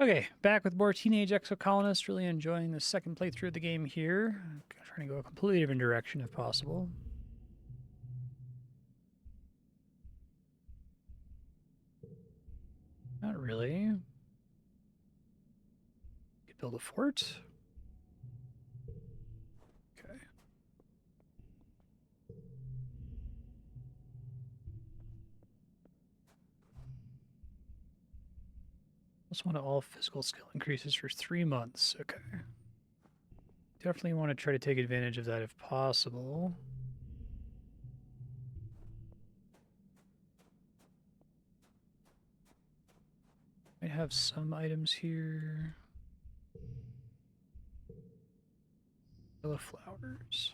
Okay, back with more Teenage Exocolonist. Really enjoying the second playthrough of the game here. Trying to go a completely different direction if possible. Not really. Could build a fort. Okay. Just want all physical skill increases for 3 months. Okay. Definitely want to try to take advantage of that if possible. Might have some items here. Yellow flowers.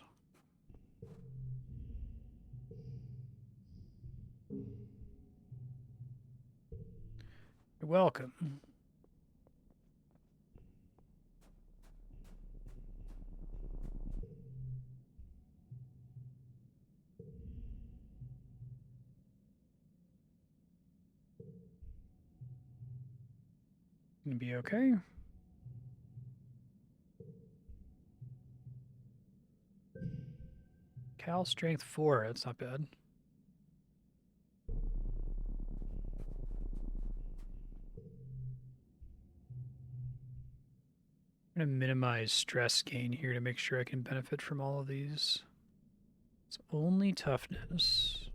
You're welcome. Gonna be okay. Cal strength 4. That's not bad. I'm going to minimize stress gain here to make sure I can benefit from all of these. It's only toughness.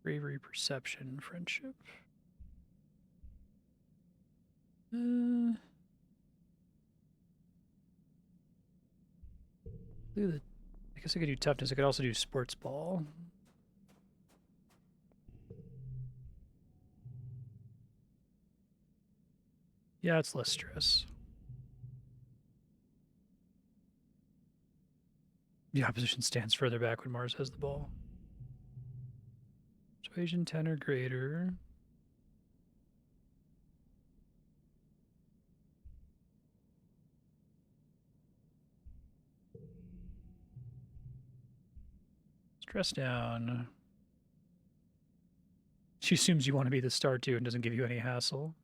Bravery, perception, friendship. I guess I could do toughness. I could also do sports ball. Yeah, it's less stress. The opposition stands further back when Mars has the ball. Persuasion 10 or greater. Stress down. She assumes you want to be the star too and doesn't give you any hassle.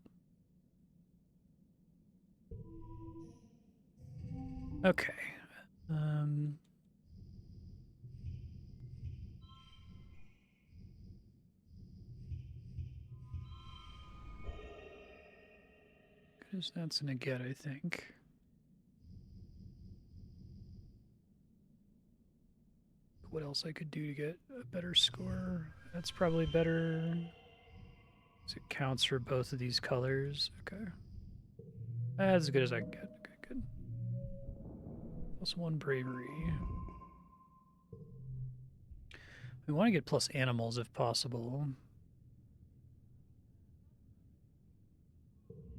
Okay. Good as that's gonna get, I think. What else I could do to get a better score? That's probably better. So it counts for both of these colors. Okay. That's as good as I can get. Okay, good. Plus 1 bravery. We want to get plus animals if possible.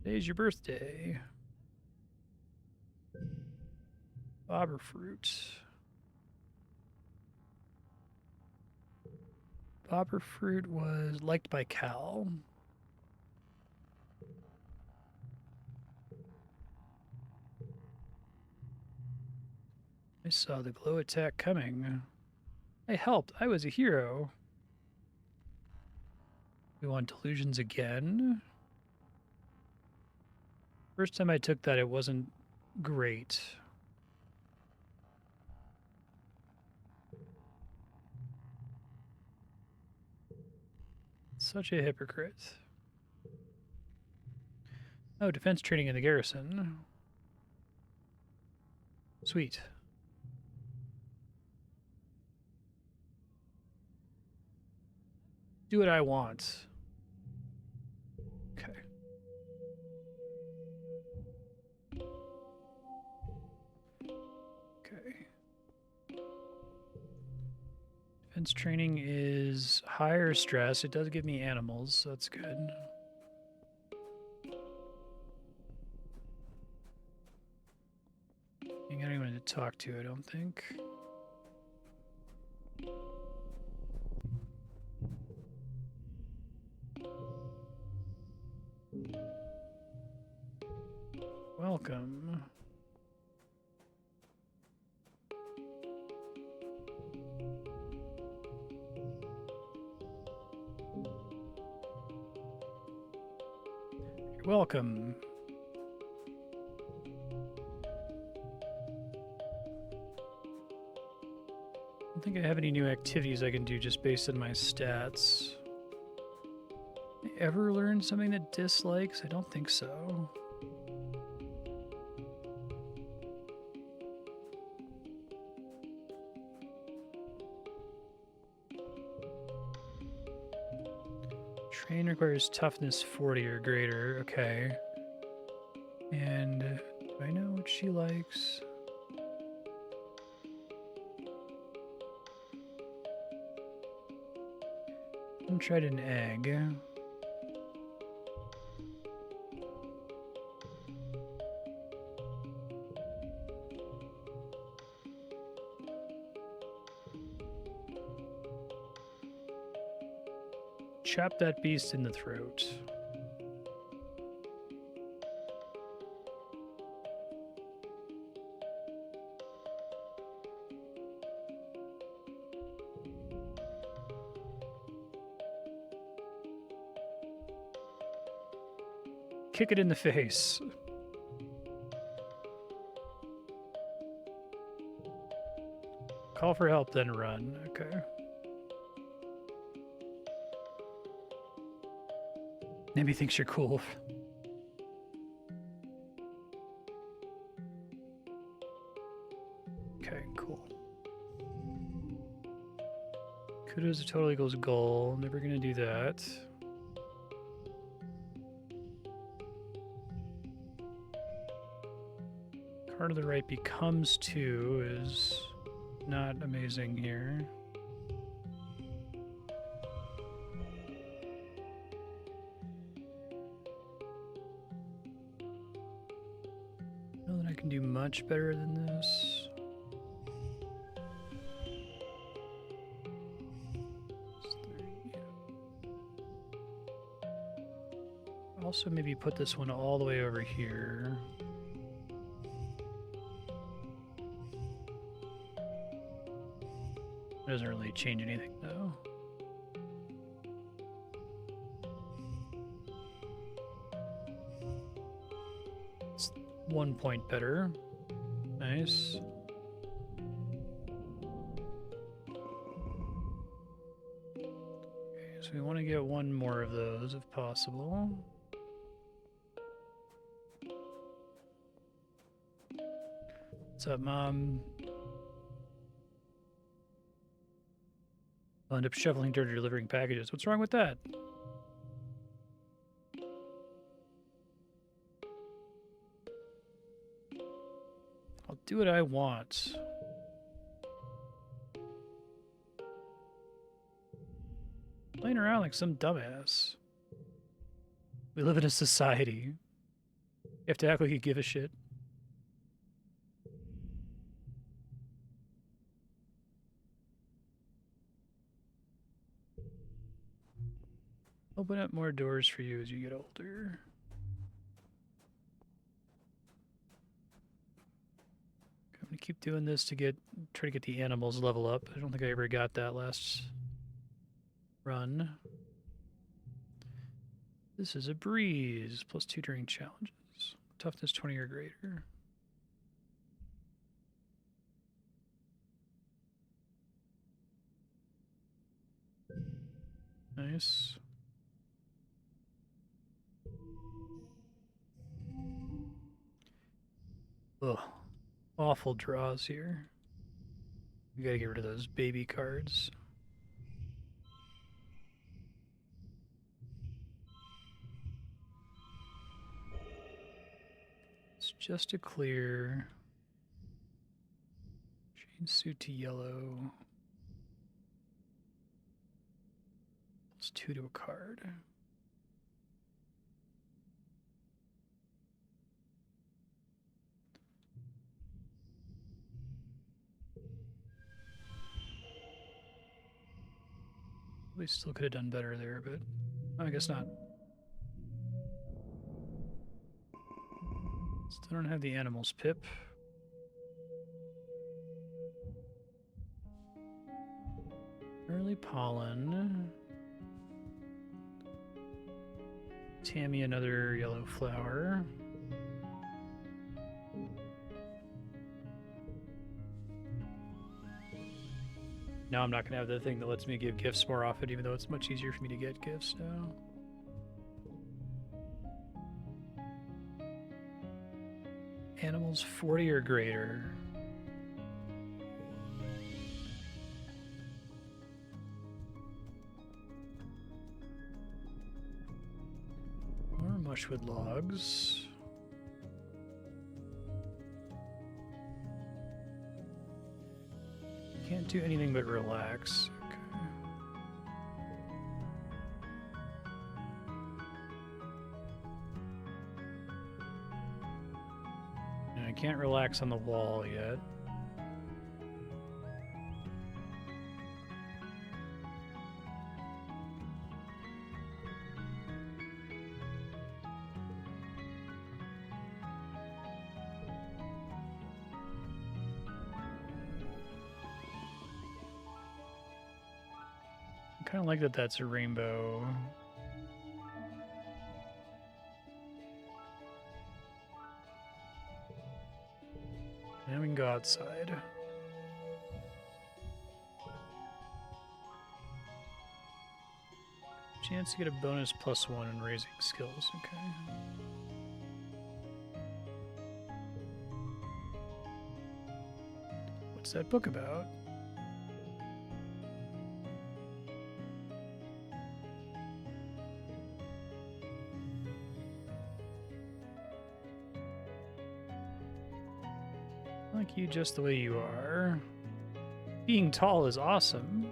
Today's your birthday. Bobber fruit. Bobber fruit was liked by Cal. I saw the glow attack coming. I helped. I was a hero. We want delusions again. First time I took that, it wasn't great. Such a hypocrite. Oh, defense training in the garrison. Sweet. Do what I want. Okay. Okay. Defense training is higher stress. It does give me animals, so that's good. You got anyone to talk to, I don't think. Welcome. You're welcome. I don't think I have any new activities I can do just based on my stats. Ever learn something that dislikes? I don't think so. Train requires toughness 40 or greater. Okay. And do I know what she likes? I tried an egg. Chop that beast in the throat. Kick it in the face. Call for help, then run. Okay. Maybe thinks you're cool. Okay, cool. Kudos to total equals goal. Never gonna do that. Card to the right becomes 2 is not amazing here. I know that I can do much better than this. Also maybe put this one all the way over here. Doesn't really change anything though. It's 1 point better. Nice. Okay, so we want to get one more of those if possible. What's up, Mom? I'll end up shoveling dirt or delivering packages. What's wrong with that? I'll do what I want. Playing around like some dumbass. We live in a society. You have to act like you give a shit. Open up more doors for you as you get older. I'm gonna keep doing this to try to get the animals level up. I don't think I ever got that last run. This is a breeze. +2 during challenges. Toughness 20 or greater. Nice. Ugh. Awful draws here. We gotta get rid of those baby cards. It's just a clear. Change suit to yellow. +2 to a card. We still could have done better there, but I guess not. Still don't have the animals pip. Early pollen. Tammy another yellow flower. Now I'm not going to have the thing that lets me give gifts more often, even though it's much easier for me to get gifts now. Animals 40 or greater. More mushwood logs. Can't do anything but relax. Okay. And I can't relax on the wall yet. I kind of like that that's a rainbow. Now we can go outside. Chance to get a bonus +1 in raising skills, okay. What's that book about? I like you just the way you are. Being tall is awesome.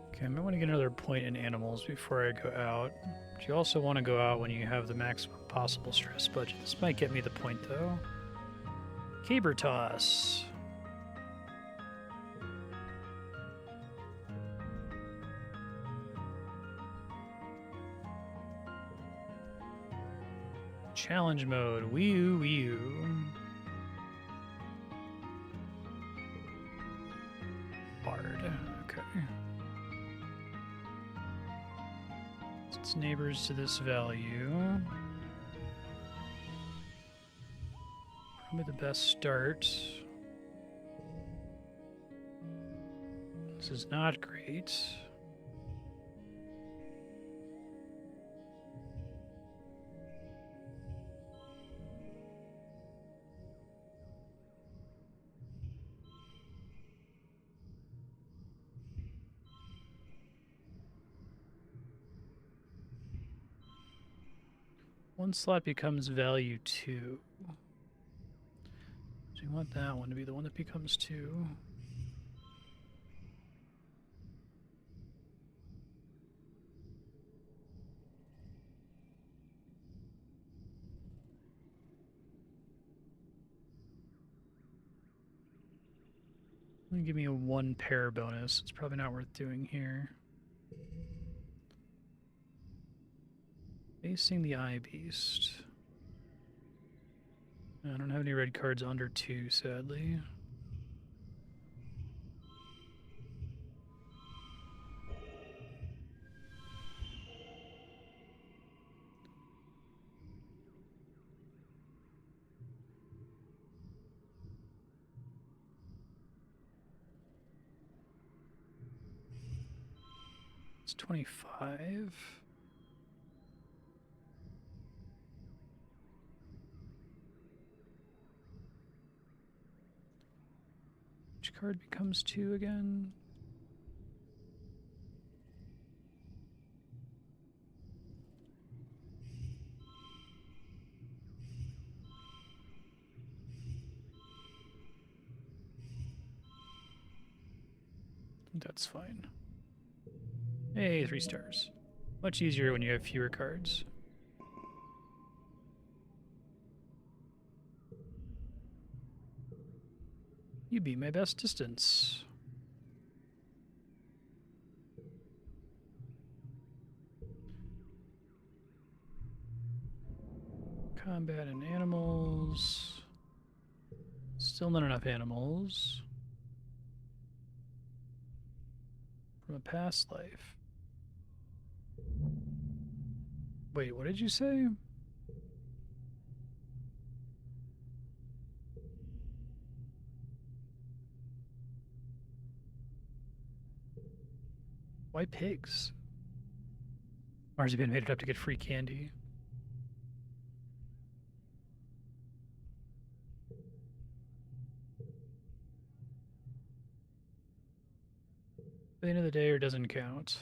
Okay, I might want to get another point in animals before I go out. But you also want to go out when you have the maximum possible stress budget. This might get me the point, though. Caber toss. Challenge mode. Wee-oo, wee-oo. Bard. Okay. It's neighbors to this value. Probably the best start. This is not great. One slot becomes value 2. So you want that one to be the one that becomes 2. Give me a 1 pair bonus. It's probably not worth doing here. Facing the Eye Beast. I don't have any red cards under 2, sadly. It's 25. Which card becomes 2 again? That's fine. Hey, 3 stars. Much easier when you have fewer cards. You beat my best distance. Combat and animals. Still not enough animals. From a past life. Wait, what did you say? Why pigs? Marzipan made it up to get free candy. At the end of the day, or doesn't count.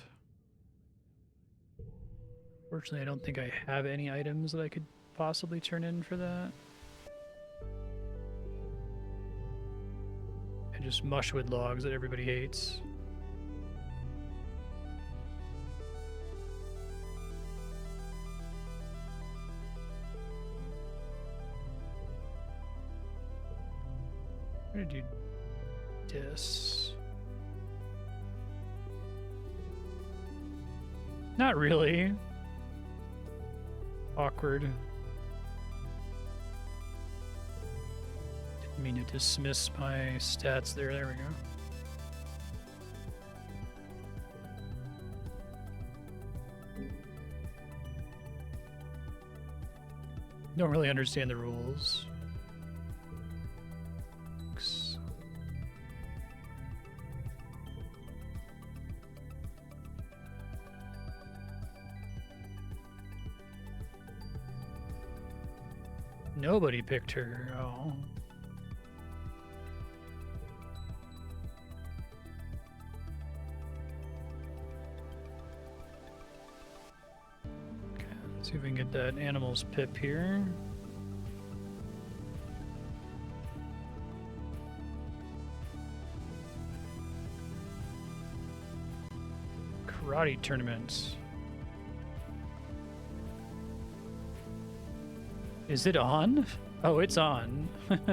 Fortunately, I don't think I have any items that I could possibly turn in for that. And just mushwood logs that everybody hates. I'm gonna do this. Not really. Awkward. Didn't mean to dismiss my stats there. There we go. Don't really understand the rules. Nobody picked her. Oh. Okay, let's see if we can get that animals pip here. Karate tournaments. Is it on? Oh, it's on. Okay.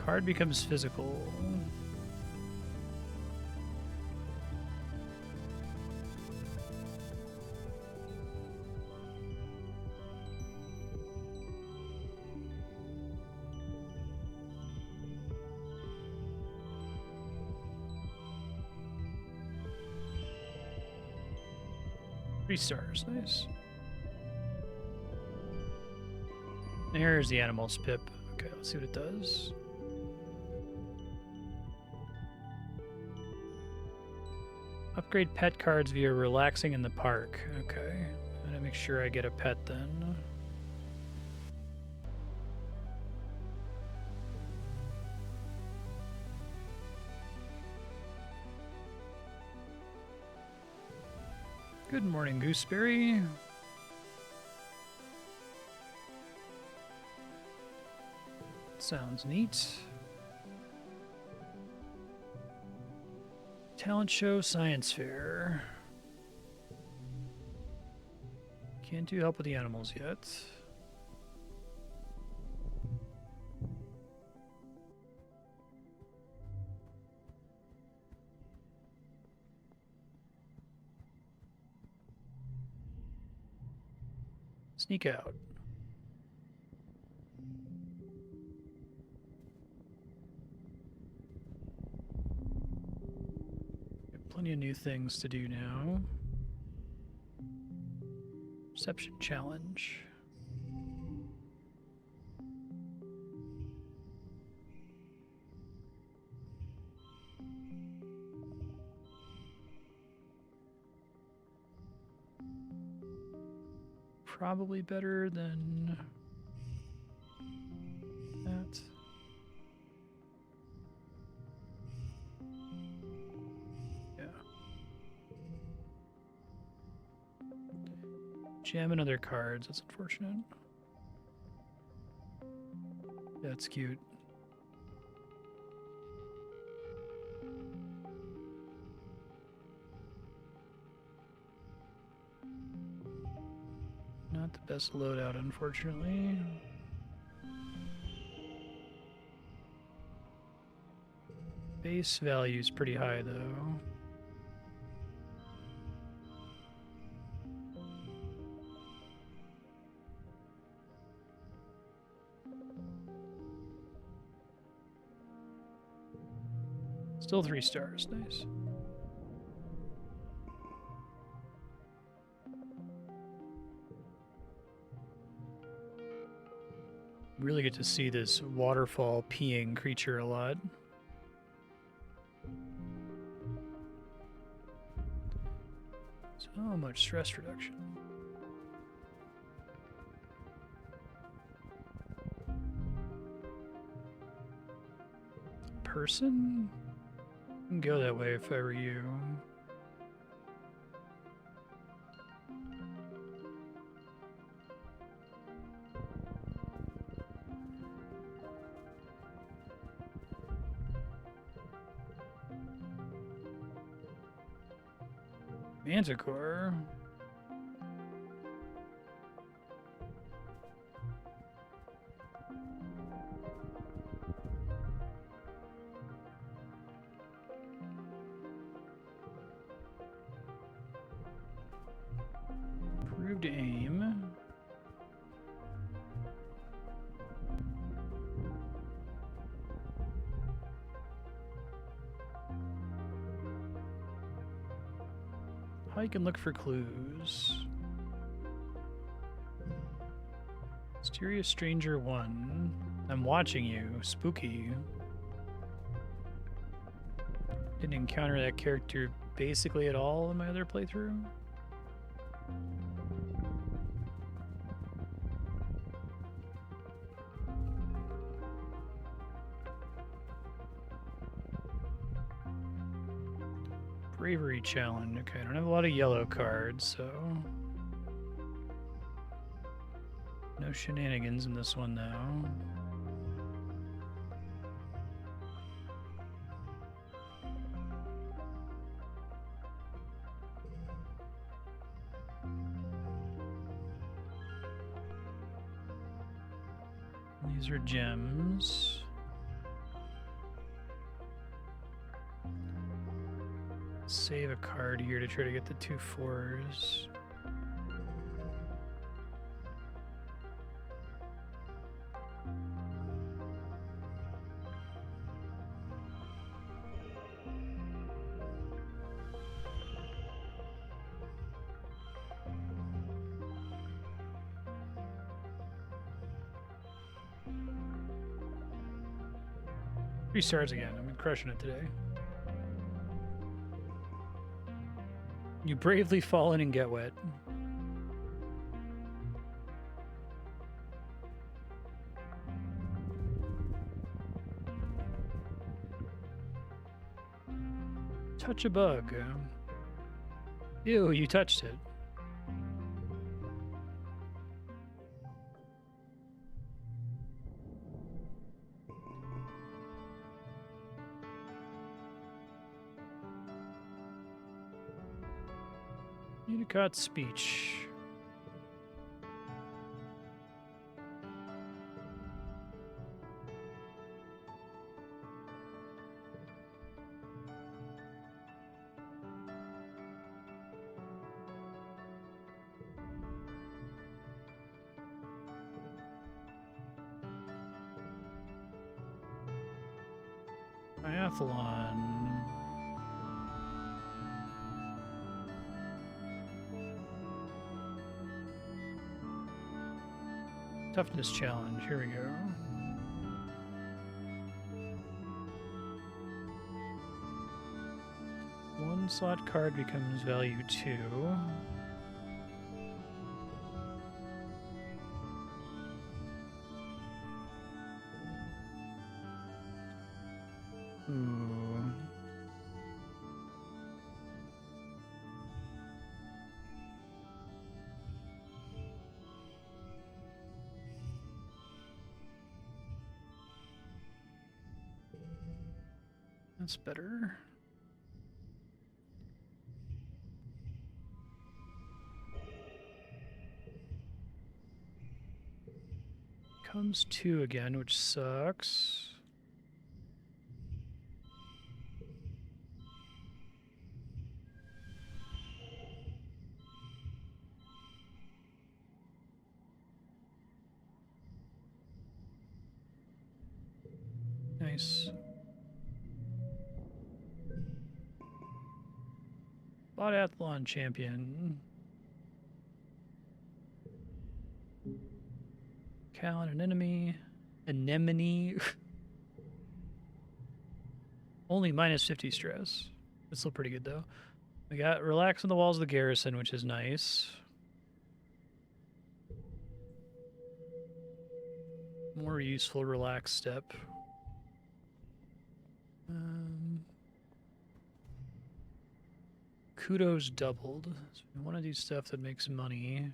Card becomes physical. Three stars, nice. There's the animals pip. Okay, let's see what it does. Upgrade pet cards via relaxing in the park. Okay, I'm gonna make sure I get a pet then. Good morning, Gooseberry. Sounds neat. Talent show, science fair. Can't do help with the animals yet. Sneak out. Plenty of new things to do now. Perception challenge. Probably better than that. Yeah. Jamming other cards, that's unfortunate. That's cute. Not the best loadout, unfortunately. Base value is pretty high, though. Still 3 stars, nice. Really get to see this waterfall peeing creature a lot. So much stress reduction. Person? I can go that way if I were you. Manticore. Improved aim. Hike and look for clues. Mysterious Stranger 1. I'm watching you. Spooky. Didn't encounter that character basically at all in my other playthrough. Bravery challenge. Okay, I don't have a lot of yellow cards, so no shenanigans in this one now. These are gems. Save a card here to try to get the 2 4s. Three stars again. I'm crushing it today. You bravely fall in and get wet. Touch a bug. Ew, you touched it. Unicott speech. Triathlon. Toughness challenge. Here we go. One slot card becomes value 2. Ooh. That's better. Comes 2 again, which sucks. Nice. Biathlon champion. Count an enemy. Anemone. Only minus 50 stress. It's still pretty good though. We got relax on the walls of the garrison, which is nice. More useful relax step. Kudos doubled. So we want to do stuff that makes money.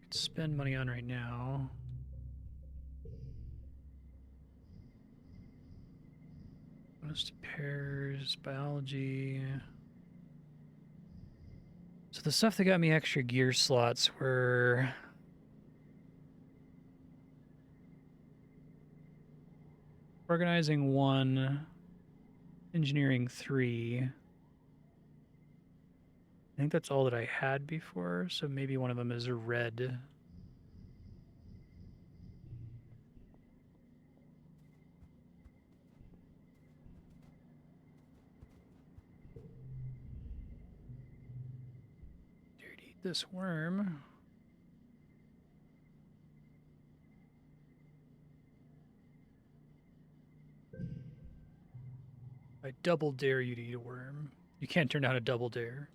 Could spend money on right now. Bonus to pairs, biology. So the stuff that got me extra gear slots were organizing 1, engineering 3. I think that's all that I had before, so maybe one of them is a red. This worm. I double dare you to eat a worm. You can't turn down a double dare.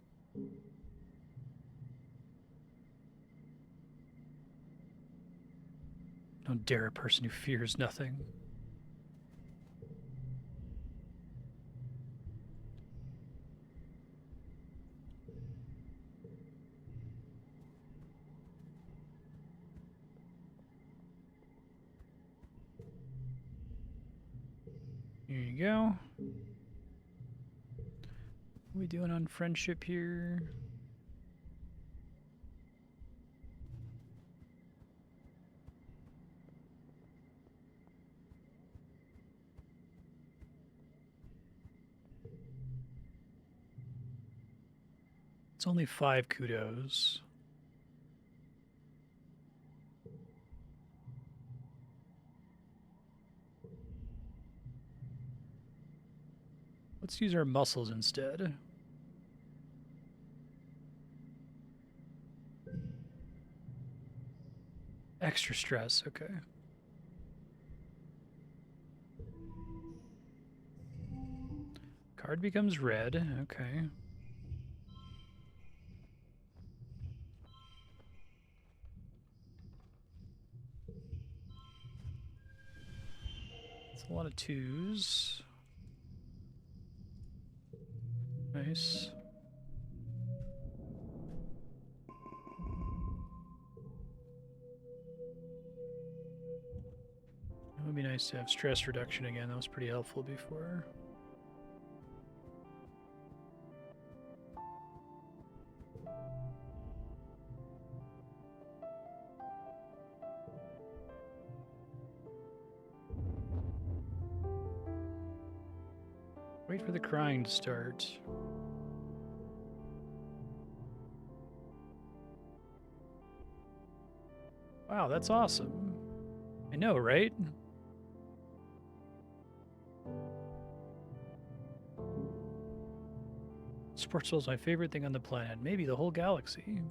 Don't dare a person who fears nothing. Here you go. What are we doing on friendship here? It's only 5 kudos. Let's use our muscles instead. Extra stress, okay. Card becomes red, okay. It's a lot of 2s. Nice. It would be nice to have stress reduction again. That was pretty helpful before. Wait for the crying to start. Wow, that's awesome. I know, right? Sportsville is my favorite thing on the planet. Maybe the whole galaxy.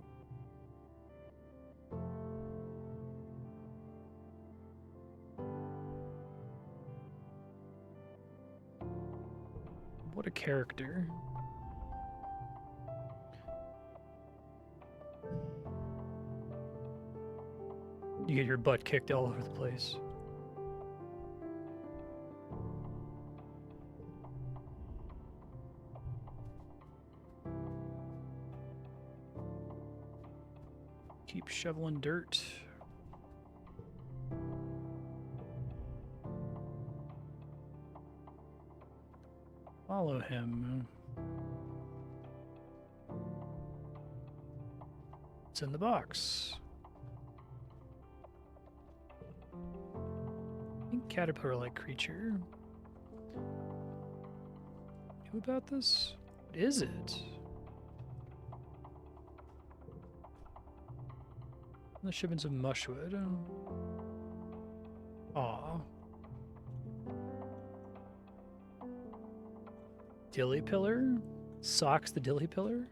What a character. You get your butt kicked all over the place. Keep shoveling dirt. Follow him. It's in the box. Pink caterpillar-like creature. Knew about this? What is it? The shipments of mushwood. Aw. Dilly pillar? Socks the dilly pillar?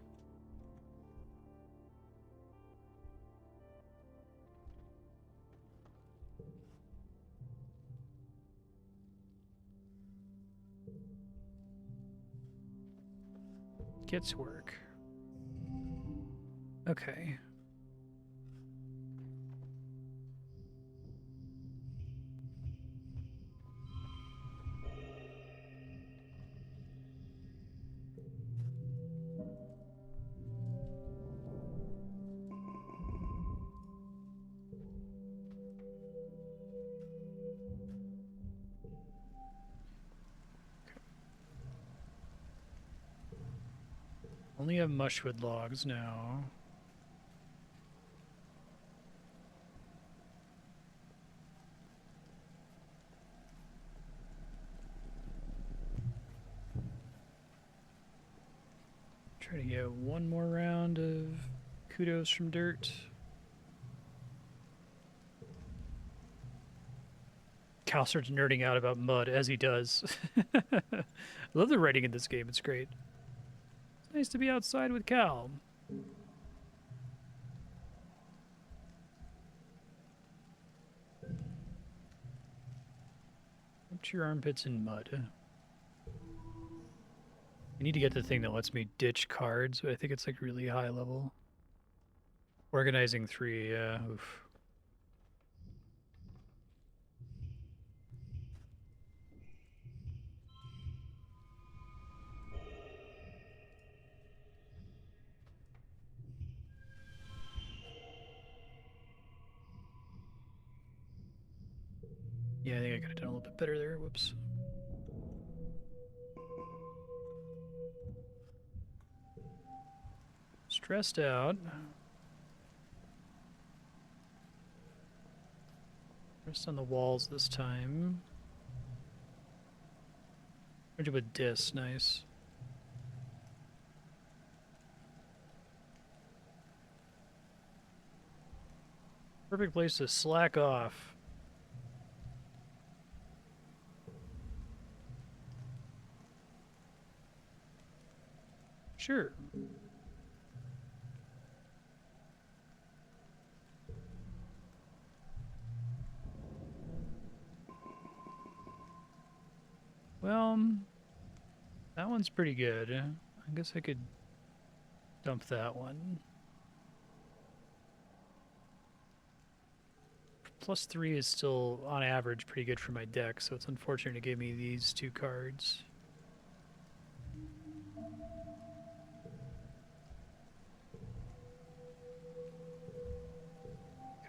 Gets work. Okay. Only have mushwood logs now. Try to get one more round of kudos from dirt. Cal starts nerding out about mud, as he does. I love the writing in this game. It's great. It's nice to be outside with Cal. Up to your armpits in mud. I need to get the thing that lets me ditch cards, but I think it's like really high level. Organizing 3, yeah. Oof. Yeah, I think I could have done a little bit better there. Whoops. Stressed out. Rest on the walls this time. Printed with dis, nice. Perfect place to slack off. Sure. Well, that one's pretty good. I guess I could dump that one. +3 is still, on average, pretty good for my deck, so it's unfortunate it gave me these 2 cards.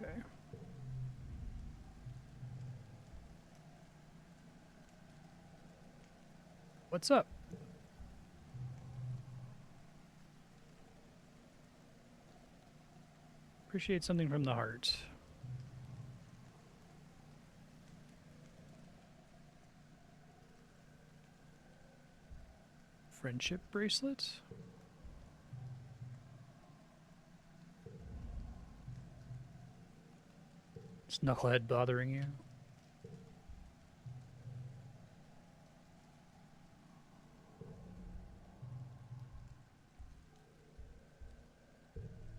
Okay. What's up? Appreciate something from the heart. Friendship bracelet? Is Knucklehead bothering you?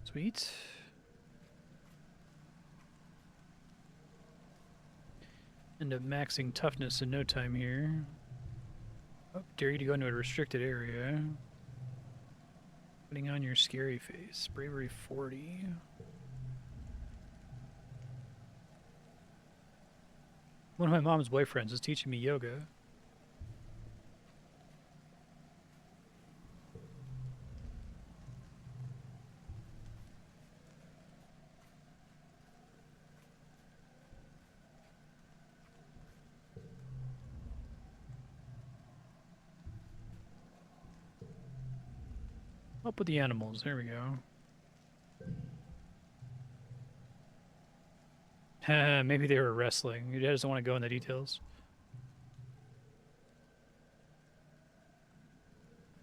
Sweet. End up maxing toughness in no time here. Oh, dare you to go into a restricted area. Putting on your scary face. Bravery 40. One of my mom's boyfriends is teaching me yoga. Help with the animals. There we go. Maybe they were wrestling. He doesn't want to go in the details.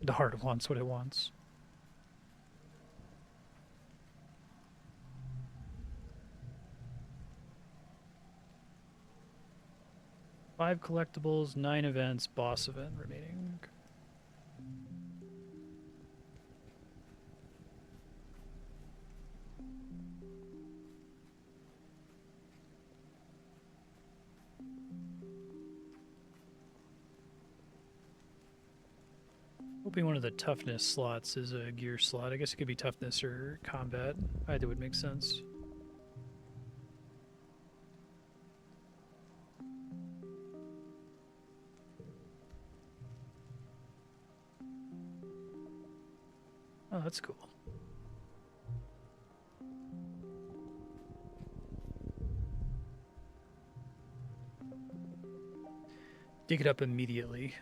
The heart wants what it wants. Five collectibles, 9 events, boss event remaining. Hoping one of the toughness slots is a gear slot. I guess it could be toughness or combat. Either would make sense. Oh, that's cool. Dig it up immediately.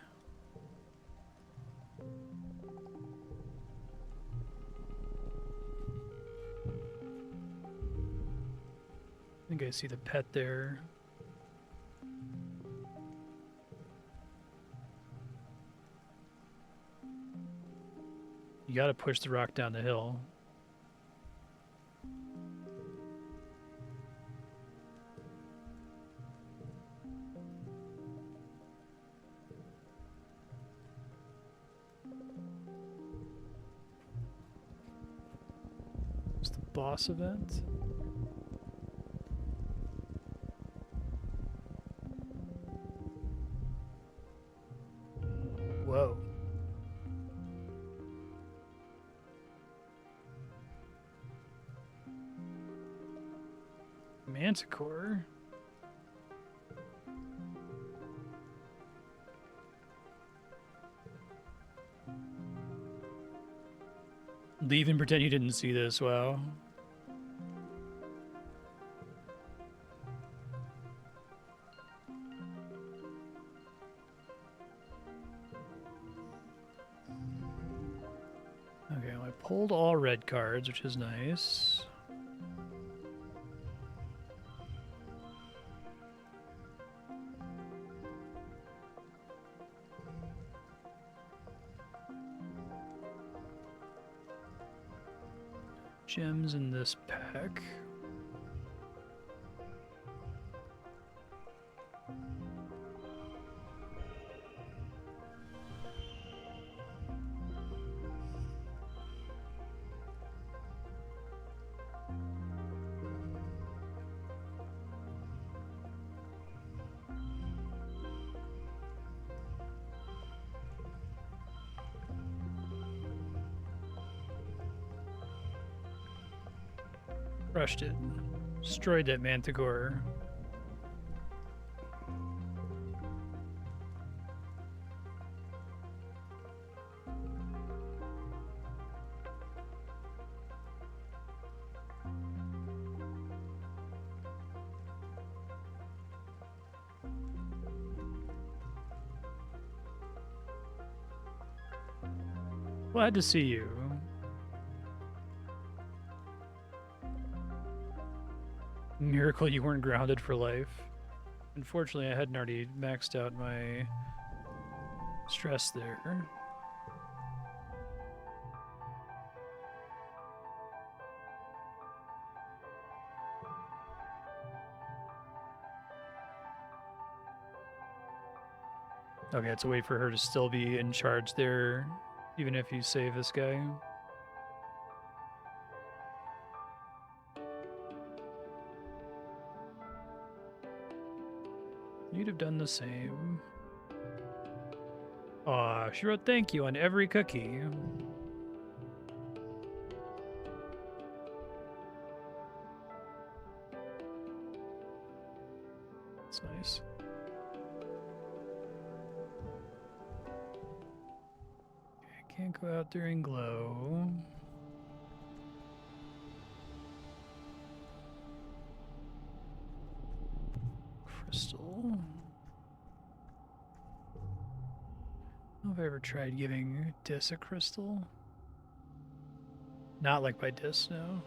I think I see the pet there. You gotta push the rock down the hill. It's the boss event. Whoa. Manticore? Leave and pretend you didn't see this, wow. Okay, well, I pulled all red cards, which is nice. Gems in this pack. Crushed it. Destroyed that manticore. Glad to see you. Miracle you weren't grounded for life. Unfortunately, I hadn't already maxed out my stress there. Okay, it's a way for her to still be in charge there, even if you save this guy. You'd have done the same. Aw, she wrote thank you on every cookie. That's nice. Okay, can't go out during glow. Crystal. I don't know if I ever tried giving Dis a crystal. Not like by Dis, no.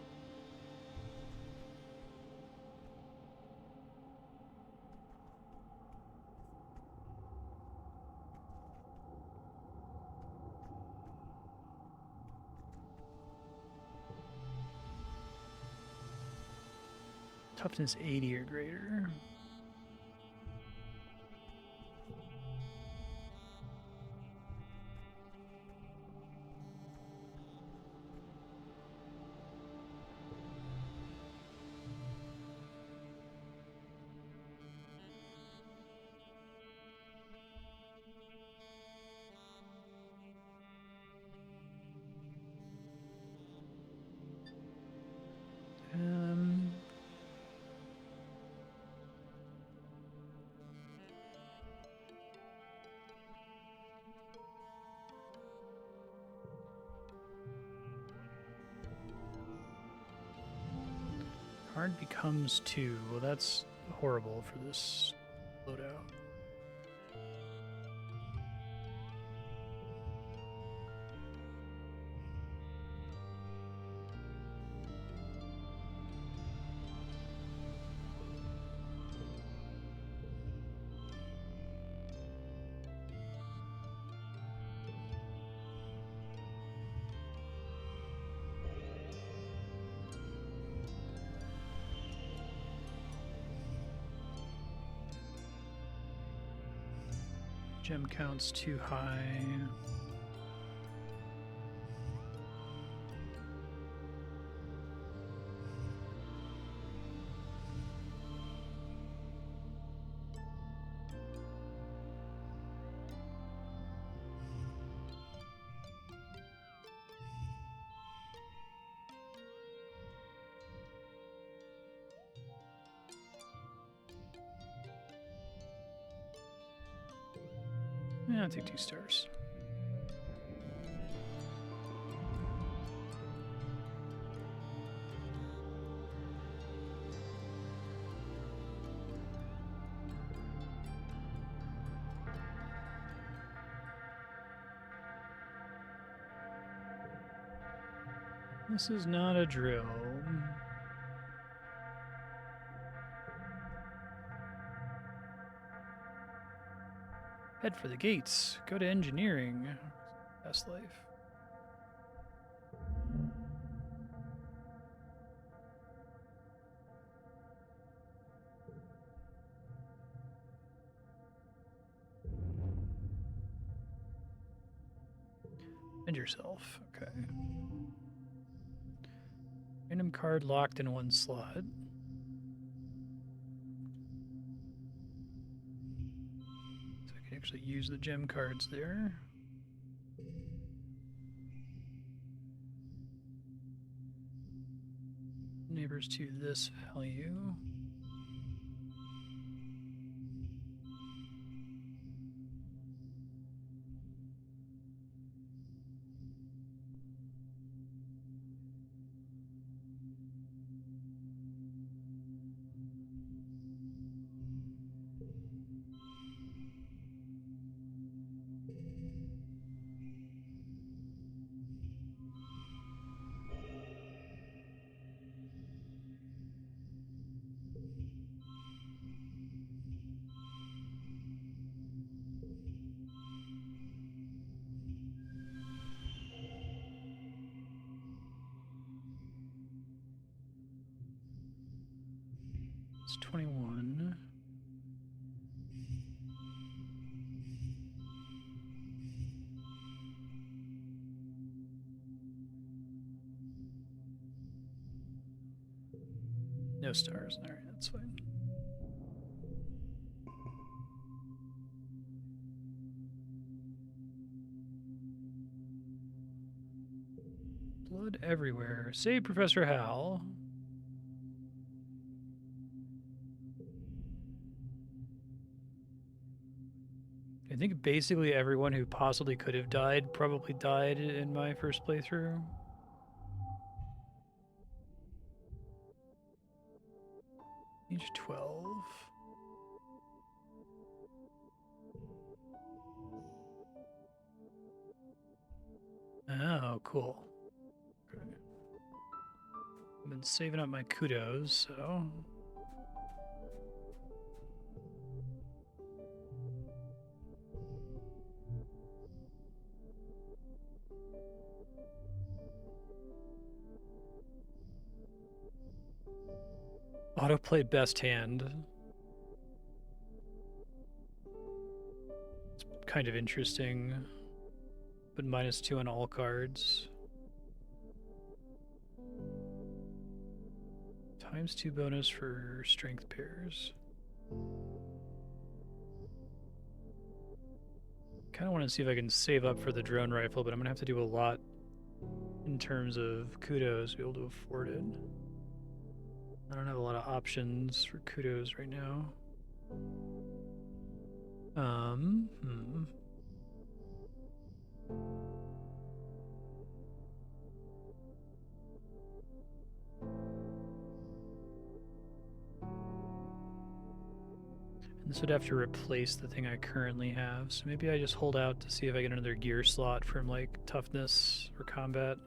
Toughness 80 or greater. Card becomes 2. Well, that's horrible for this loadout. Gem count's too high. Yeah, I'll take 2 stars. This is not a drill. Head for the gates. Go to engineering. Best life. And yourself. Okay. Random card locked in 1 slot. So I can actually use the gem cards there. Neighbors to this value. It's 21. No stars. All right, that's fine. Blood everywhere. Save Professor Hal. I think basically everyone who possibly could have died probably died in my first playthrough. Age 12. Oh, cool. Okay. I've been saving up my kudos, so... Autoplay best hand. It's kind of interesting. But -2 on all cards. ×2 bonus for strength pairs. Kind of want to see if I can save up for the drone rifle, but I'm going to have to do a lot in terms of kudos to be able to afford it. I don't have a lot of options for kudos right now. And this would have to replace the thing I currently have, so maybe I just hold out to see if I get another gear slot from, like, toughness or combat.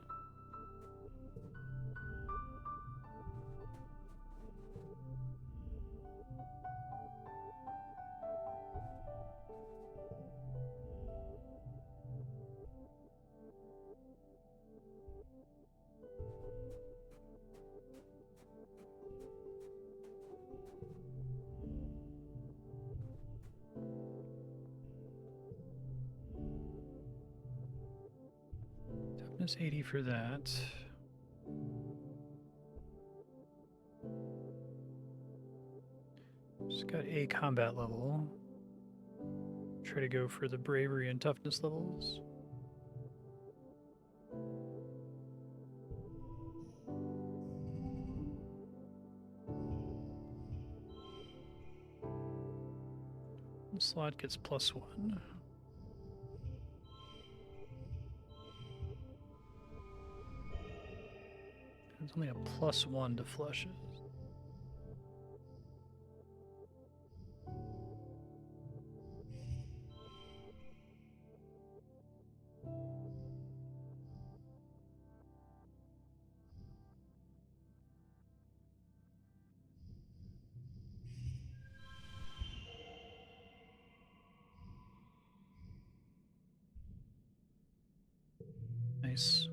Toughness 80 for that. Just got a combat level. Try to go for the bravery and toughness levels. The slot gets +1. It's only a +1 to flushes. Nice.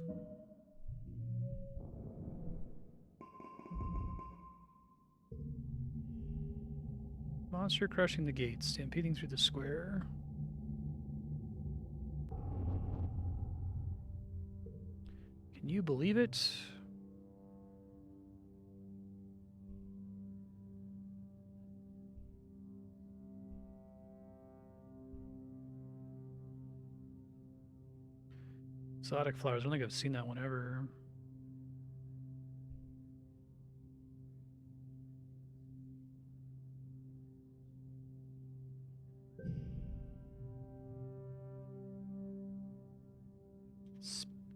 Monster crushing the gates, stampeding through the square. Can you believe it? Exotic flowers, I don't think I've seen that one ever.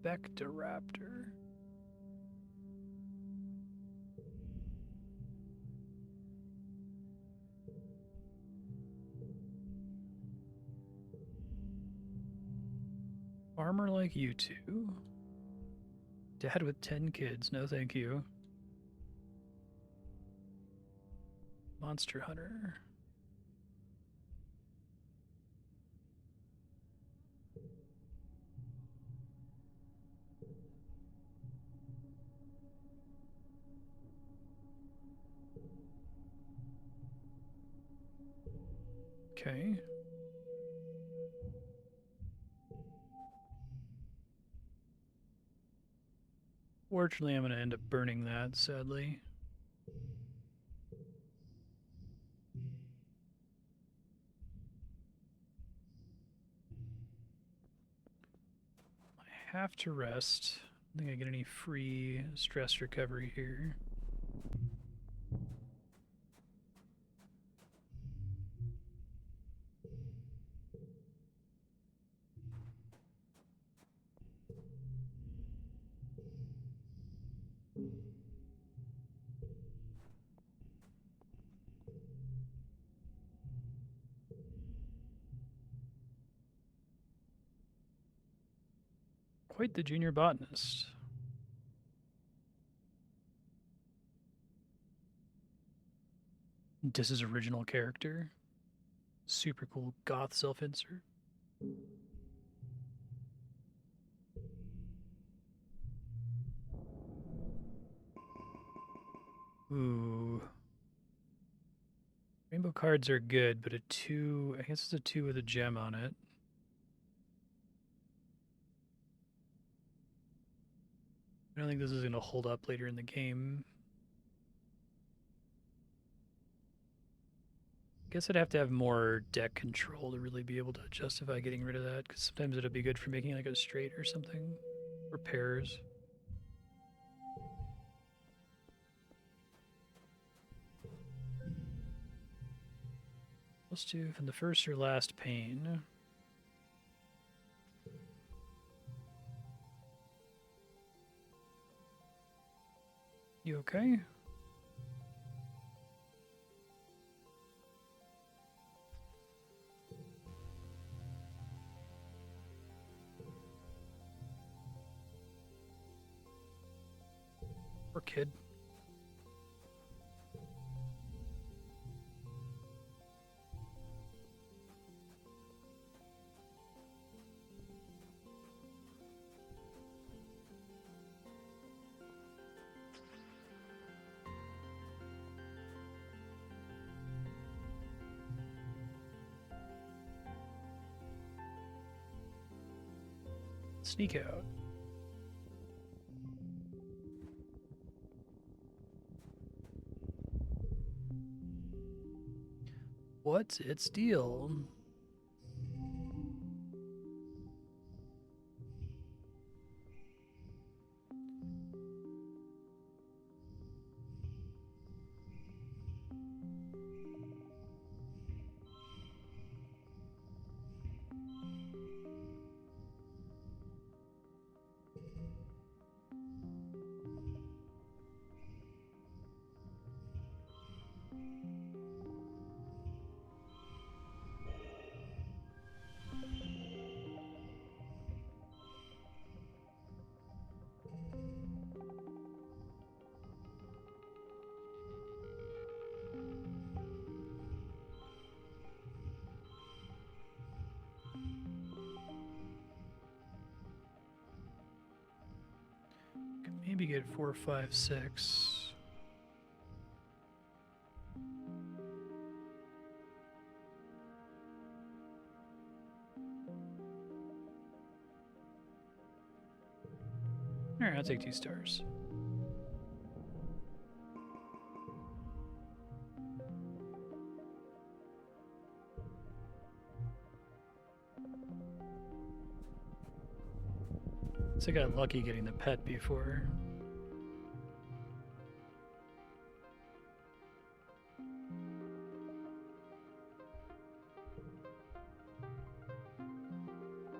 Spectroraptor. Farmer like you two. Dad with 10 kids, no thank you. Monster hunter. Okay. Fortunately, I'm going to end up burning that, sadly. I have to rest. I don't think I get any free stress recovery here. Quite the junior botanist. This is original character. Super cool goth self-insert. Ooh. Rainbow cards are good, but a 2, I guess it's a 2 with a gem on it. I don't think this is going to hold up later in the game. I guess I'd have to have more deck control to really be able to justify getting rid of that, because sometimes it'll be good for making like a straight or something, or pairs. +2 from the first or last pane. You okay? kid. Sneak out. What's its deal? Maybe get 4, 5, 6. All right, I'll take 2 stars. So I got lucky getting the pet before.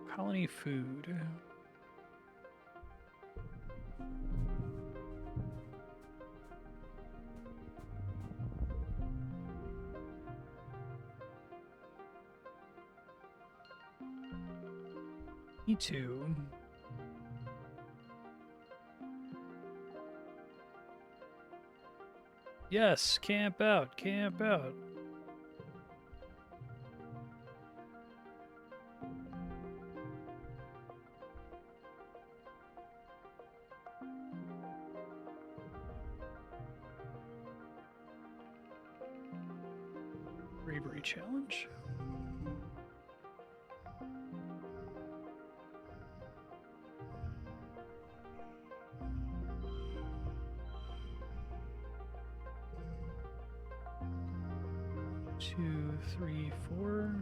Colony food. Me too. Yes, camp out, camp out. Bravery challenge. Two, 3, 4.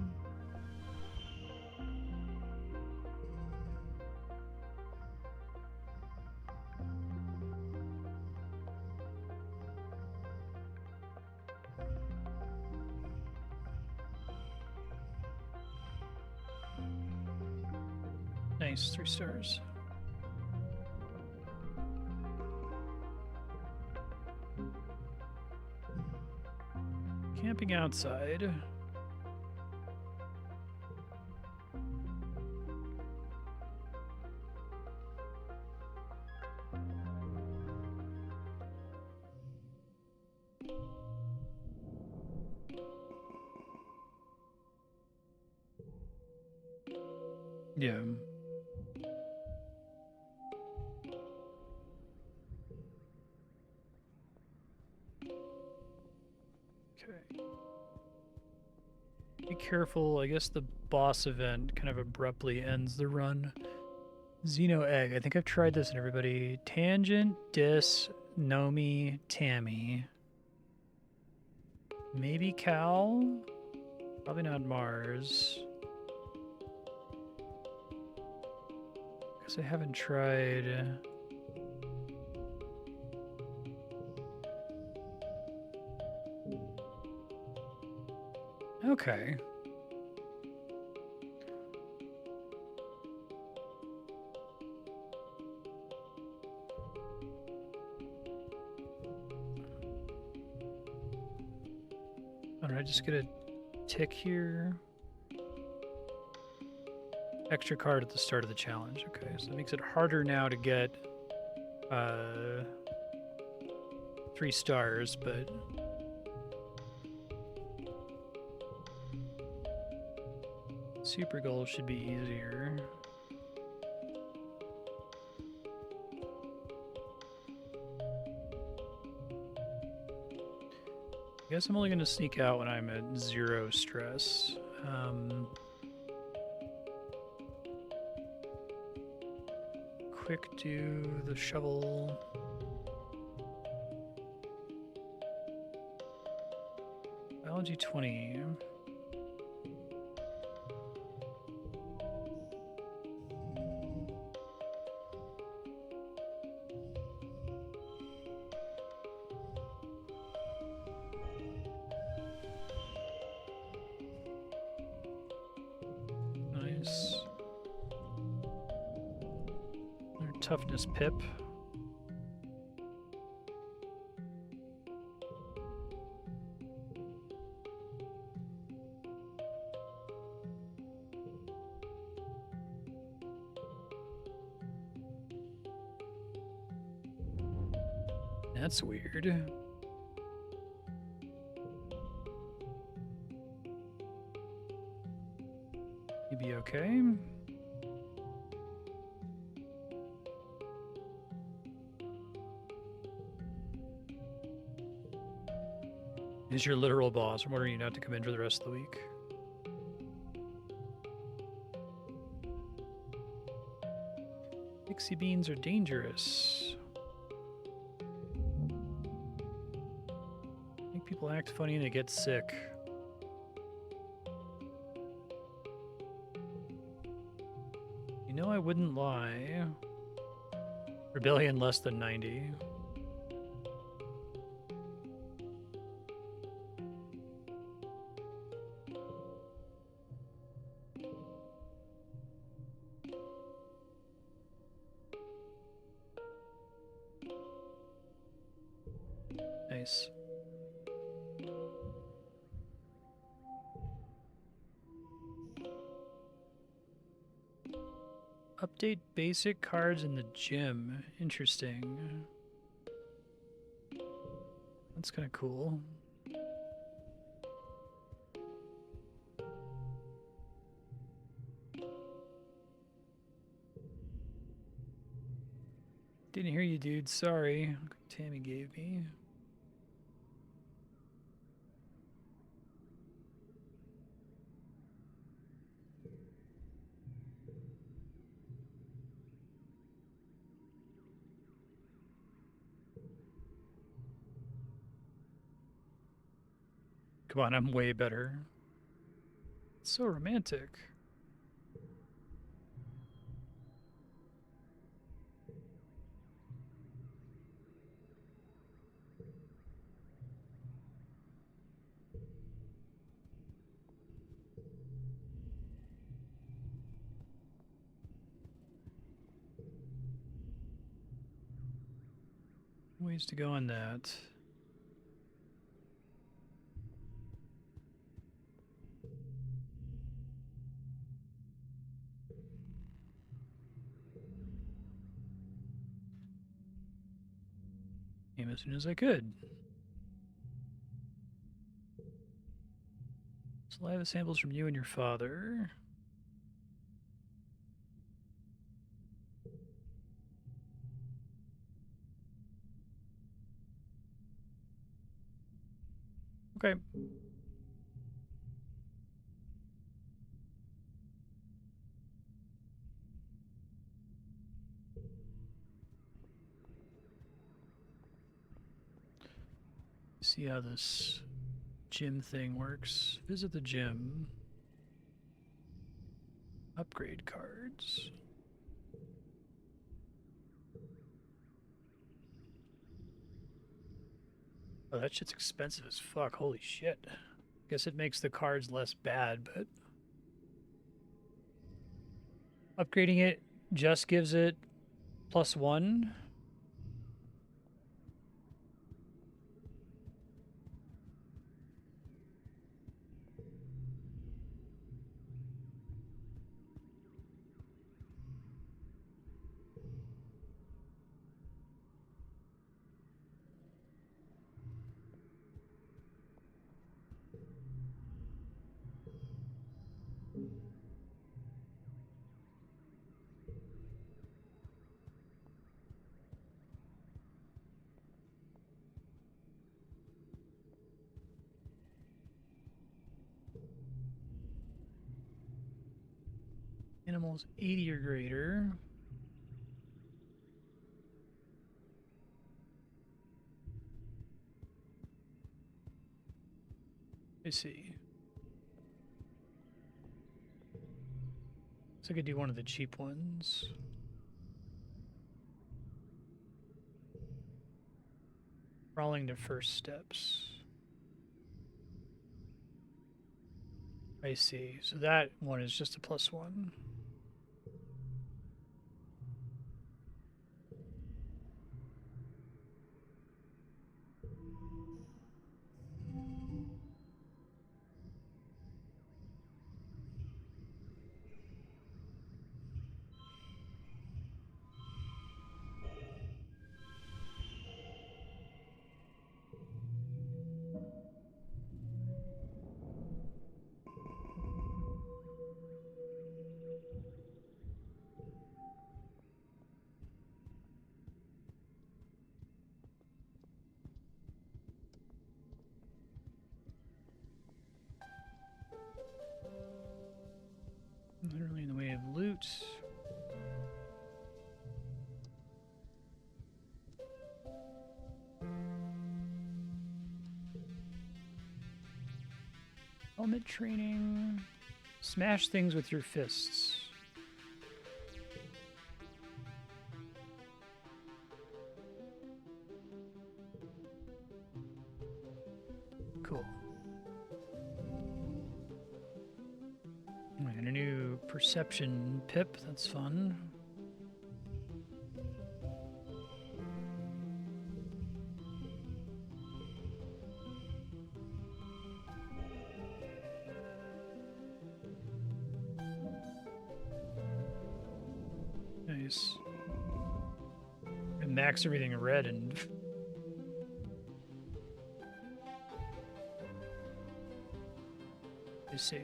Nice, 3 stars. Camping outside. Yeah. Okay. Be careful. I guess the boss event kind of abruptly ends the run. Xeno egg. I think I've tried this on everybody. Tangent, Dis, Nomi, Tammy. Maybe Cal? Probably not Mars. Because I haven't tried... Okay. Oh, did I just get a tick here? Extra card at the start of the challenge. Okay, so it makes it harder now to get 3 stars, but super gold should be easier. I guess I'm only going to sneak out when I'm at 0 stress. Quick do the shovel. Biology 20. Nice. Our toughness pip. That's weird. You be okay? He's your literal boss. I'm ordering you not to come in for the rest of the week. Pixie beans are dangerous. Make people act funny and they get sick. You know I wouldn't lie. Rebellion less than 90. Nice. Update basic cards in the gym. Interesting. That's kind of cool. Didn't hear you, dude. Sorry. Tammy gave me. Come on, I'm way better. It's so romantic. Ways to go on that. Came as soon as I could. Saliva samples from you and your father. Okay. See how this gym thing works. Visit the gym. Upgrade cards. Oh, that shit's expensive as fuck. Holy shit. Guess it makes the cards less bad, but upgrading it just gives it +1. Animals 80 or greater. I see. So I could do one of the cheap ones. Crawling to first steps. I see. So that one is just a +1. Not really in the way of loot. Helmet training. Smash things with your fists. Cool. And a new perception pip. That's fun. Nice. And max everything red and I see.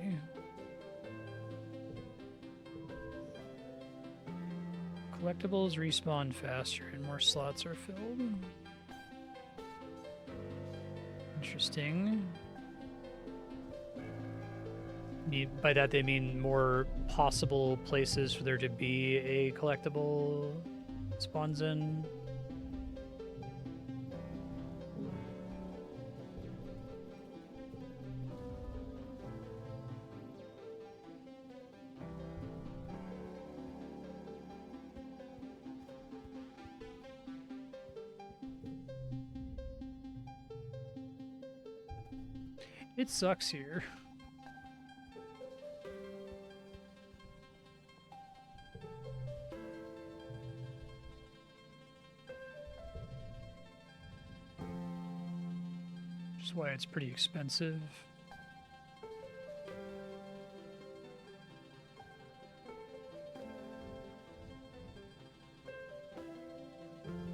Collectibles respawn faster and more slots are filled. Interesting. By that they mean more possible places for there to be a collectible spawns in. It sucks here. Which is why it's pretty expensive.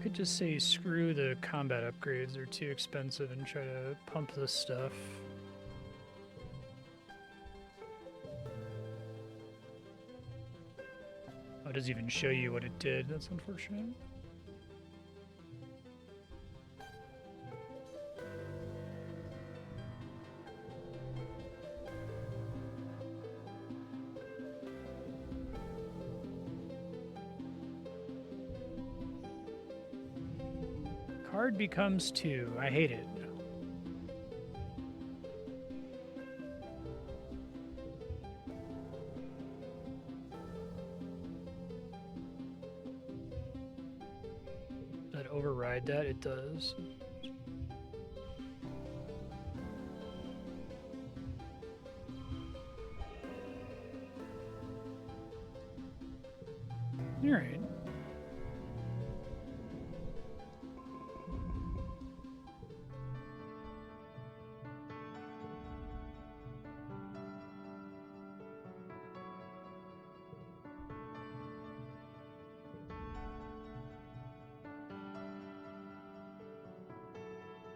Could just say screw the combat upgrades, they're too expensive, and try to pump this stuff. Oh, it doesn't even show you what it did. That's unfortunate. Card becomes 2. I hate it. Does that override that? It does. All right.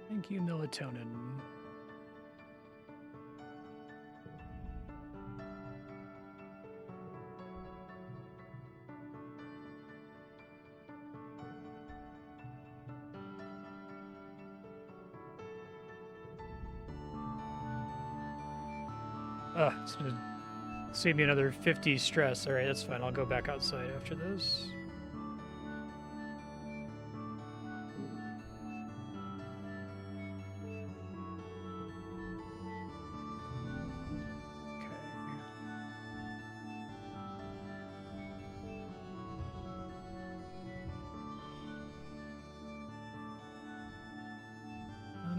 Thank you, melatonin. It's gonna save me another 50 stress. Alright, that's fine. I'll go back outside after this.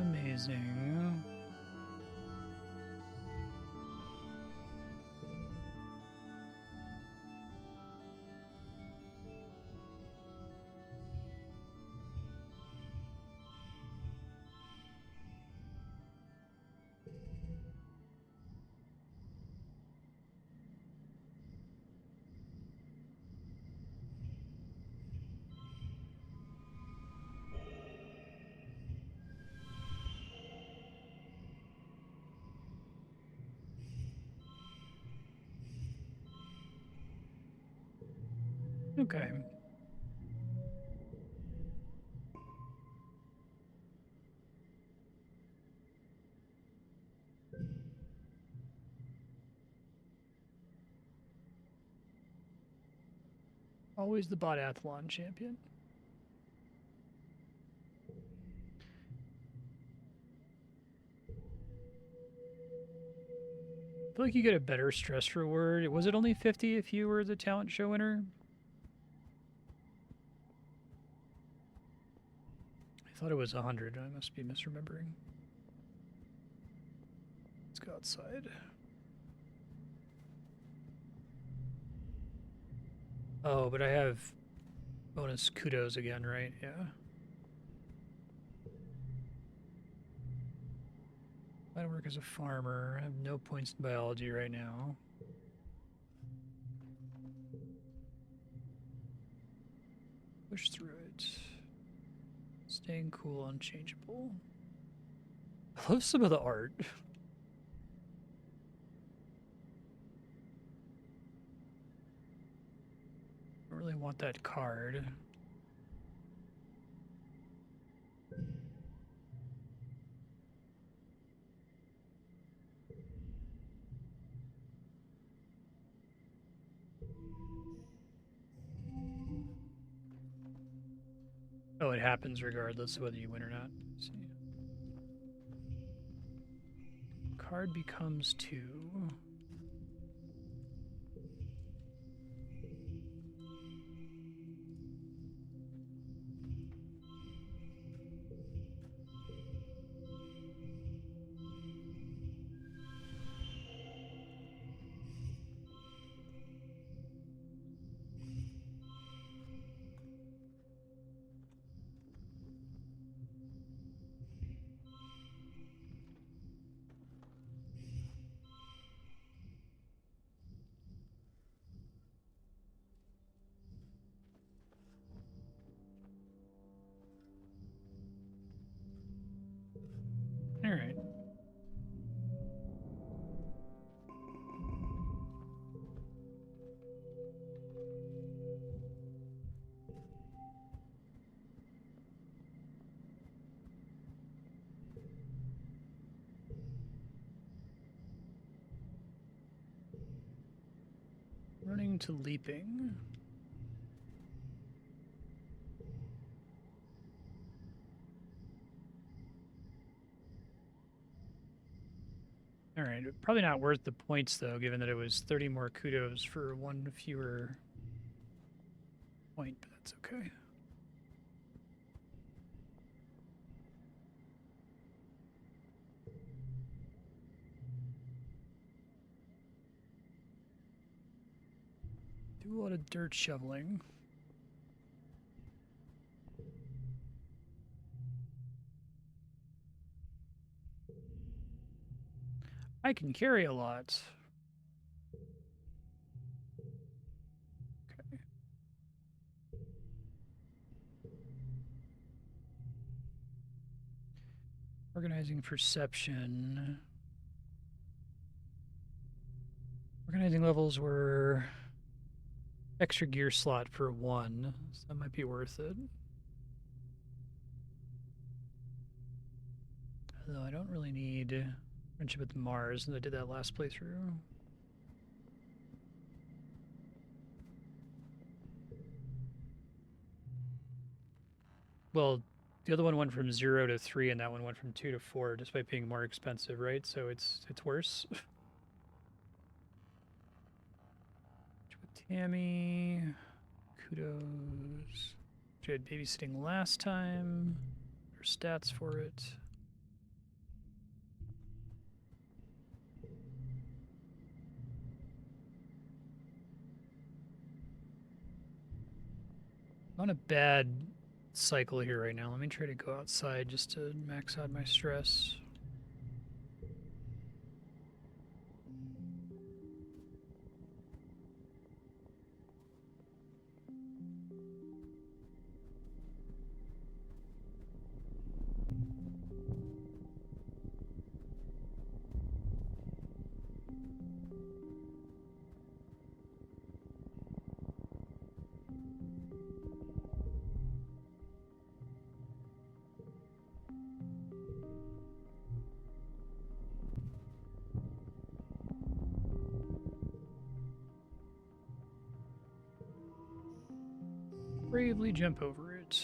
Amazing. Okay. Always the botathlon champion. I feel like you get a better stress reward. Was it only 50 if you were the talent show winner? I thought it was 100. I must be misremembering. Let's go outside. Oh, but I have bonus kudos again, right? Yeah. I work as a farmer. I have no points in biology right now. Push through it. Staying cool, unchangeable. I love some of the art. I don't really want that card. Oh, it happens regardless of whether you win or not. Let's see. Card becomes 2. All right. Running to leaping. All right, probably not worth the points though, given that it was 30 more kudos for 1 fewer point, but that's okay. Do a lot of dirt shoveling. I can carry a lot. Okay. Organizing perception. Organizing levels were extra gear slot for 1, so that might be worth it. Although I don't really need Friendship with Mars, and I did that last playthrough. Well, the other one went from 0 to 3, and that one went from 2 to 4, despite being more expensive, right? So it's worse. With Tammy, kudos. She had babysitting last time. Her stats for it. I'm on a bad cycle here right now. Let me try to go outside just to max out my stress. Bravely jump over it.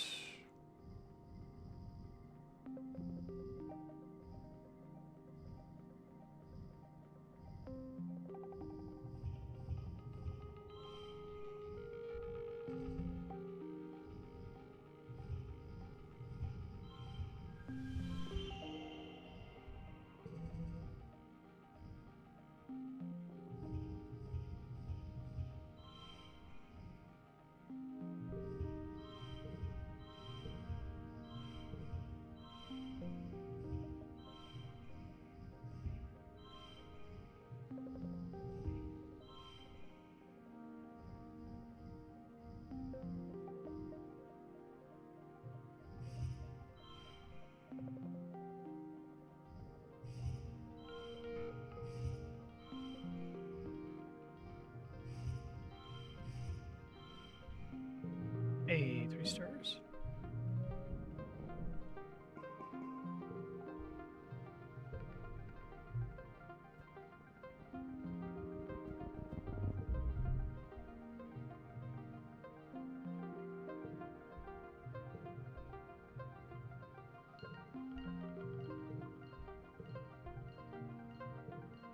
Hey, 3 stars.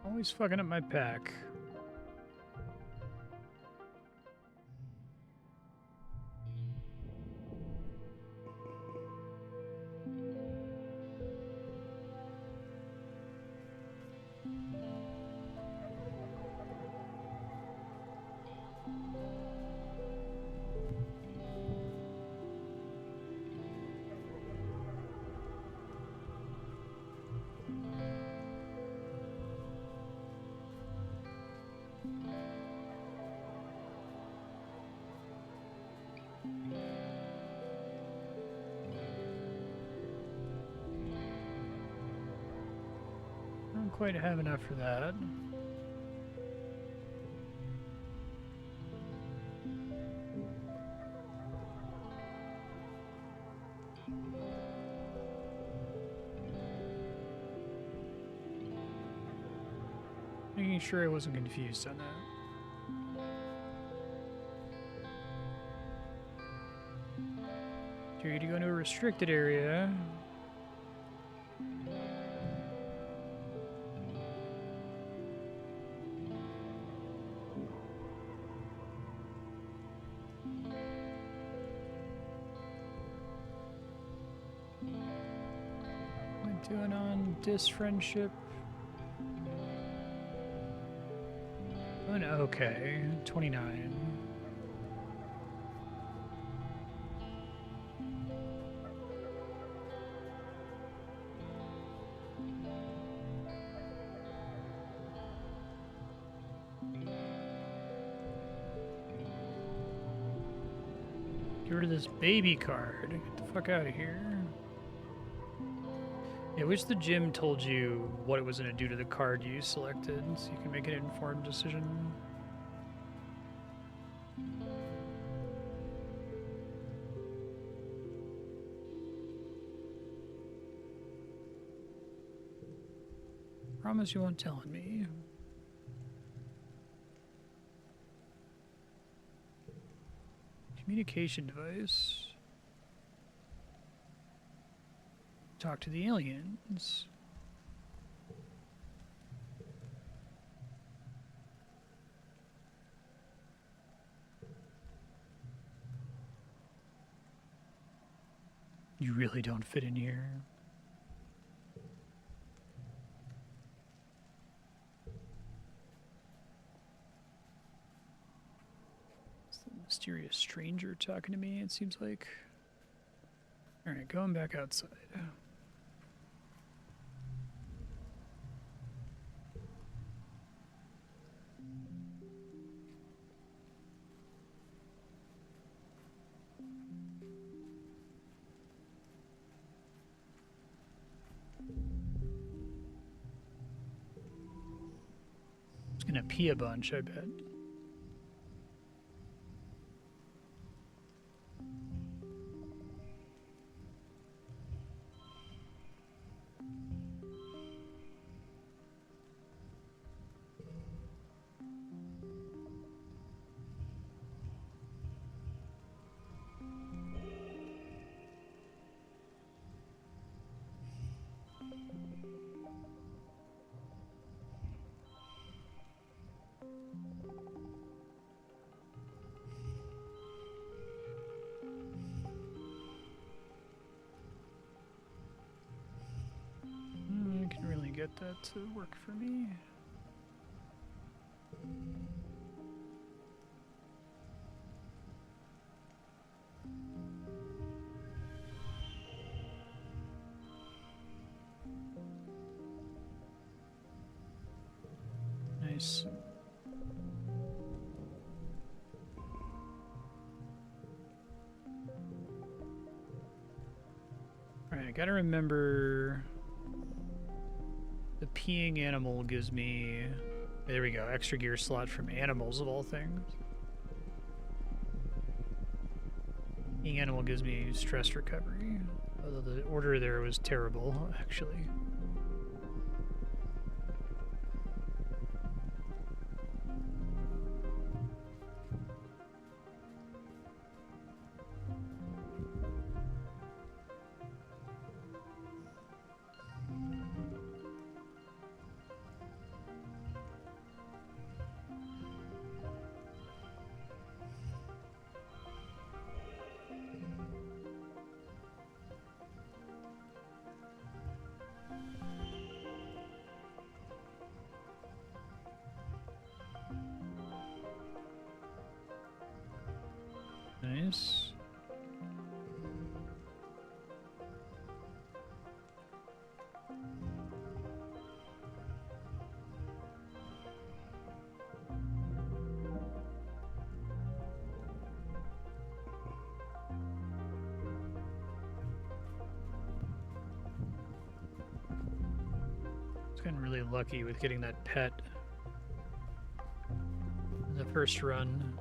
Always fucking up my pack. I don't quite have enough for that. Making sure I wasn't confused on that. So you're to go into a restricted area. What am I doing on dis friendship? Okay, 29. Get rid of this baby card. Get the fuck out of here. Yeah, I wish the gym told you what it was going to do to the card you selected so you can make an informed decision. Promise you won't tell on me. Communication device. Talk to the aliens. You really don't fit in here. It's the mysterious stranger talking to me, it seems like. Alright, going back outside. It's gonna pee a bunch, I bet. I can really get that to work for me. Nice. Alright, I gotta remember the peeing animal gives me, there we go, extra gear slot from animals of all things. Peeing animal gives me stress recovery, although the order there was terrible, actually. Nice. It's gotten really lucky with getting that pet in the first run.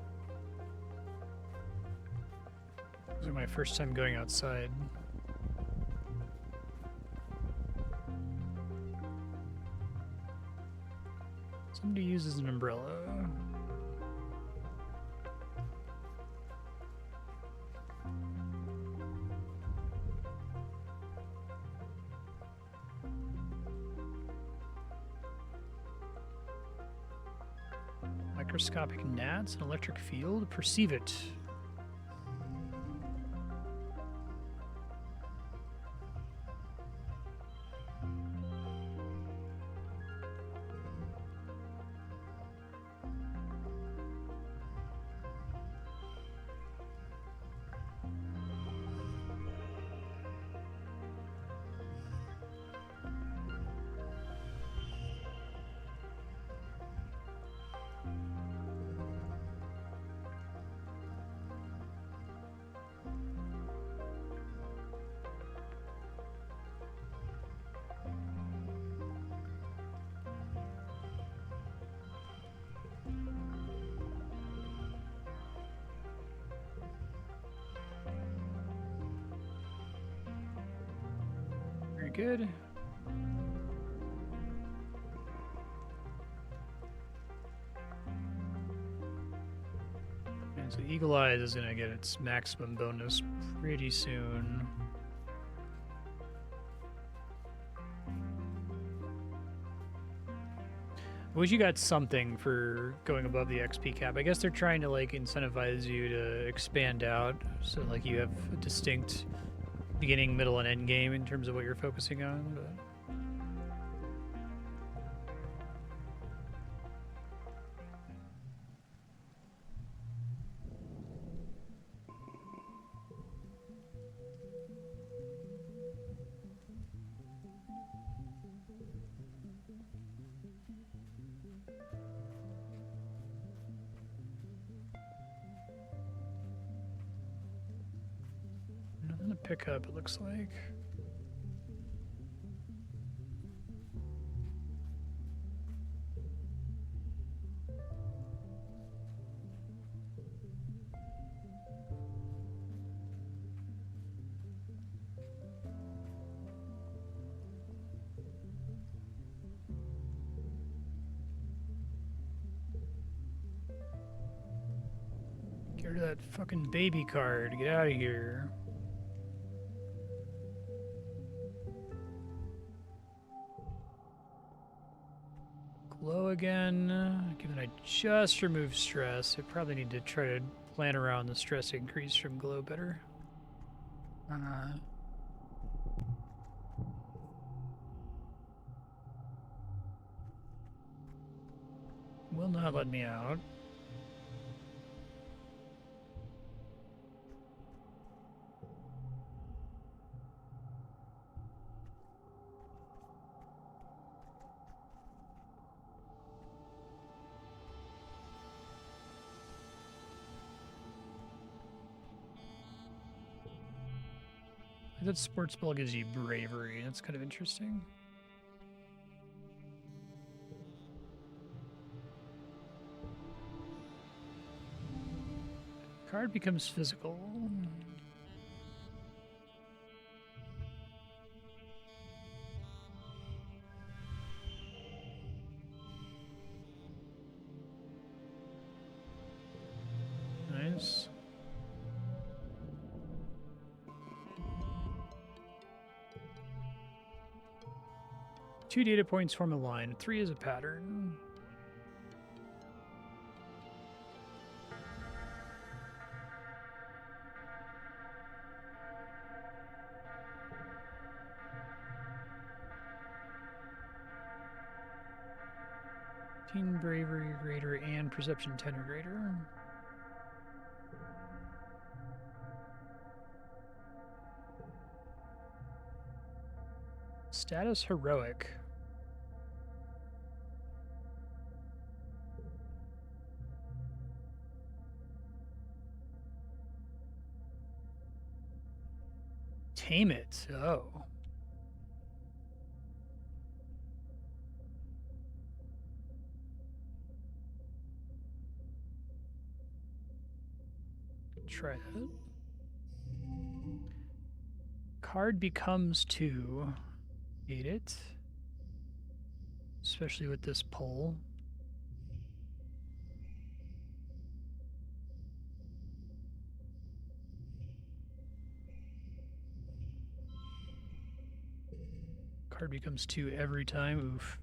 This is my first time going outside. Somebody uses an umbrella. Microscopic gnats, an electric field, perceive it. Very good. And so Eagle Eyes is going to get its maximum bonus pretty soon. I wish you got something for going above the XP cap. I guess they're trying to like incentivize you to expand out, so like you have a distinct beginning, middle, and end game in terms of what you're focusing on. But nothing to pick up, it looks like. Get rid of that fucking baby card. Get out of here. Glow again. Given I just removed stress, I probably need to try to plan around the stress increase from glow better. Will not let me out. That sports ball gives you bravery. That's kind of interesting. Card becomes physical. Nice. Two data points form a line. 3 is a pattern. Teen bravery greater and perception 10 or greater. Status heroic. Tame it. Oh. Try that. Card becomes 2. Hate it. Especially with this pull. Card becomes 2 every time. Oof.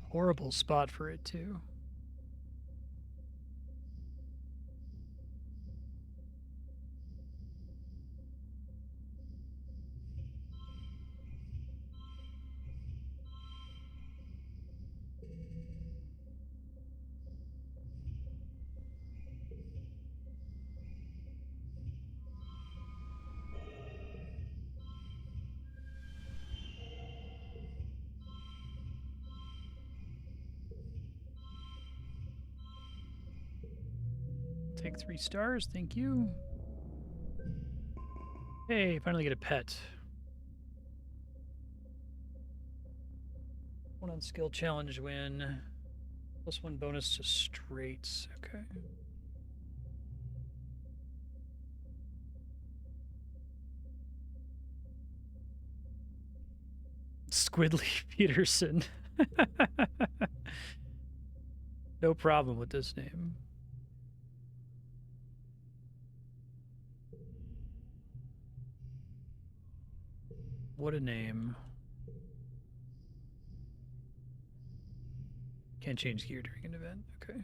Horrible spot for it, too. Take 3 stars, thank you. Hey, finally get a pet. 1 on skill challenge win. +1 bonus to straights. Okay. Squidly Peterson. No problem with this name. What a name. Can't change gear during an event. Okay.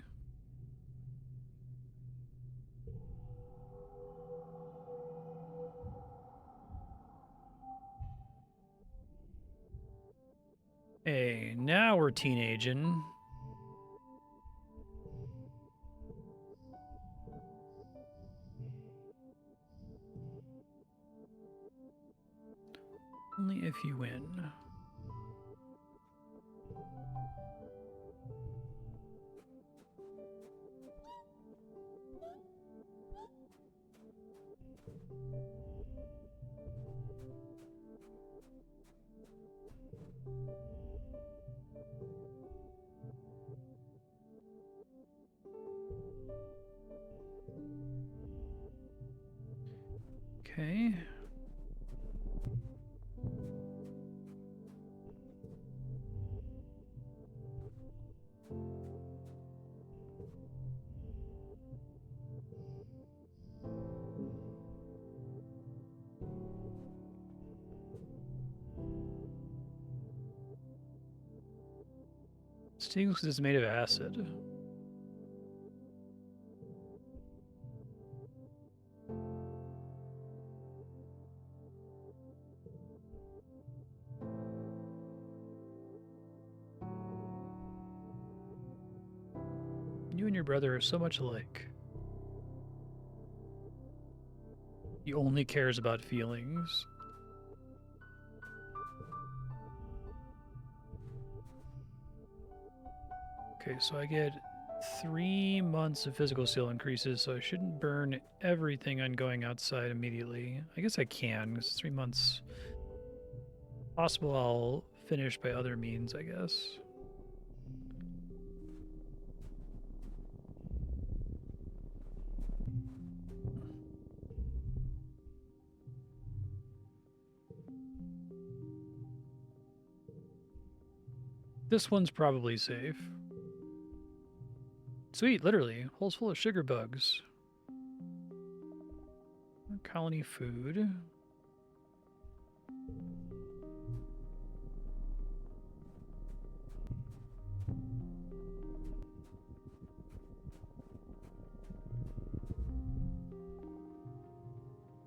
Hey, now we're teenaging. Only if you win. Okay. Stings is made of acid. You and your brother are so much alike. He only cares about feelings. Okay, so I get 3 months of physical skill increases, so I shouldn't burn everything on going outside immediately. I guess I can, because 3 months. Possible I'll finish by other means, I guess. This one's probably safe. Sweet, literally. Hole's full of sugar bugs. Colony food.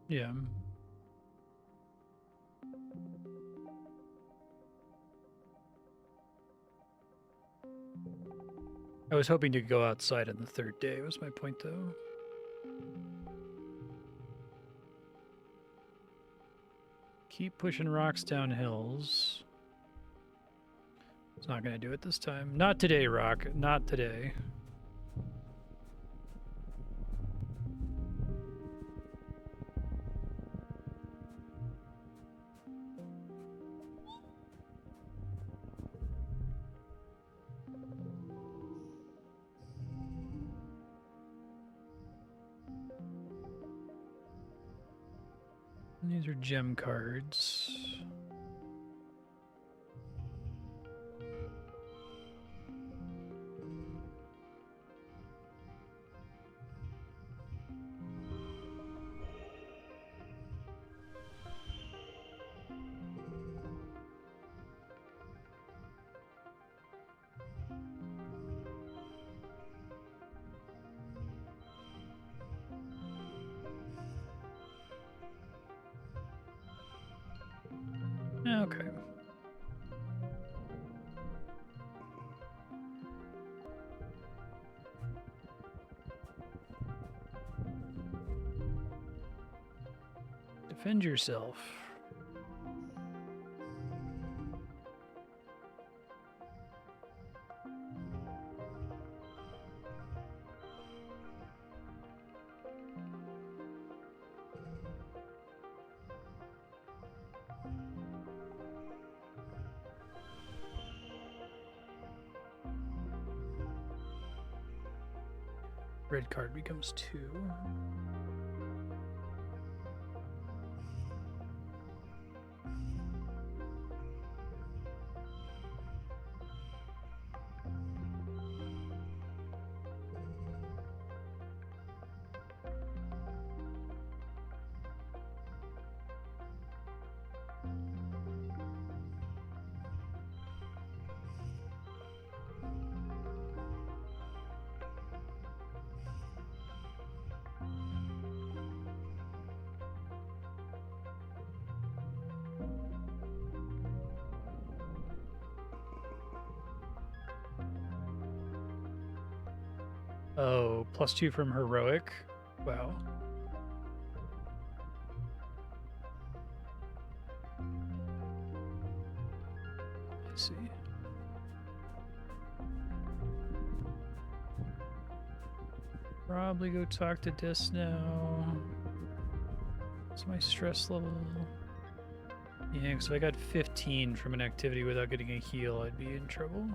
Yeah. I was hoping to go outside on the 3rd day, was my point, though. Keep pushing rocks down hills. It's not going to do it this time. Not today, Rock. Not today. These are gem cards. Okay. Defend yourself. Red card becomes 2. Oh, +2 from heroic. Wow. I see. Probably go talk to Dis now. What's my stress level? Yeah, because if I got 15 from an activity without getting a heal, I'd be in trouble.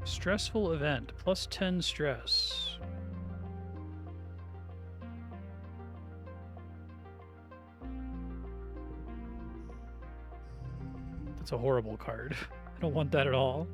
Stressful event, +10 stress. That's a horrible card. I don't want that at all.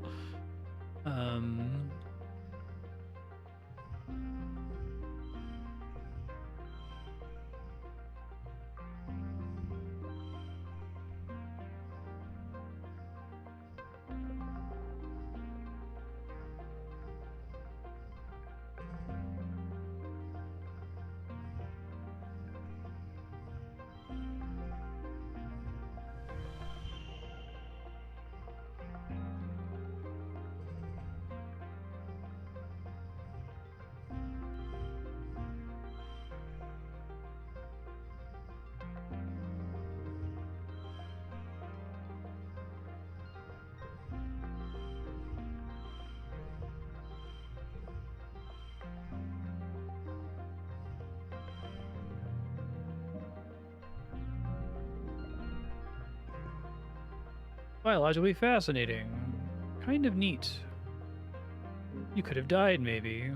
Biologically fascinating. Kind of neat. You could have died, maybe.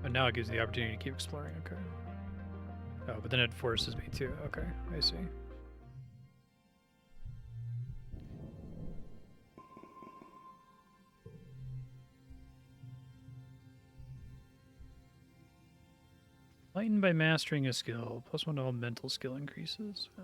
But now it gives you the opportunity to keep exploring, okay. Oh, but then it forces me to. Okay, I see. Lightened by mastering a skill. +1 to all mental skill increases. Oh.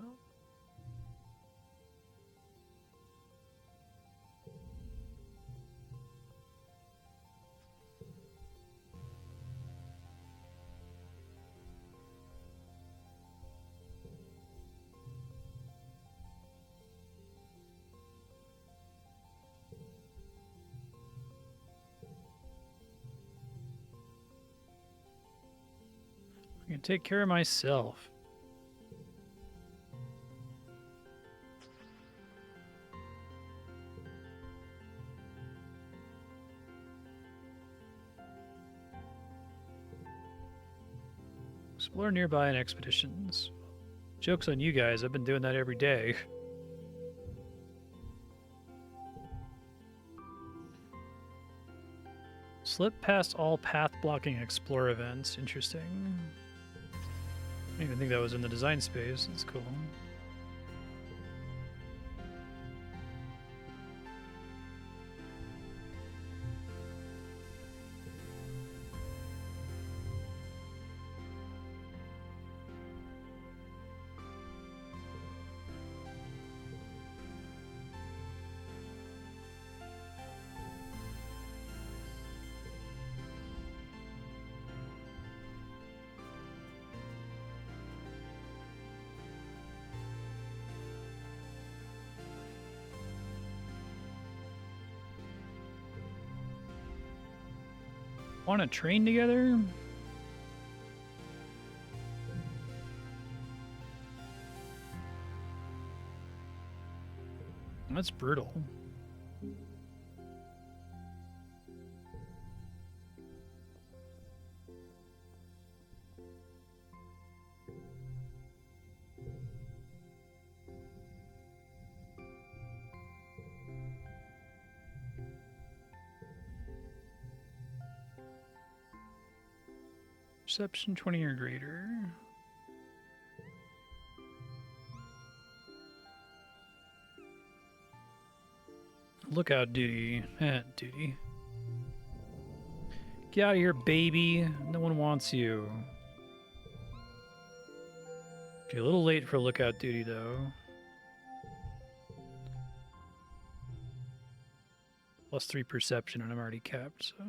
I can take care of myself. Explore nearby in expeditions. Joke's on you guys, I've been doing that every day. Slip past all path-blocking explore events. Interesting. I didn't even think that was in the design space. That's cool. Want to train together? That's brutal. Perception 20 or greater. Lookout duty. Duty. Get out of here, baby. No one wants you. You're a little late for lookout duty, though. +3 perception, and I'm already capped, so...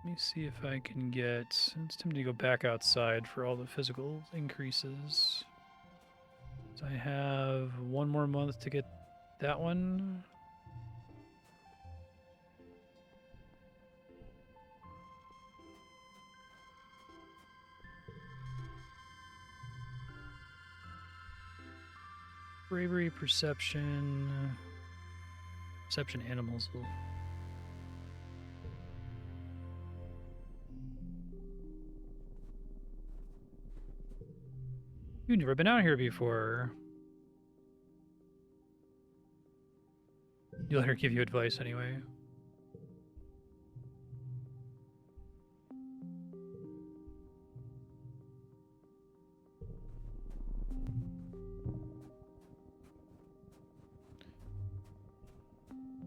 Let me see if I can get... It's time to go back outside for all the physical increases. So I have 1 more month to get that one. Bravery, perception... Perception animals will... You've never been out here before. You let her give you advice anyway.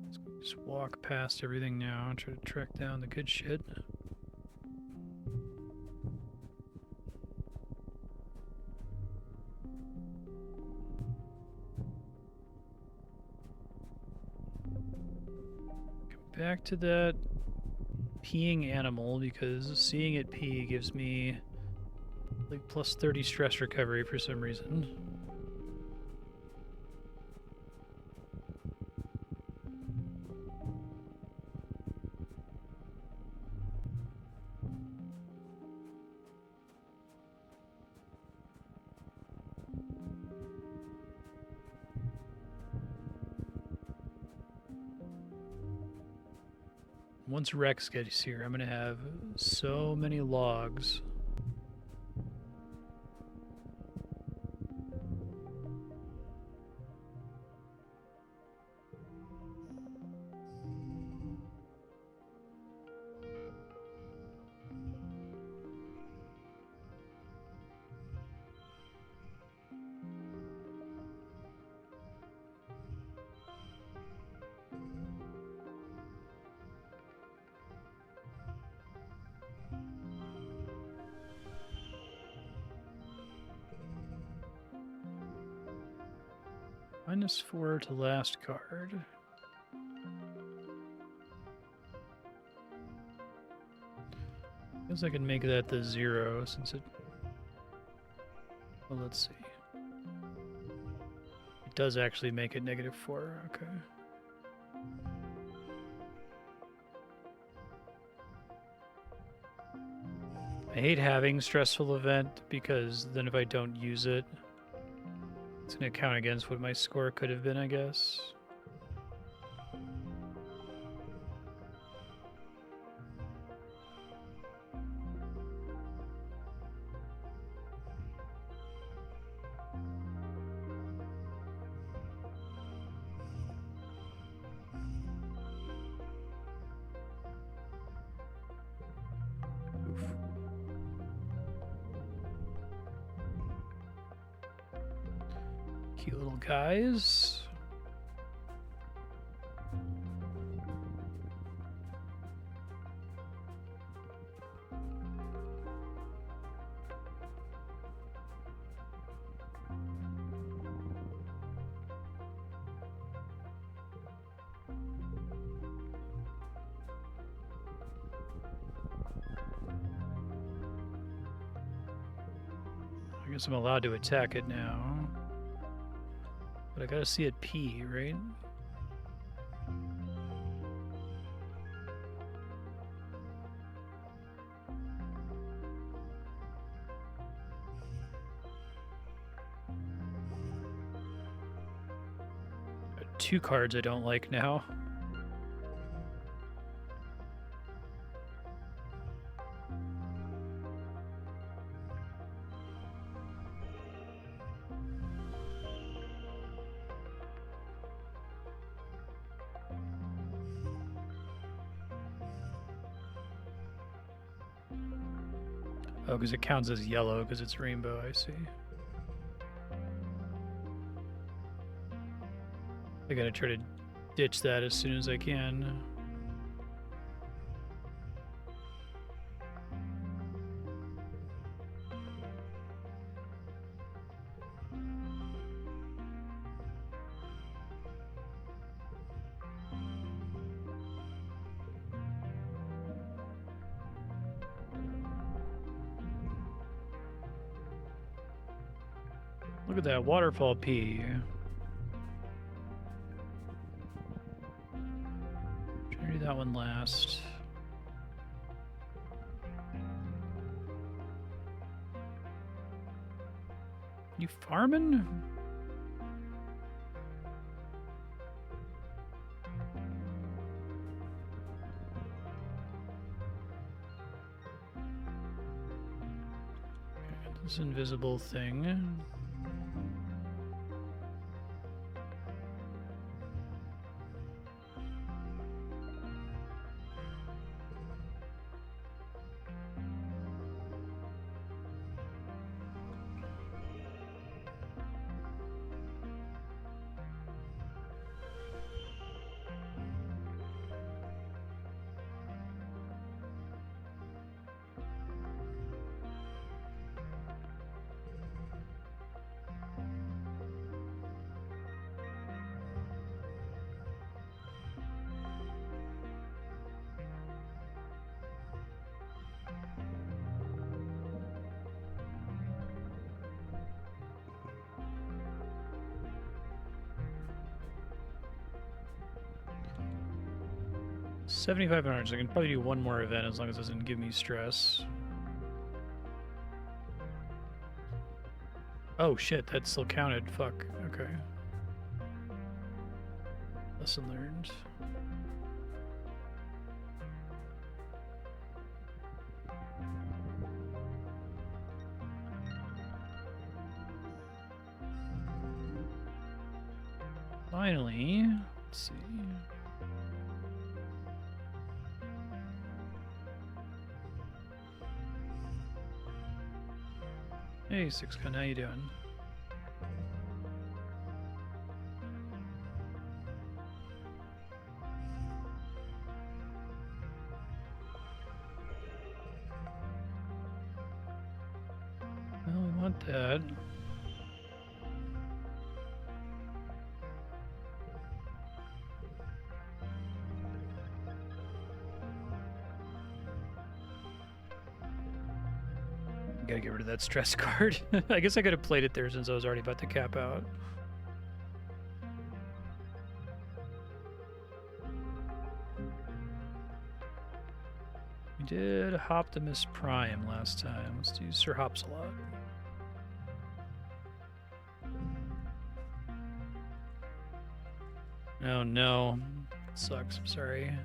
Let's just walk past everything now and try to track down the good shit. Back to that peeing animal, because seeing it pee gives me like +30 stress recovery for some reason. Once Rex gets here, I'm gonna have so many logs. -4 to last card. Guess I can make that the 0 since it... Well, let's see. It does actually make it -4, okay. I hate having stressful event because then if I don't use it, it's going to count against what my score could have been, I guess. Cute little guys. I guess I'm allowed to attack it now. But I gotta see it pee, right? Two cards I don't like now. Oh, because it counts as yellow because it's rainbow, I see. I gotta try to ditch that as soon as I can. Look at that waterfall pea. Try to do that one last. You farming? Okay, this invisible thing. $7,500. So I can probably do one more event as long as it doesn't give me stress. Oh shit, that still counted. Fuck. Okay. Lesson learned. Finally, let's see. Hey, 6gun, how you doing? Well, we want that. Gotta get rid of that stress card. I guess I could have played it there since I was already about to cap out. We did Optimus Prime last time. Let's do Sir Hopsalot. Oh no. Sucks, I'm sorry.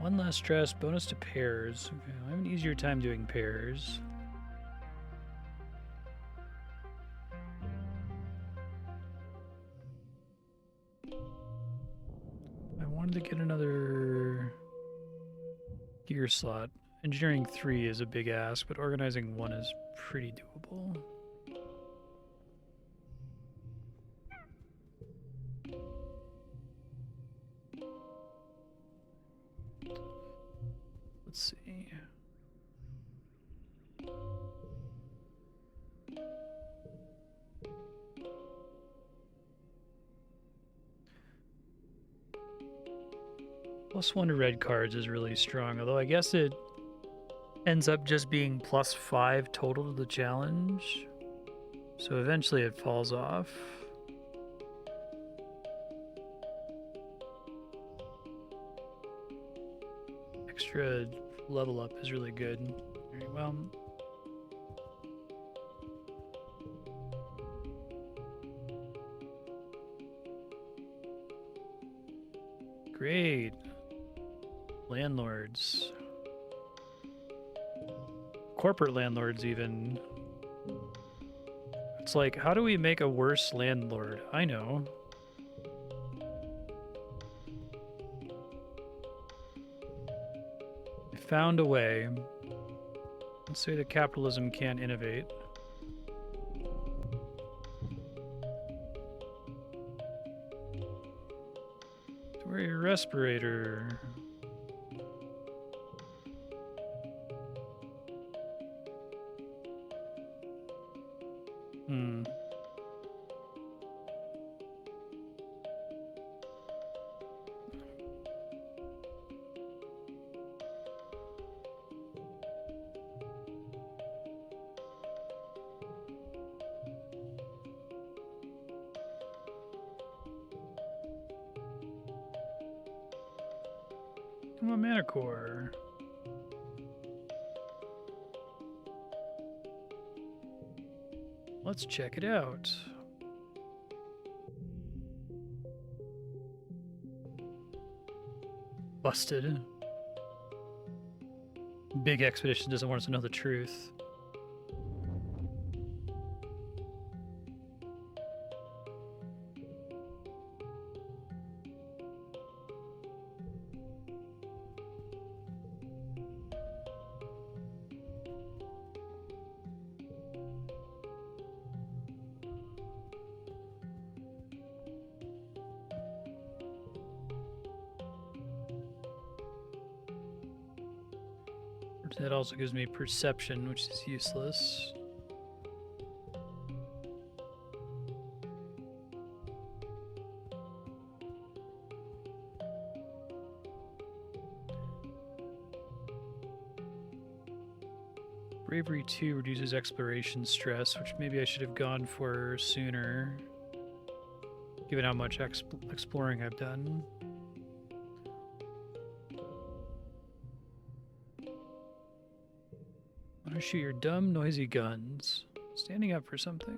One less stress, bonus to pairs. Okay, I have an easier time doing pairs. I wanted to get another gear slot. Engineering 3 is a big ask, but organizing 1 is pretty doable. Let's see. +1 to red cards is really strong, although I guess it ends up just being +5 total to the challenge. So eventually it falls off. Extra level up is really good. Alright, well. Great. Landlords. Corporate landlords, even. It's like, how do we make a worse landlord? I know. I found a way. Let's say that capitalism can't innovate. your respirator? Hmm. Come on, mana core. Let's check it out. Busted. Big Expedition doesn't want us to know the truth. That also gives me perception, which is useless. Bravery 2 reduces exploration stress, which maybe I should have gone for sooner, given how much exploring I've done. Want to shoot your dumb, noisy guns. Standing up for something.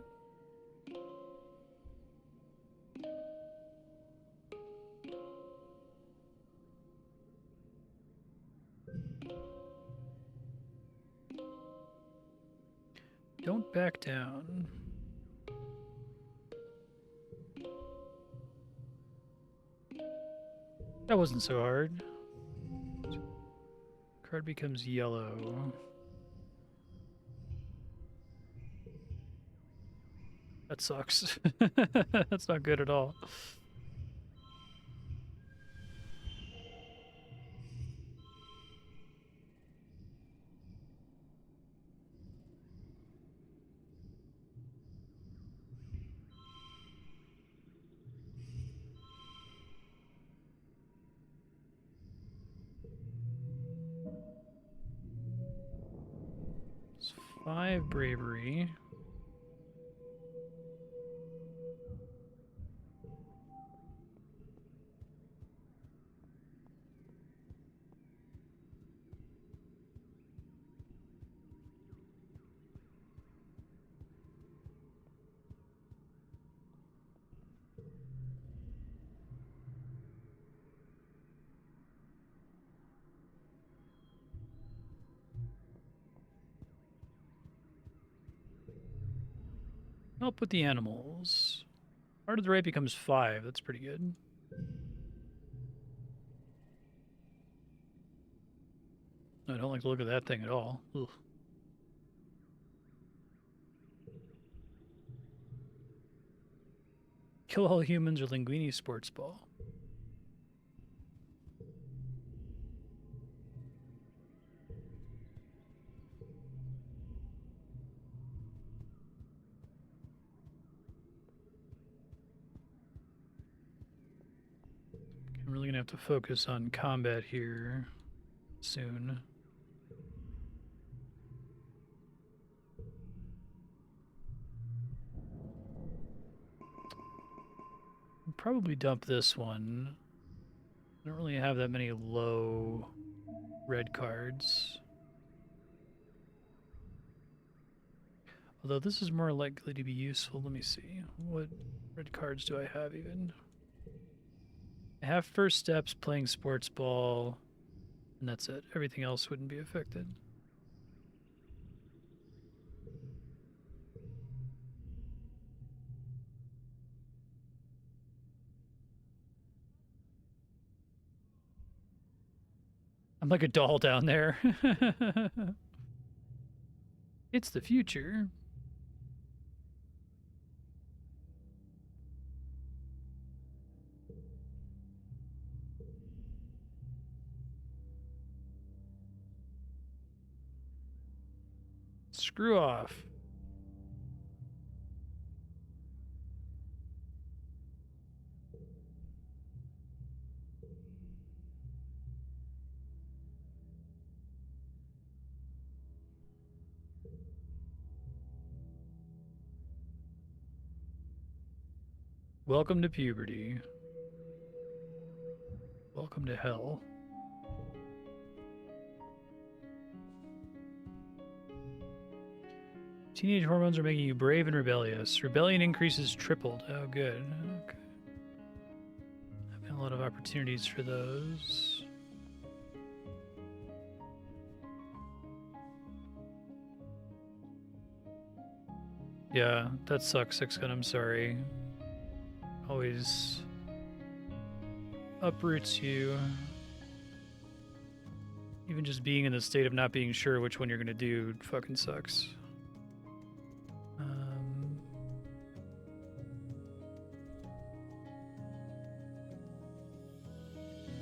Don't back down. That wasn't so hard. Card becomes yellow. That sucks. That's not good at all. It's 5 bravery. Help with the animals. Part of the rate becomes 5. That's pretty good. I don't like the look of that thing at all. Ugh. Kill all humans or Linguini sports ball. I'm really gonna have to focus on combat here soon. I'll probably dump this one. I don't really have that many low red cards. Although this is more likely to be useful. Let me see. What red cards do I have even? I have first steps, playing sports ball, and that's it. Everything else wouldn't be affected. I'm like a doll down there. It's the future. Screw off. Welcome to puberty. Welcome to hell. Teenage hormones are making you brave and rebellious. Rebellion increases tripled. Oh, good. Okay. Having a lot of opportunities for those. Yeah, that sucks, Sixgun. I'm sorry. Always uproots you. Even just being in the state of not being sure which one you're gonna do fucking sucks.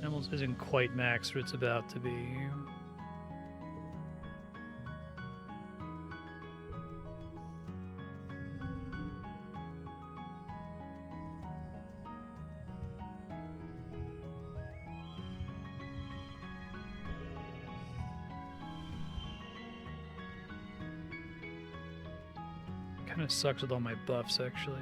Animals isn't quite max, but it's about to be. Kind of sucks with all my buffs, actually.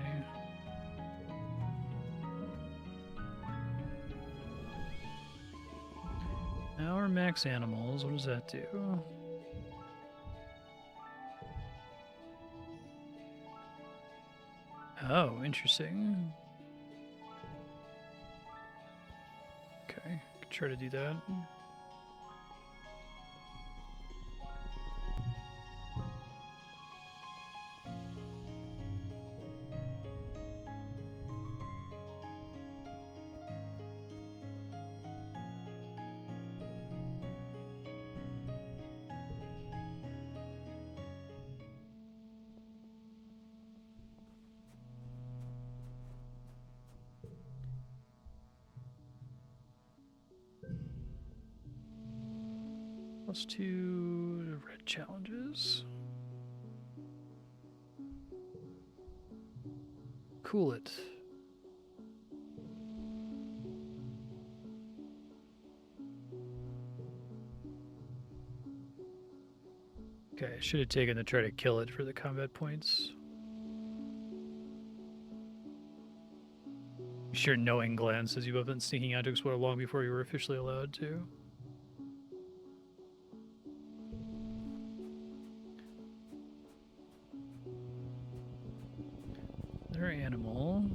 Now we're max animals. What does that do? Oh, interesting. Okay, could try to do that. +2 red challenges. Cool it. Okay, I should have taken the try to kill it for the combat points. Sure, knowing glance says you have been sneaking out to explore long before you were officially allowed to. Another animal.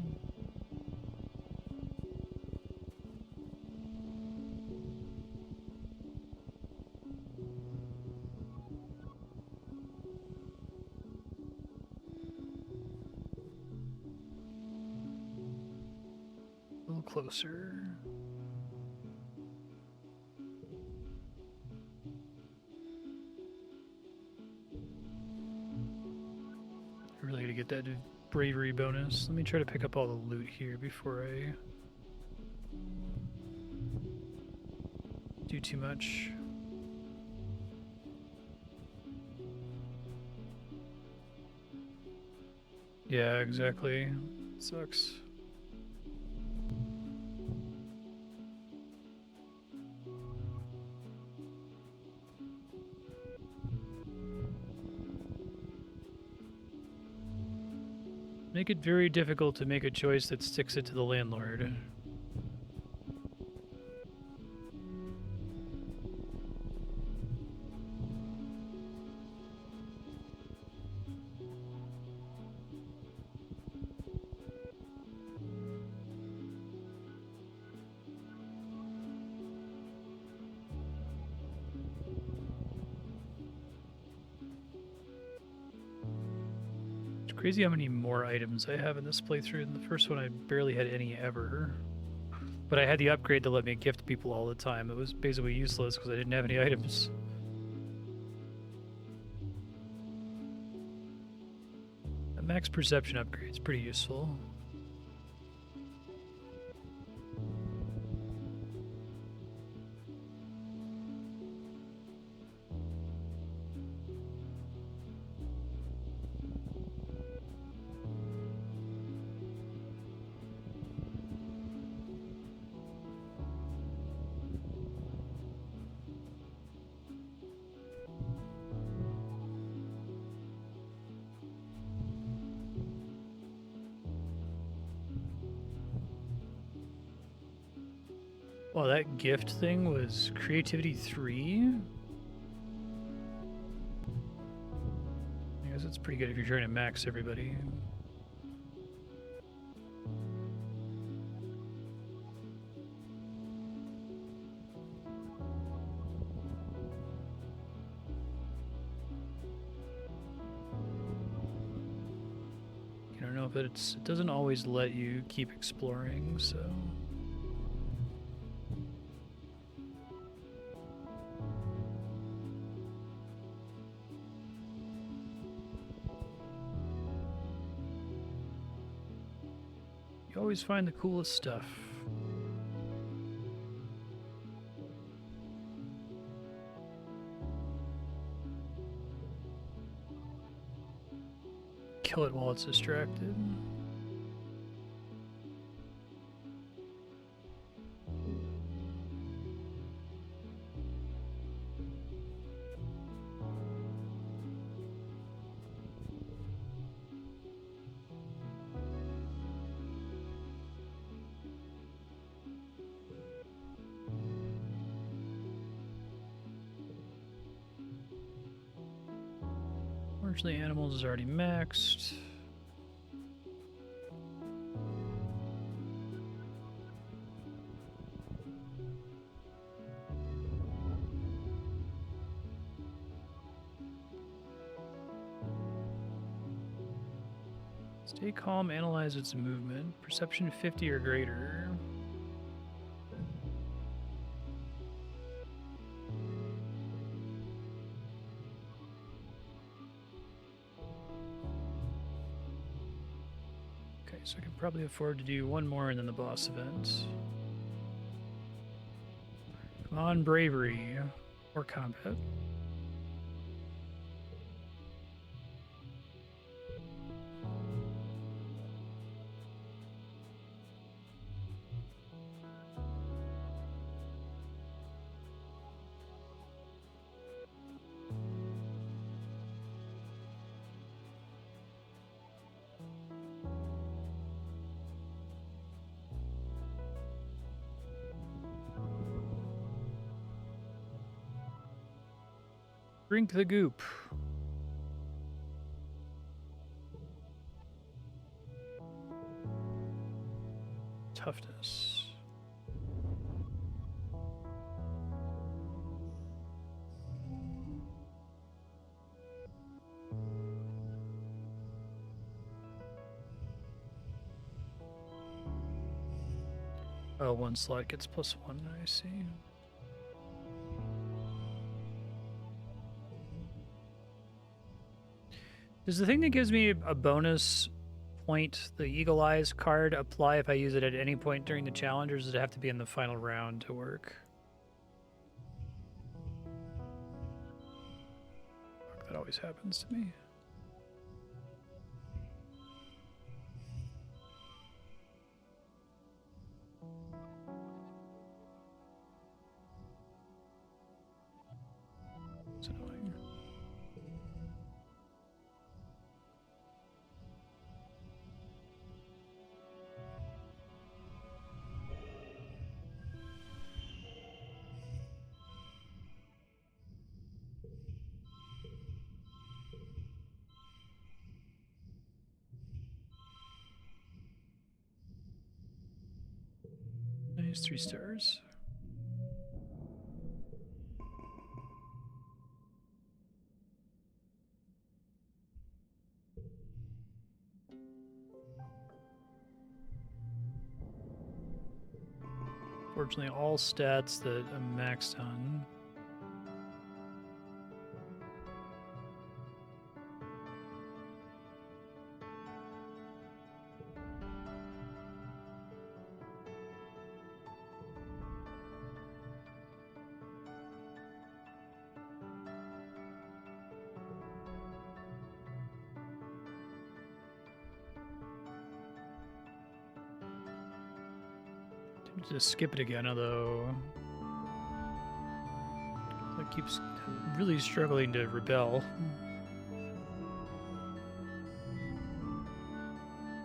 A little closer. Really gotta get that bravery bonus. Let me try to pick up all the loot here before I do too much. Yeah, exactly. Sucks. Make it very difficult to make a choice that sticks it to the landlord. Crazy how many more items I have in this playthrough. In the first one, I barely had any ever. But I had the upgrade to let me gift people all the time. It was basically useless because I didn't have any items. A max perception upgrade is pretty useful. Well, that gift thing was creativity 3. I guess it's pretty good if you're trying to max everybody. I don't know if it doesn't always let you keep exploring, so. You always find the coolest stuff. Kill it while it's distracted. Unfortunately, animals is already maxed. Stay calm, analyze its movement. Perception 50 or greater. Okay, so I can probably afford to do one more and then the boss event. Come on, bravery or combat. Drink the goop. Toughness. Oh, one slot gets +1, I see. Does the thing that gives me a bonus point, the Eagle Eyes card, apply if I use it at any point during the challenge, or does it have to be in the final round to work? That always happens to me. It's annoying. Nice, 3 stars. Fortunately, all stats that I'm maxed on. Just skip it again, although it keeps really struggling to rebel.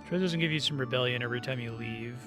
Try doesn't give you some rebellion every time you leave.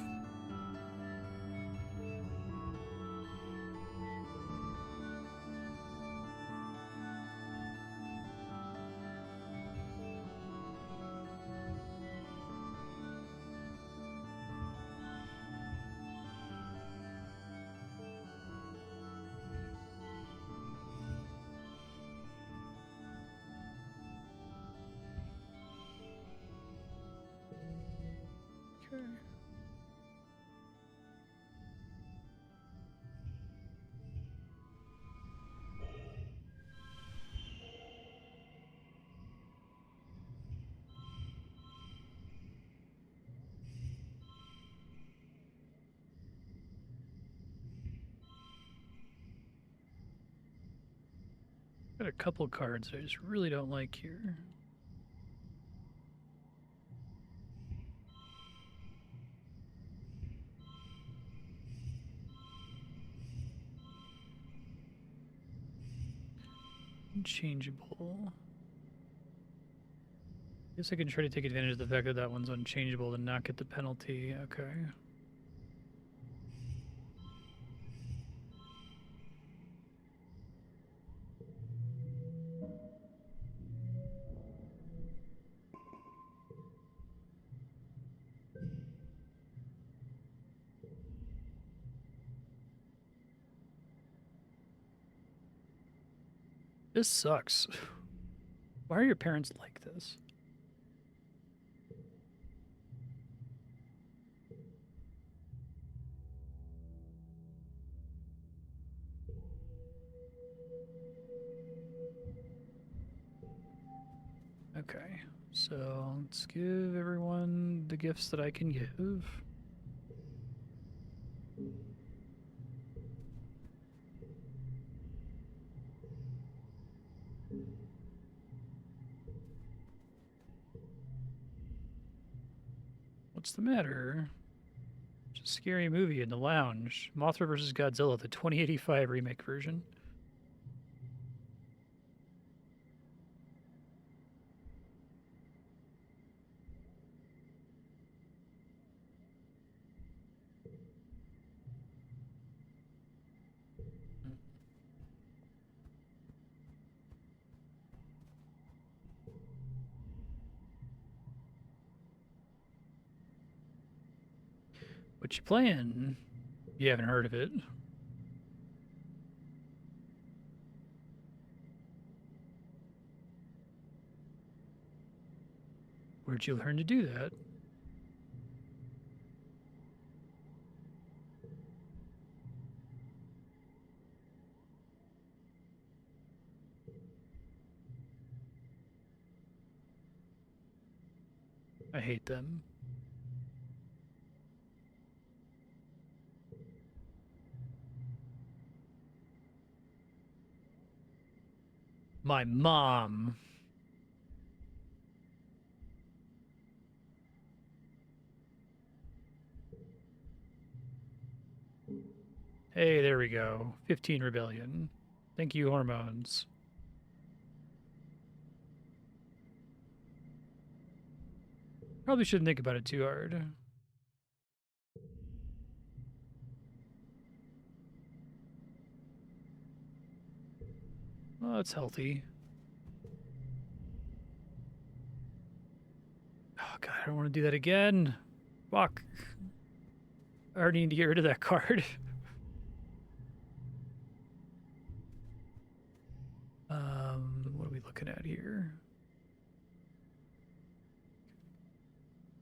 Okay. Got a couple cards I just really don't like here. Unchangeable. Guess I can try to take advantage of the fact that that one's unchangeable and not get the penalty. Okay. This sucks. Why are your parents like this? Okay, so let's give everyone the gifts that I can give. What's the matter? It's a scary movie in the lounge. Mothra vs. Godzilla, the 2085 remake version. What you playing? You haven't heard of it. Where'd you learn to do that? I hate them. My mom. Hey, there we go. 15 rebellion. Thank you, hormones. Probably shouldn't think about it too hard. Well, that's healthy. Oh, God, I don't want to do that again. Fuck. I already need to get rid of that card. What are we looking at here?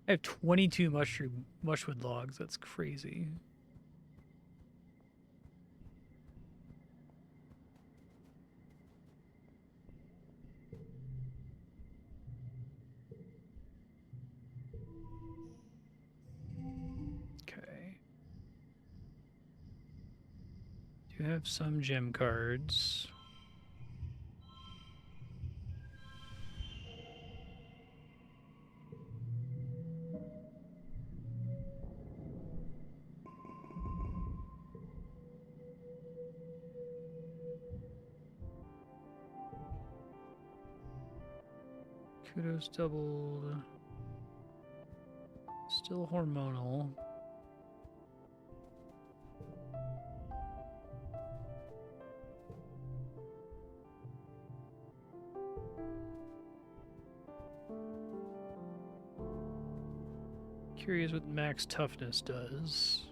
I have 22 mushwood logs. That's crazy. Okay. Do have some gem cards. Kudos doubled. Still hormonal. Curious what max toughness does.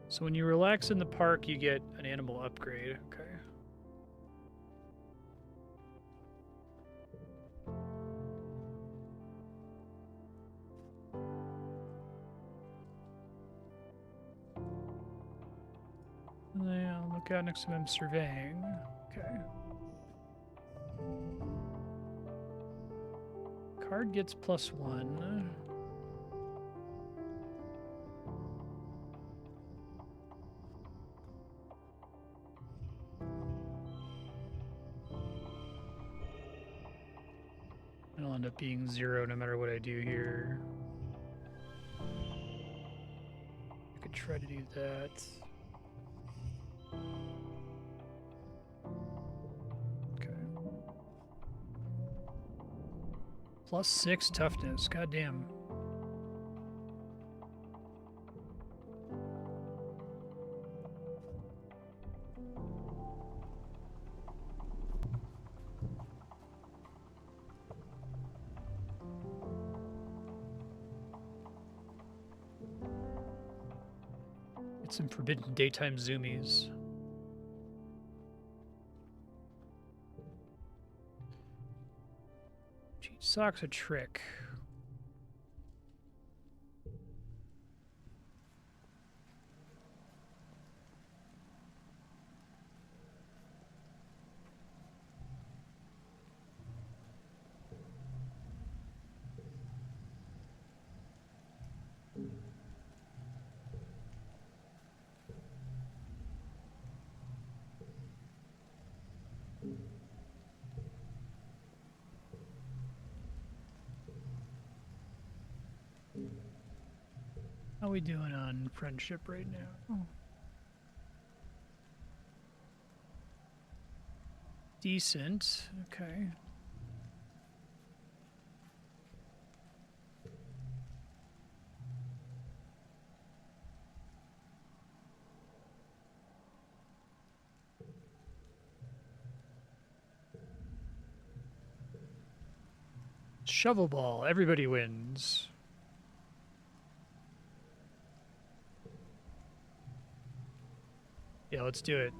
So when you relax in the park, you get an animal upgrade. Okay. lookout next time I'm surveying. Okay. Card gets +1. It'll end up being 0 no matter what I do here. I could try to do that. +6 toughness. Goddamn. Get some forbidden daytime zoomies. Cheat sock's a trick. How we doing on friendship right now? Decent. Okay. Shovel ball. Everybody wins. Yeah, let's do it.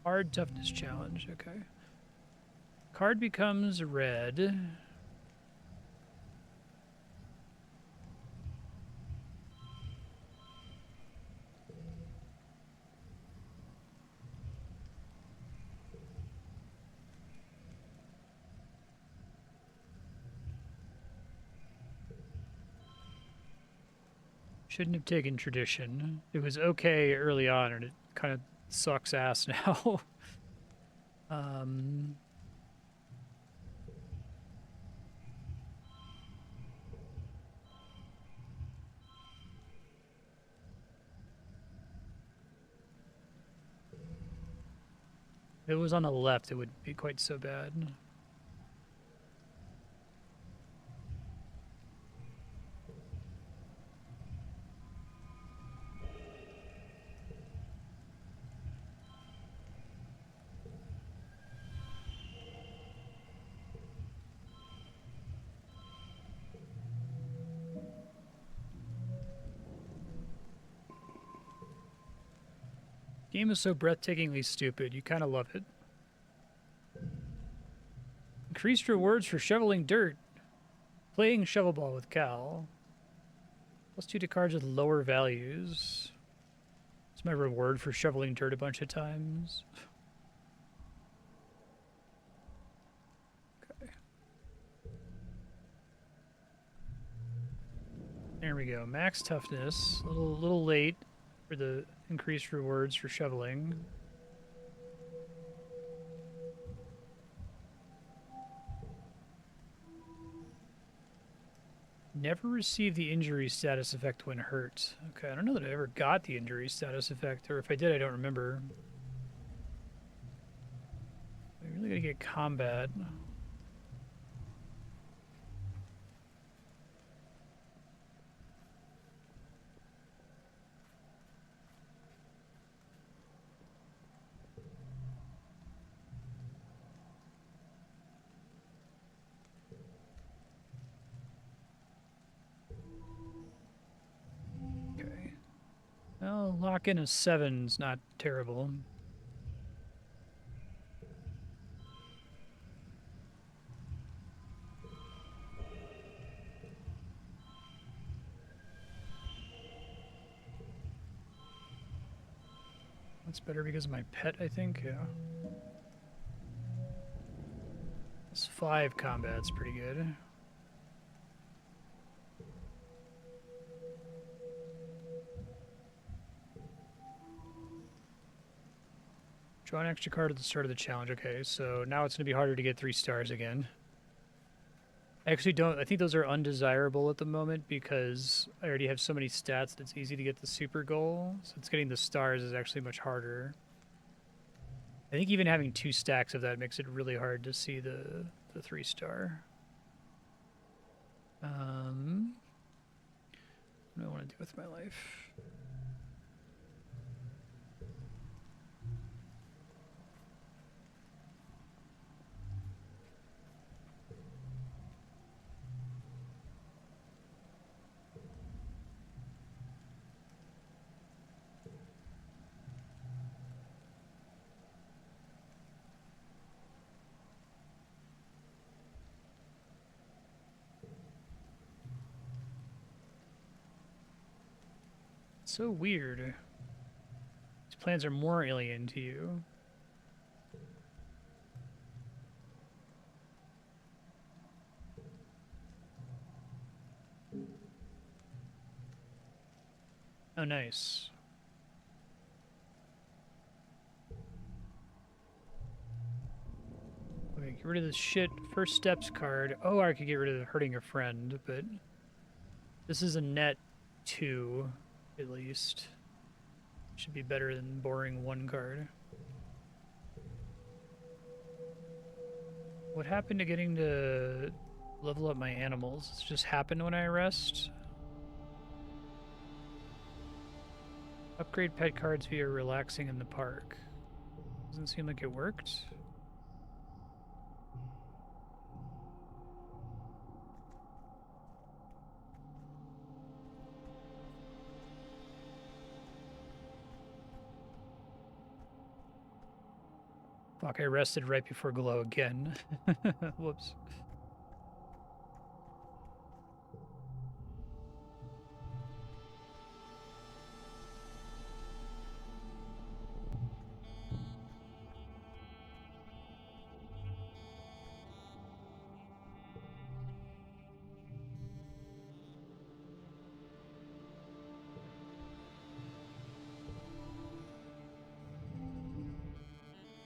Hard toughness challenge. Okay. Card becomes red. Shouldn't have taken tradition. It was okay early on, and it kind of sucks ass now. If it was on the left, it wouldn't be quite so bad. Game is so breathtakingly stupid. You kind of love it. Increased rewards for shoveling dirt. Playing shovel ball with Cal. +2 to cards with lower values. It's my reward for shoveling dirt a bunch of times. Okay. There we go. Max toughness. A little late for the increased rewards for shoveling. Never received the injury status effect when hurt. Okay, I don't know that I ever got the injury status effect, or if I did, I don't remember. I really gotta get combat. Well, lock in a 7's not terrible. It's better because of my pet, I think, yeah. It's 5 combat's pretty good. Draw an extra card at the start of the challenge. Okay, so now it's going to be harder to get 3 stars again. I actually don't... I think those are undesirable at the moment because I already have so many stats that it's easy to get the super goal. So it's getting the stars is actually much harder. I think even having 2 stacks of that makes it really hard to see the 3-star. What do I want to do with my life? So weird. These plans are more alien to you. Oh, nice. Okay, get rid of this shit first steps card. Oh, I could get rid of hurting a friend, but this is a net 2, at least. Should be better than boring 1 card. What happened to getting to level up my animals? It's just happened when I rest? Upgrade pet cards via relaxing in the park. Doesn't seem like it worked. Fuck, I rested right before glow again. Whoops.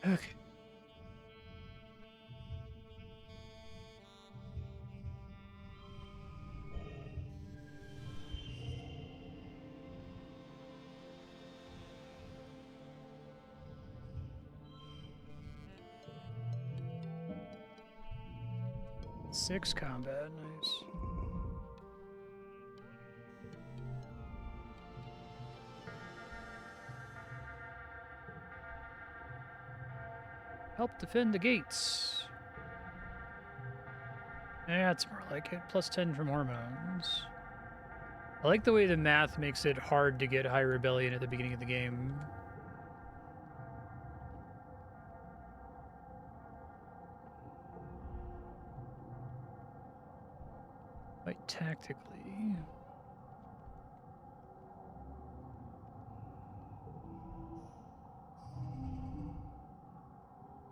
Okay. Six combat, nice. Help defend the gates. Yeah, it's more like it. Plus 10 from hormones. I like the way the math makes it hard to get high rebellion at the beginning of the game. Quite tactically.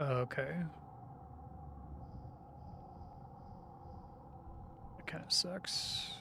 Okay. That kind of sucks.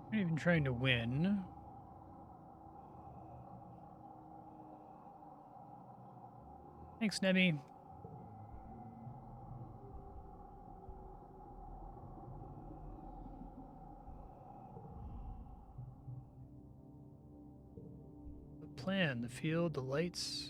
I'm not even trying to win. Thanks, Nebby. plan? The field, the lights.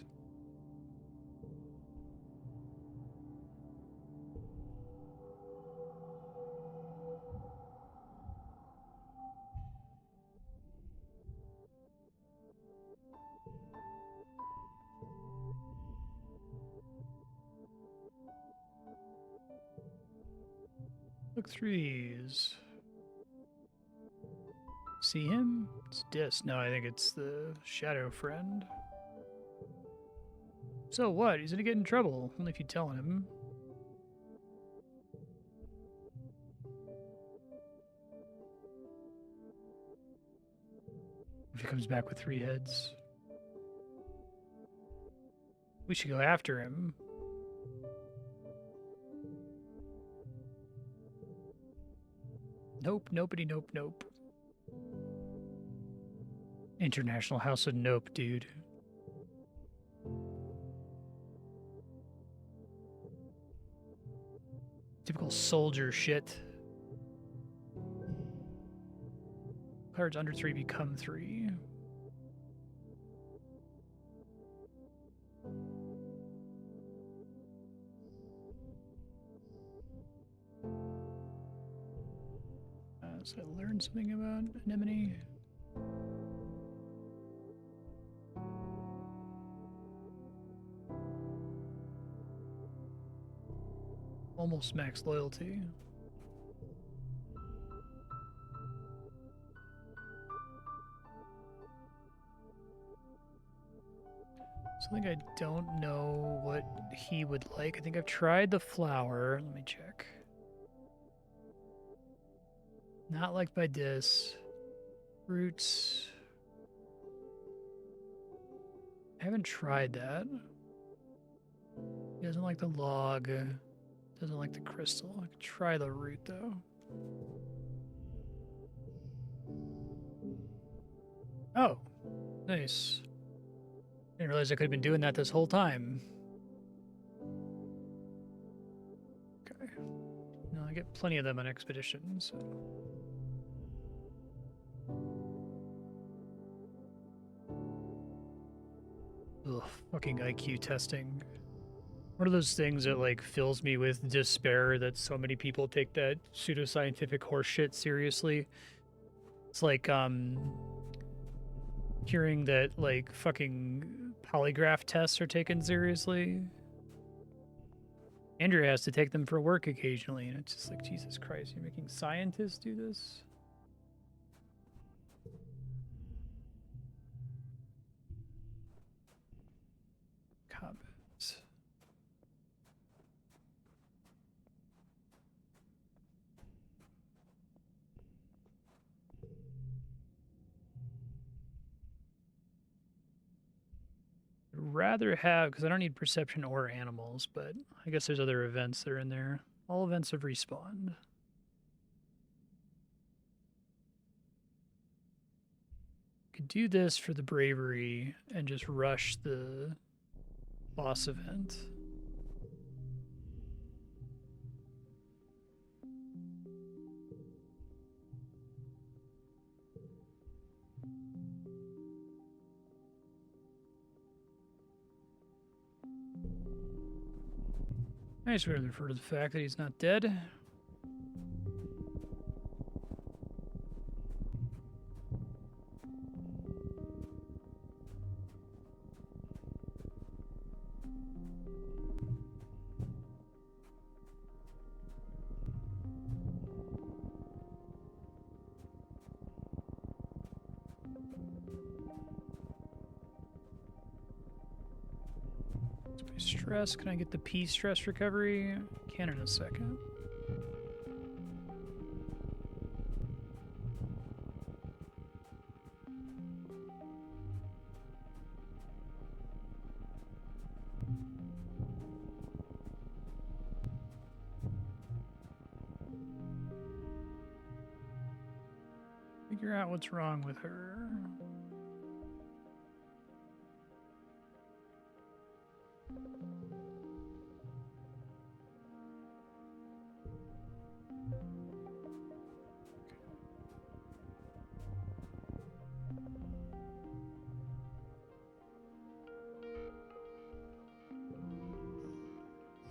Look through these. See him? It's Dis. No, I think it's the Shadow Friend. So what? He's gonna get in trouble. Only if you tell him. If he comes back with 3 heads. We should go after him. Nope, nobody, nope, nope. International House of Nope, dude. Typical soldier shit. Cards under 3 become 3. So I learned something about Anemone. Almost max loyalty. Something I don't know what he would like. I think I've tried the flower. Let me check. Not liked by Dis. Roots. I haven't tried that. He doesn't like the log. Doesn't like the crystal. I could try the root though. Oh, nice. Didn't realize I could have been doing that this whole time. Okay. No, I get plenty of them on expeditions. So. Ugh, fucking IQ testing. One of those things that like fills me with despair that so many people take that pseudoscientific horseshit seriously. It's like hearing that like fucking polygraph tests are taken seriously. Andrea has to take them for work occasionally, and it's just like, Jesus Christ, you're making scientists do this? Comments. I'd rather have, because I don't need perception or animals, but I guess there's other events that are in there. All events have respawned. Could do this for the bravery and just rush the boss event. I just would refer to the fact that he's not dead. Stress. Can I get the P stress recovery? Can in a second. Figure out what's wrong with her.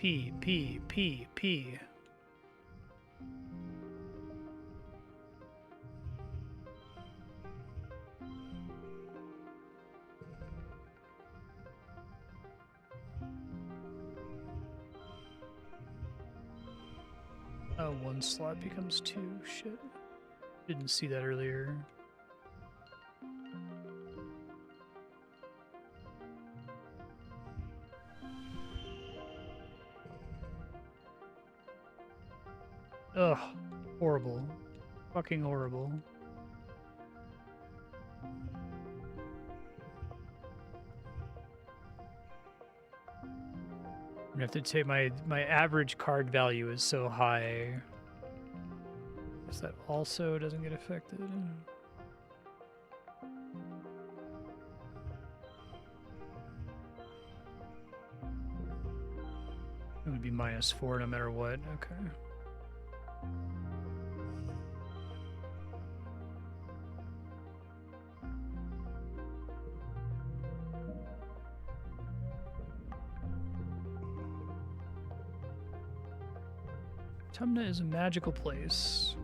P, P, P, P. Oh, one slot becomes two. Shit. Didn't see that earlier. Ugh. Horrible. Fucking horrible. I have to take my average card value is so high. Guess that also doesn't get affected. It would be -4 no matter what. Okay. Tumna is a magical place.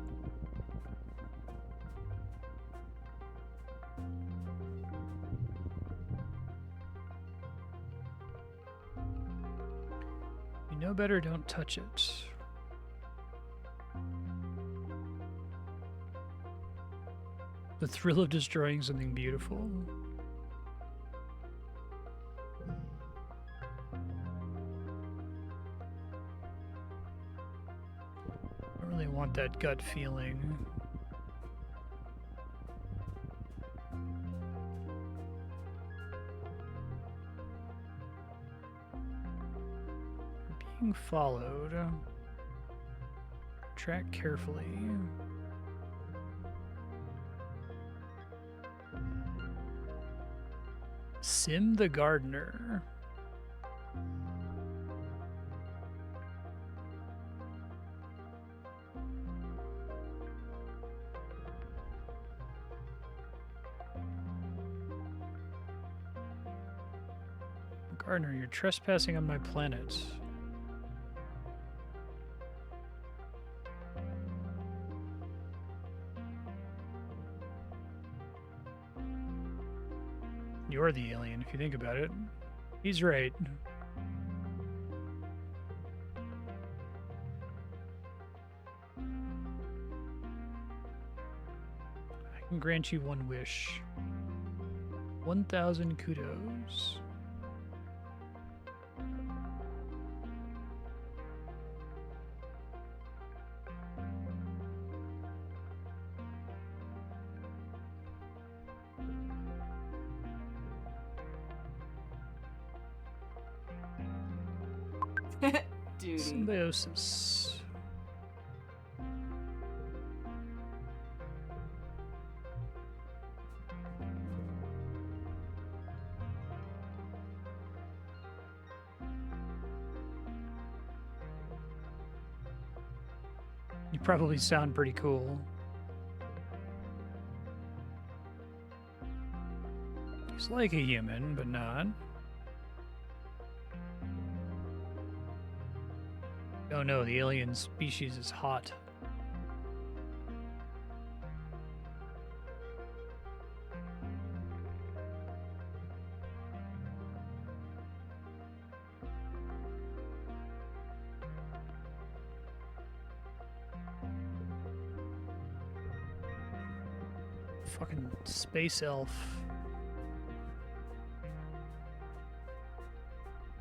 You know better, don't touch it. The thrill of destroying something beautiful. I don't really want that gut feeling. You're being followed. Track carefully. Sim the gardener. Gardener, you're trespassing on my planet. You're the alien, if you think about it. He's right. I can grant you one wish. 1,000 kudos. Duty. Symbiosis. You probably sound pretty cool. He's like a human, but not. Oh no, the alien species is hot. Fucking space elf.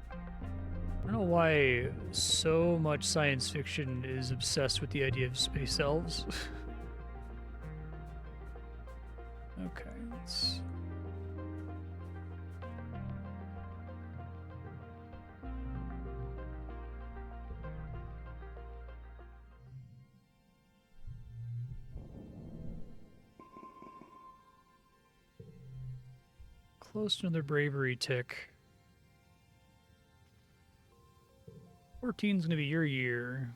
I don't know why so much science fiction is obsessed with the idea of space elves. Okay, let's... Close to another bravery tick. 14's gonna be your year.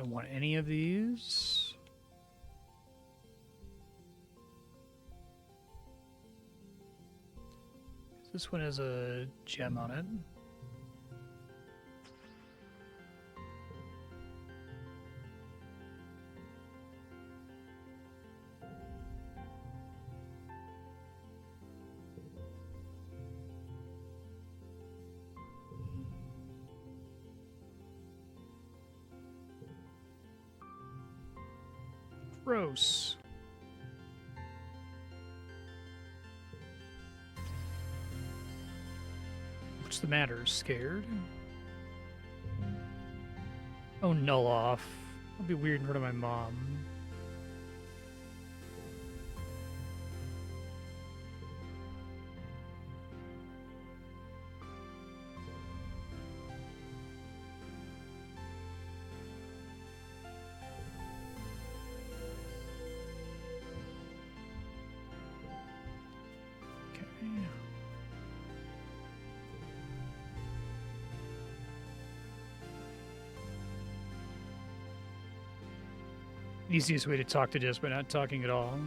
Don't want any of these. This one has a gem on it. Gross. What's the matter? Scared? Oh, null off. That'll be weird in front of my mom. Easiest way to talk to this by not talking at all.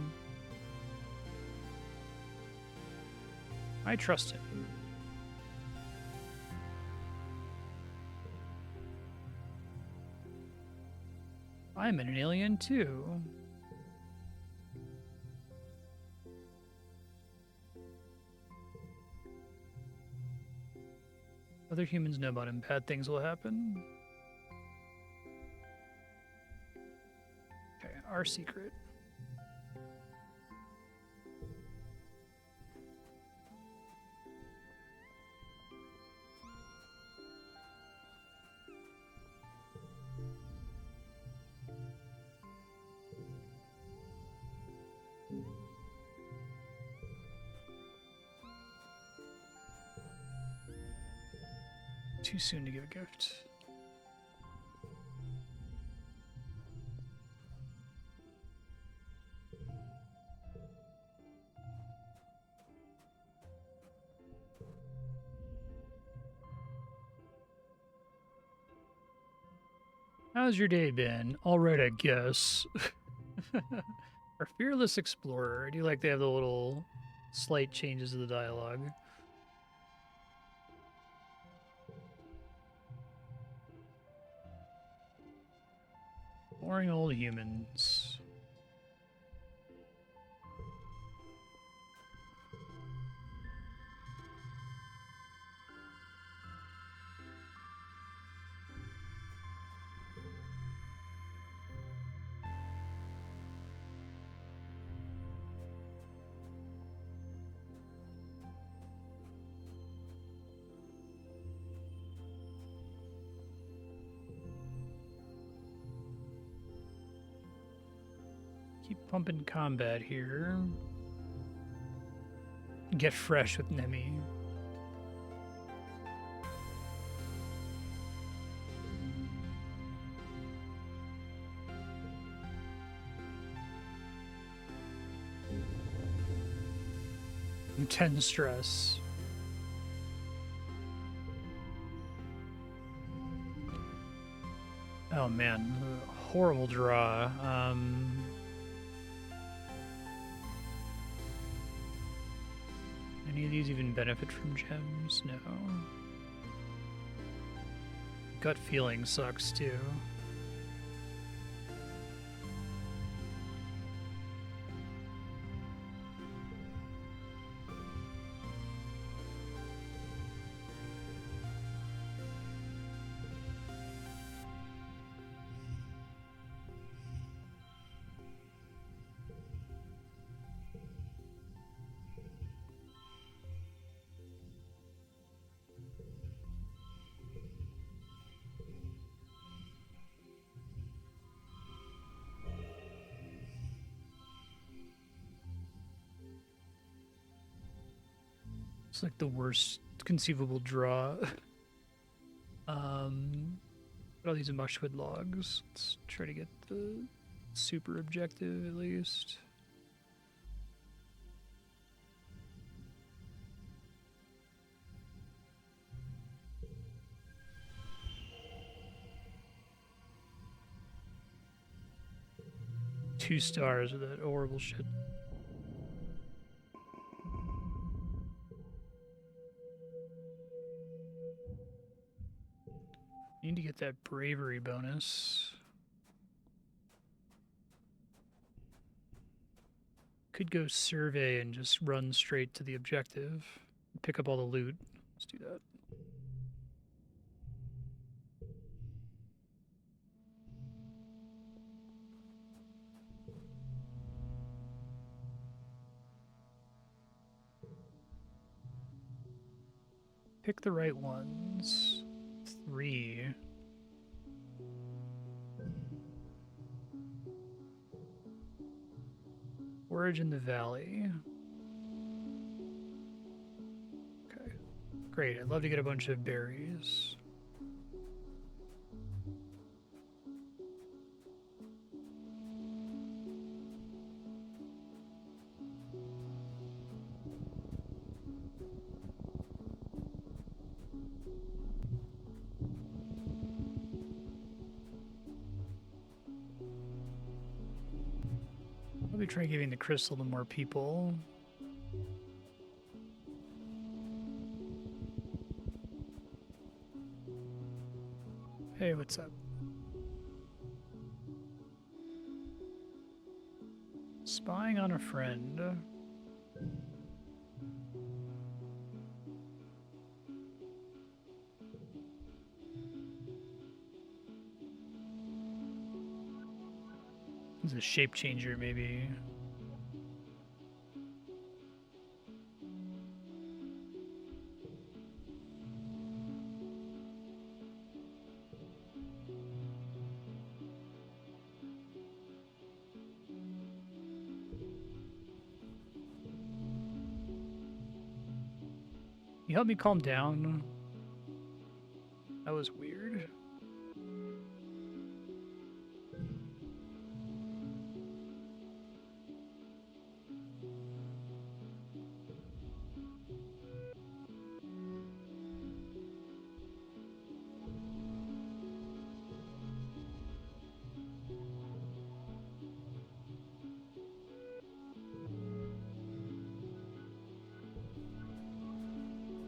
I trust him. I'm an alien too. Other humans know about him. Bad things will happen. Okay, our secret. Too soon to give a gift. How's your day been? All right, I guess. Our fearless explorer. I do like they have the little slight changes to the dialogue. Boring old humans. Keep pumping combat here. Get fresh with Nemi. Intense stress. Oh man, horrible draw. Any of these even benefit from gems? No. Gut feeling sucks too. It's like the worst conceivable draw. All these mushwood logs. Let's try to get the super objective at least. 2 stars with that horrible shit. Need to get that bravery bonus. Could go survey and just run straight to the objective. Pick up all the loot. Let's do that. Pick the right ones. 3. Forage in the valley. Okay. Great. I'd love to get a bunch of berries. I'll be trying giving the crystal to more people. Hey, what's up? Spying on a friend. It's a shape changer, maybe. You help me calm down? That was weird.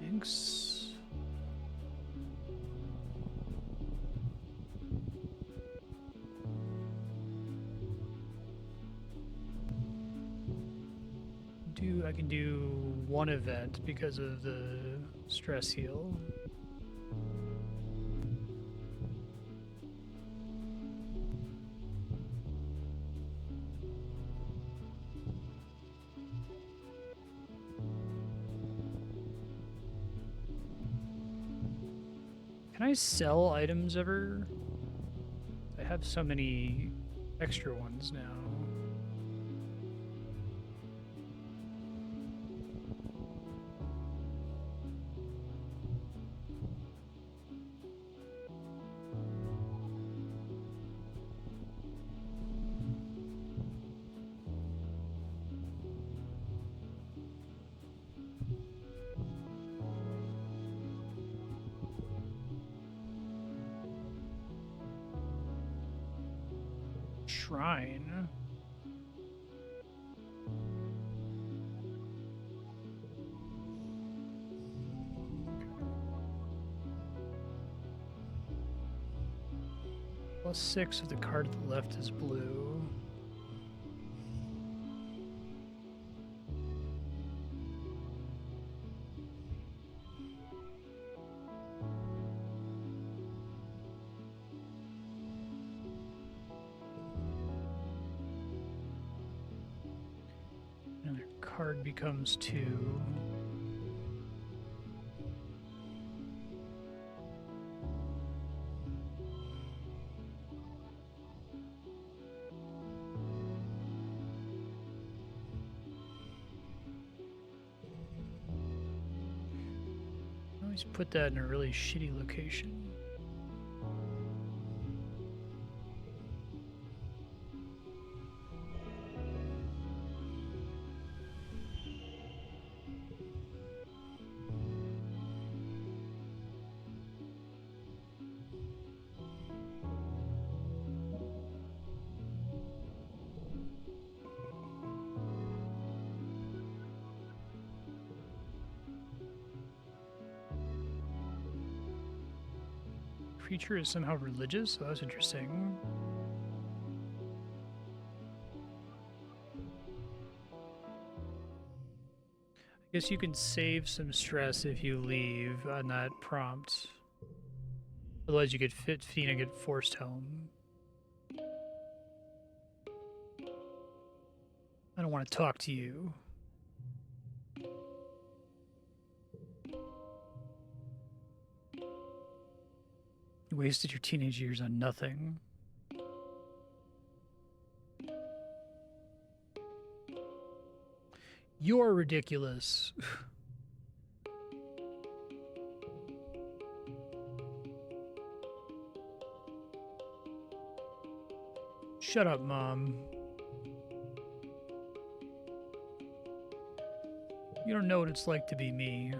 Thanks. I can do one event because of the stress heal. Can I sell items ever? I have so many extra ones now. Shrine. +6 if the card to the left is blue. Another card becomes 2. Always put that in a really shitty location. creature is somehow religious. So that's interesting. I guess you can save some stress if you leave on that prompt. Otherwise, you get Fina get forced home. I don't want to talk to you. You wasted your teenage years on nothing. You're ridiculous. Shut up, Mom. You don't know what it's like to be me.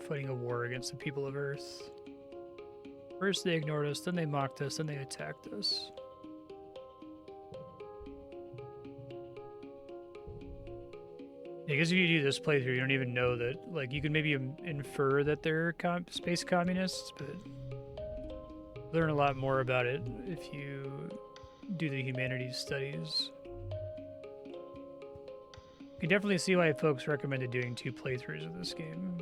Fighting a war against the people of Earth. First they ignored us, then they mocked us, then they attacked us. I guess if you do this playthrough, you don't even know that, like, you can maybe infer that they're space communists, but learn a lot more about it if you do the humanities studies. You can definitely see why folks recommended doing 2 playthroughs of this game.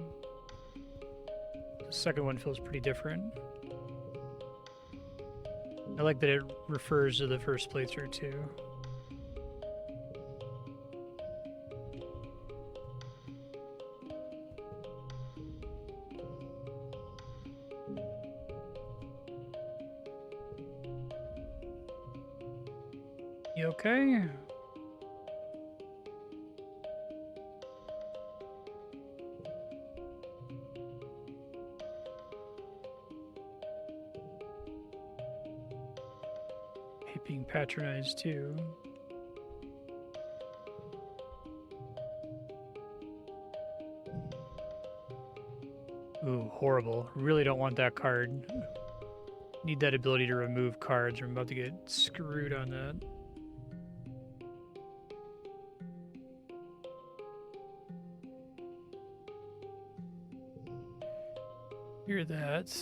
The second one feels pretty different. I like that it refers to the first playthrough too. You okay? Hate being patronized too. Ooh, horrible. Really don't want that card. Need that ability to remove cards, or I'm about to get screwed on that. Hear that.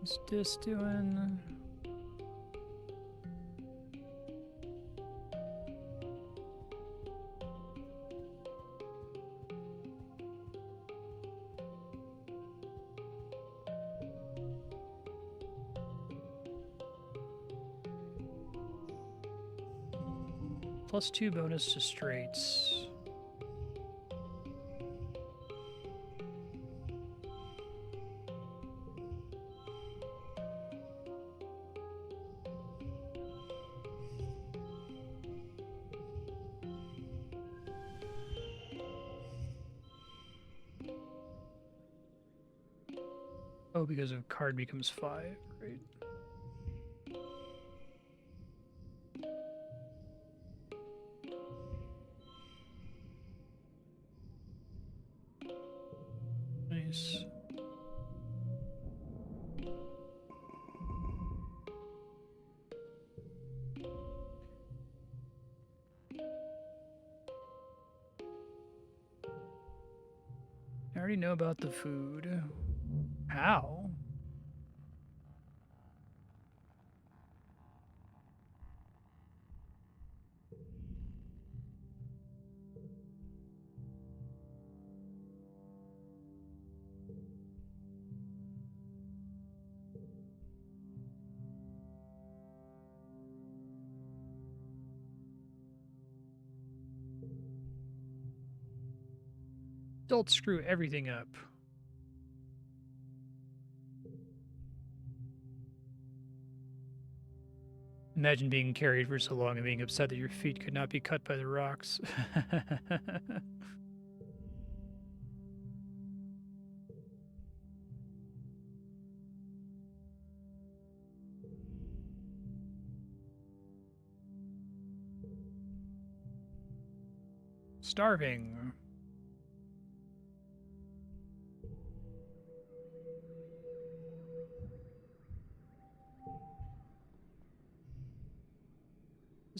What's this doing? +2 bonus to straights. Oh, because of card becomes 5, right? Nice. I already know about the food. How? Adults screw everything up. Imagine being carried for so long and being upset that your feet could not be cut by the rocks. Starving.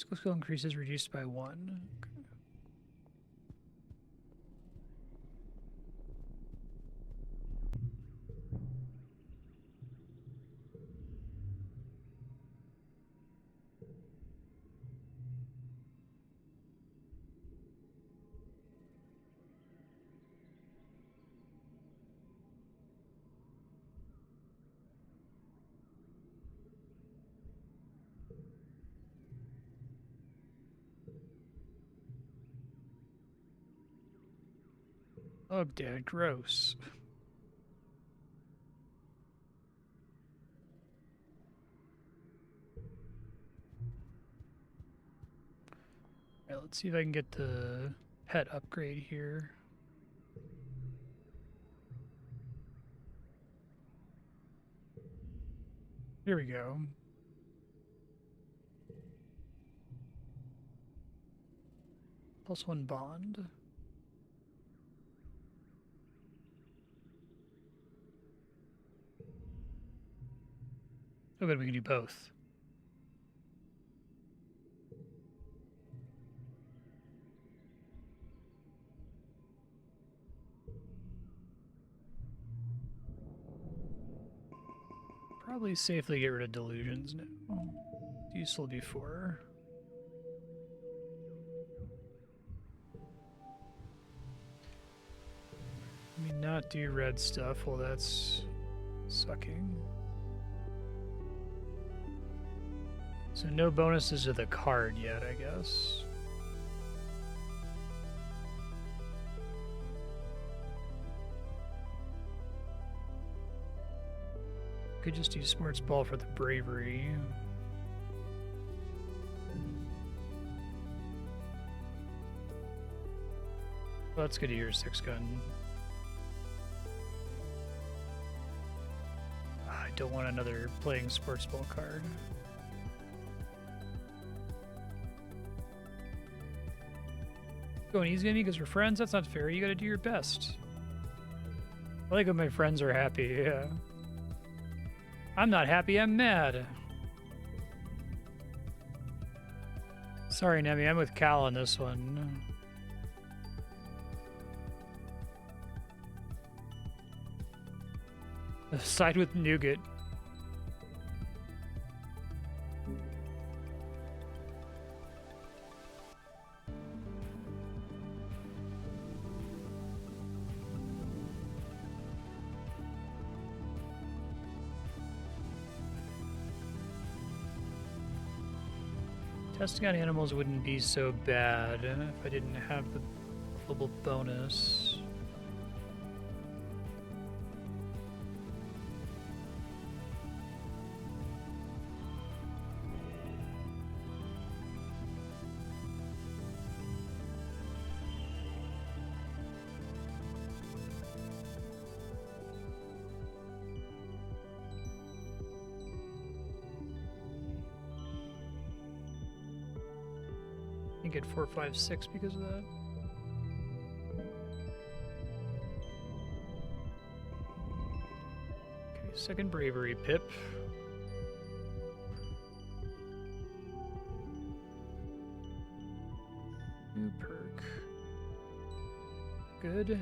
Physical skill increases reduced by 1. Okay. Oh, Dad, gross. Alright, let's see if I can get the pet upgrade here. Here we go. +1 bond. Oh, good, we can do both. Probably safely get rid of delusions now. It's useful before. Let me not do red stuff while that's sucking. So no bonuses to the card yet, I guess. Could just do sports ball for the bravery. Well, that's good to hear, 6-gun. I don't want another playing sports ball card. Going easy on me because we're friends? That's not fair. You gotta do your best. I like when my friends are happy, yeah. I'm not happy, I'm mad. Sorry, Nemi, I'm with Cal on this one. Side with Nougat. Testing on animals wouldn't be so bad if I didn't have the global bonus. I get 4, 5, 6 because of that. Okay, second bravery pip. New perk. Good.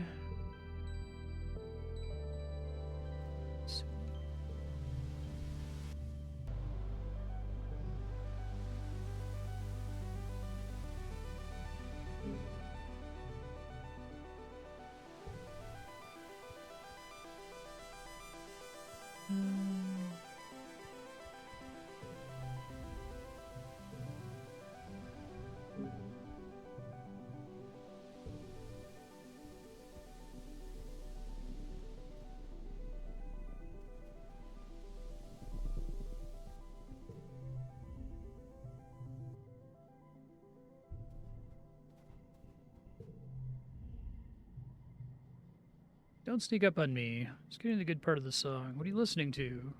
Don't sneak up on me. Just getting the good part of the song. What are you listening to?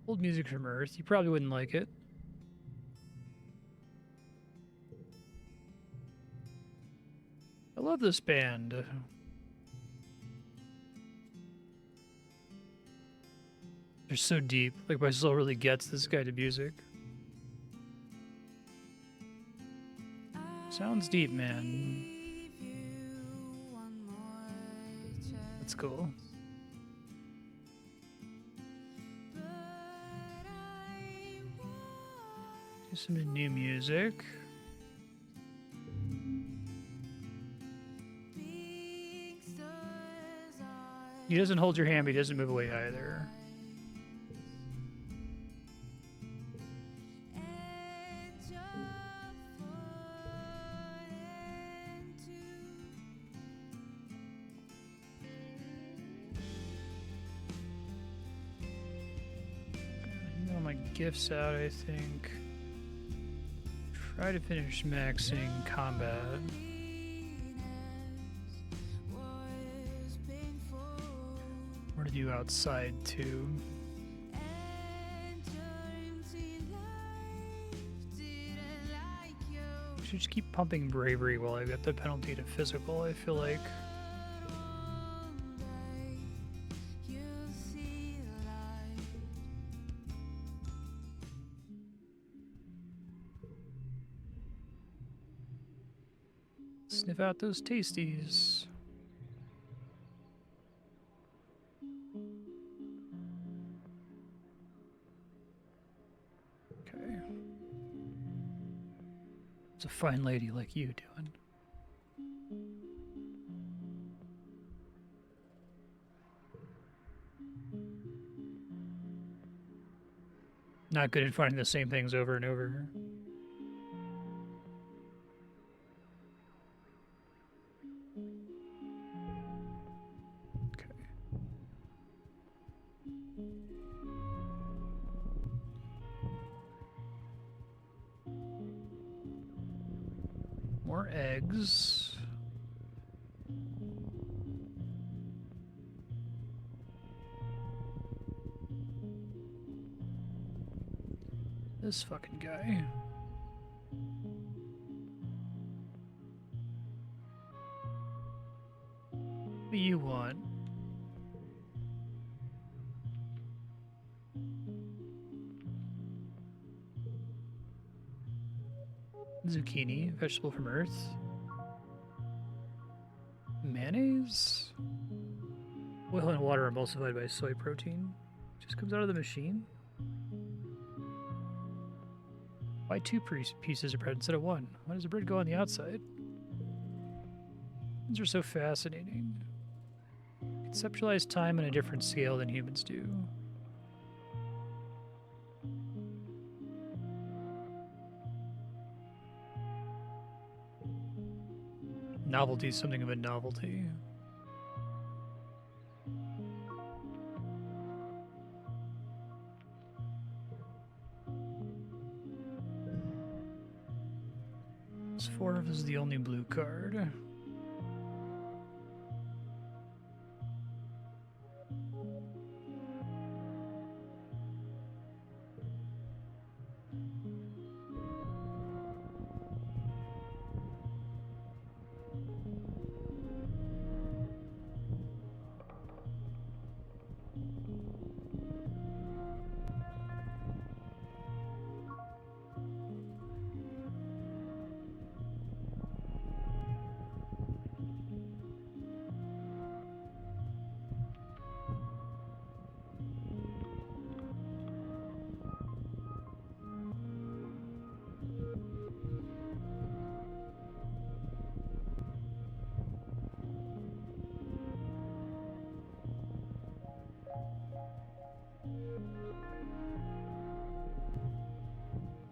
Old music from Earth. You probably wouldn't like it. I love this band. They're so deep. Like, my soul really gets this kind of music. Sounds deep, man. That's cool. Do some new music. He doesn't hold your hand, but he doesn't move away either. Gifts out, I think. Try to finish maxing combat. Or to do outside too. Should just keep pumping bravery while I got the penalty to physical, I feel like. Sniff out those tasties. Okay. What's a fine lady like you doing? Not good at finding the same things over and over. More eggs. This fucking guy. What do you want? Zucchini, vegetable from Earth. Mayonnaise? Oil and water emulsified by soy protein. Just comes out of the machine? Why two pieces of bread instead of one? Why does the bread go on the outside? These are so fascinating. Conceptualize time on a different scale than humans do. Novelty is something of a novelty. Sforv is the only blue card.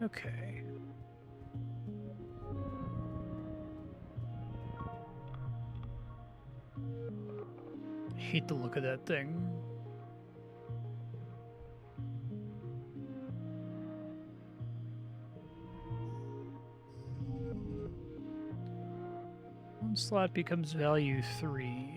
Okay. I hate the look of that thing. One slot becomes value 3.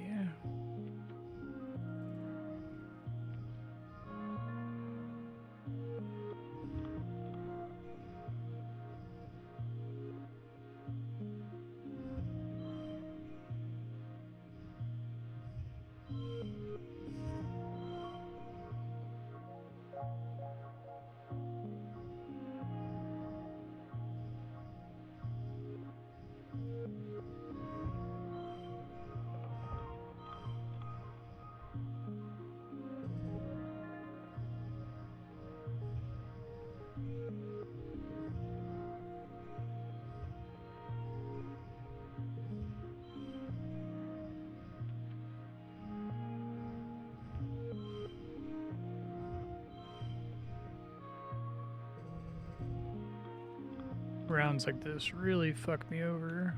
Grounds like this really fuck me over.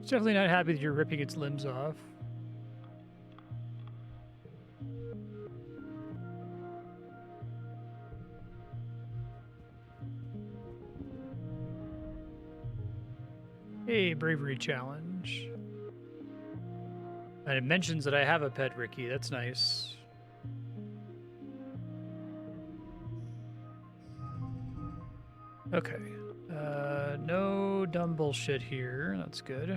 It's definitely not happy that you're ripping its limbs off. Hey, bravery challenge. And it mentions that I have a pet Ricky. That's nice. Okay. No dumb bullshit here. That's good.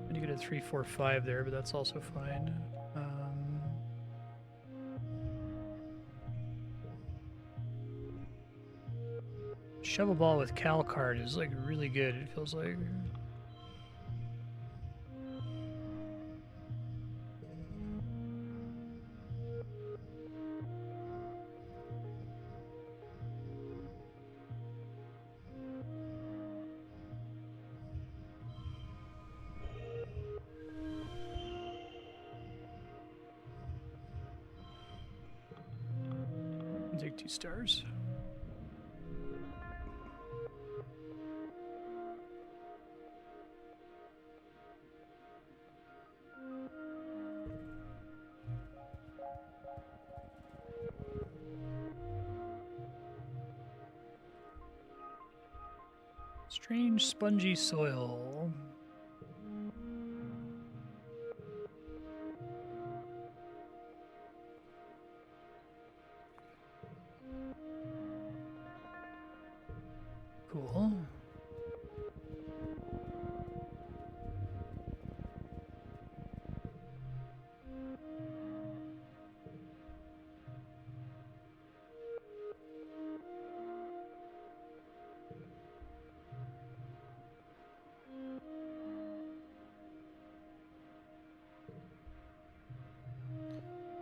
And you get a 3, 4, 5 there, but that's also fine. Shovel ball with Cal card is like really good, it feels like. I'll take 2 stars. Strange spongy soil. Cool.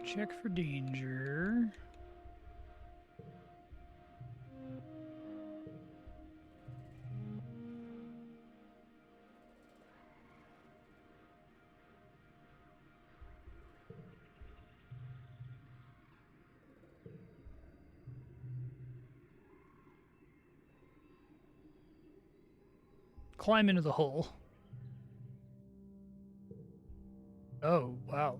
Check for danger. Climb into the hole. Oh, wow.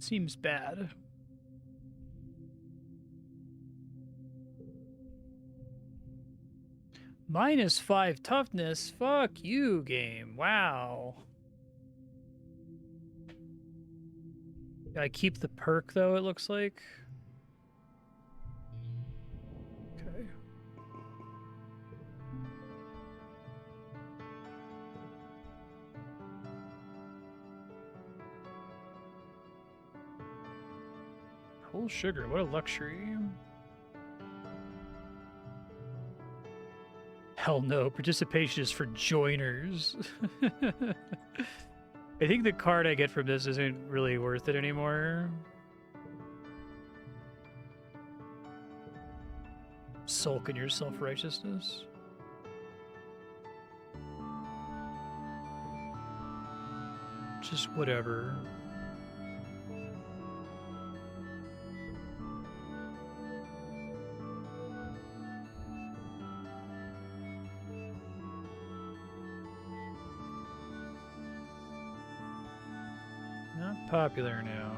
Seems bad. -5 toughness? Fuck you, game. Wow. I keep the perk, though, it looks like. Okay. Whole sugar, what a luxury. Hell no, participation is for joiners. I think the card I get from this isn't really worth it anymore. Sulk in your self-righteousness. Just whatever. Not popular now.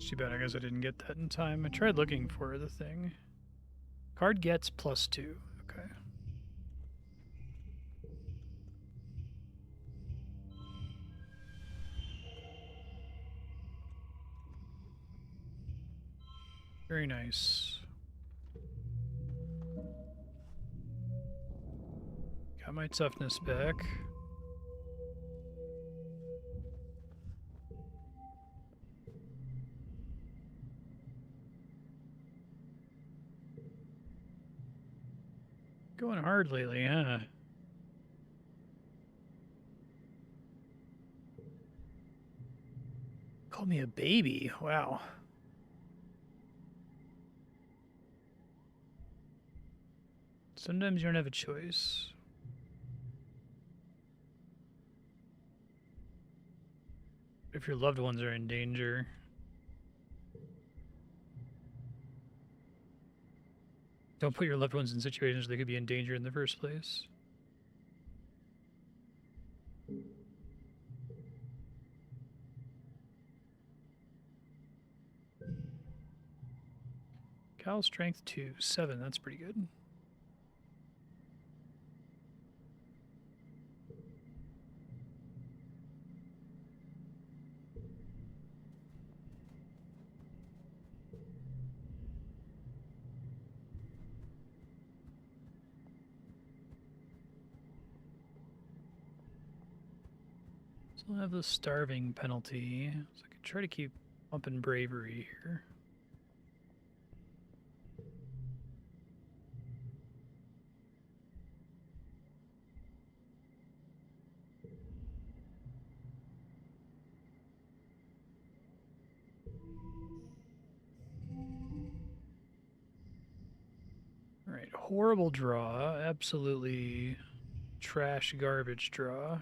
It's too bad, I guess I didn't get that in time. I tried looking for the thing. Card gets +2. Okay. Very nice. Got my toughness back. Going hard lately, huh? Call me a baby. Wow. Sometimes you don't have a choice. If your loved ones are in danger. Don't put your loved ones in situations where they could be in danger in the first place. Cal strength 2, 7. That's pretty good. Still have the starving penalty, so I could try to keep pumping bravery here. Alright, horrible draw. Absolutely trash garbage draw.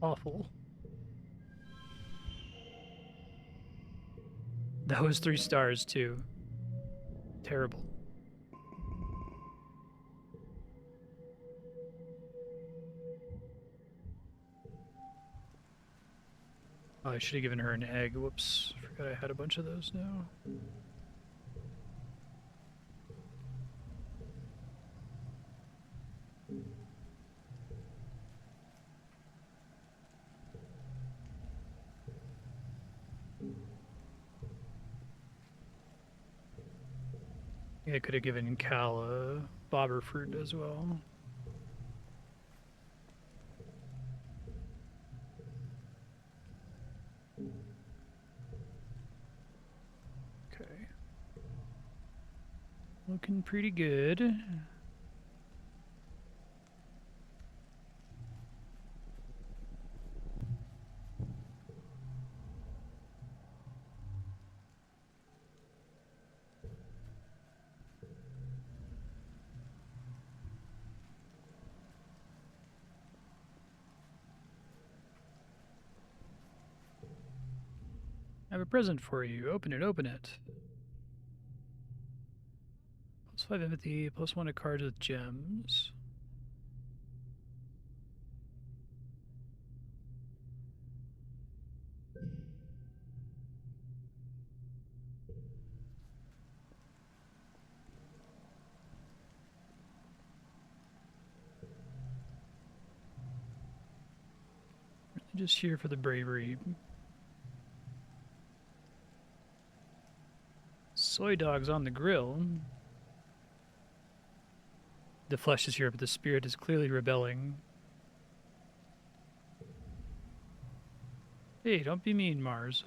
Awful. That was 3 stars, too. Terrible. Oh, I should have given her an egg. Whoops. Forgot I had a bunch of those now. Yeah, I could have given Cal a bobber fruit as well. Okay. Looking pretty good. I have a present for you. Open it, open it. +5 empathy, +1 to cards with gems. Just here for the bravery. Soy dogs on the grill. The flesh is here, but the spirit is clearly rebelling. Hey, don't be mean, Mars.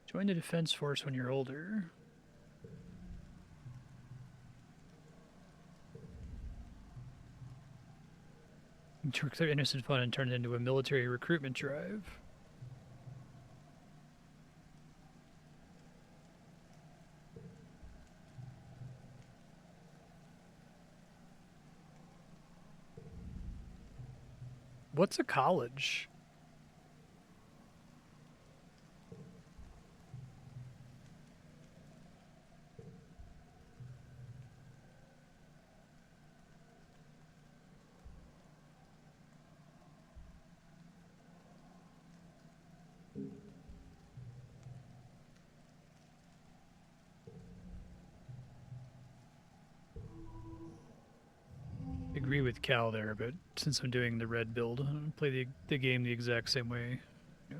Join the defense force when you're older. Took their innocent fun and turned it into a military recruitment drive. What's a college? Agree with Cal there, but since I'm doing the red build, I'm gonna play the game the exact same way. Yeah.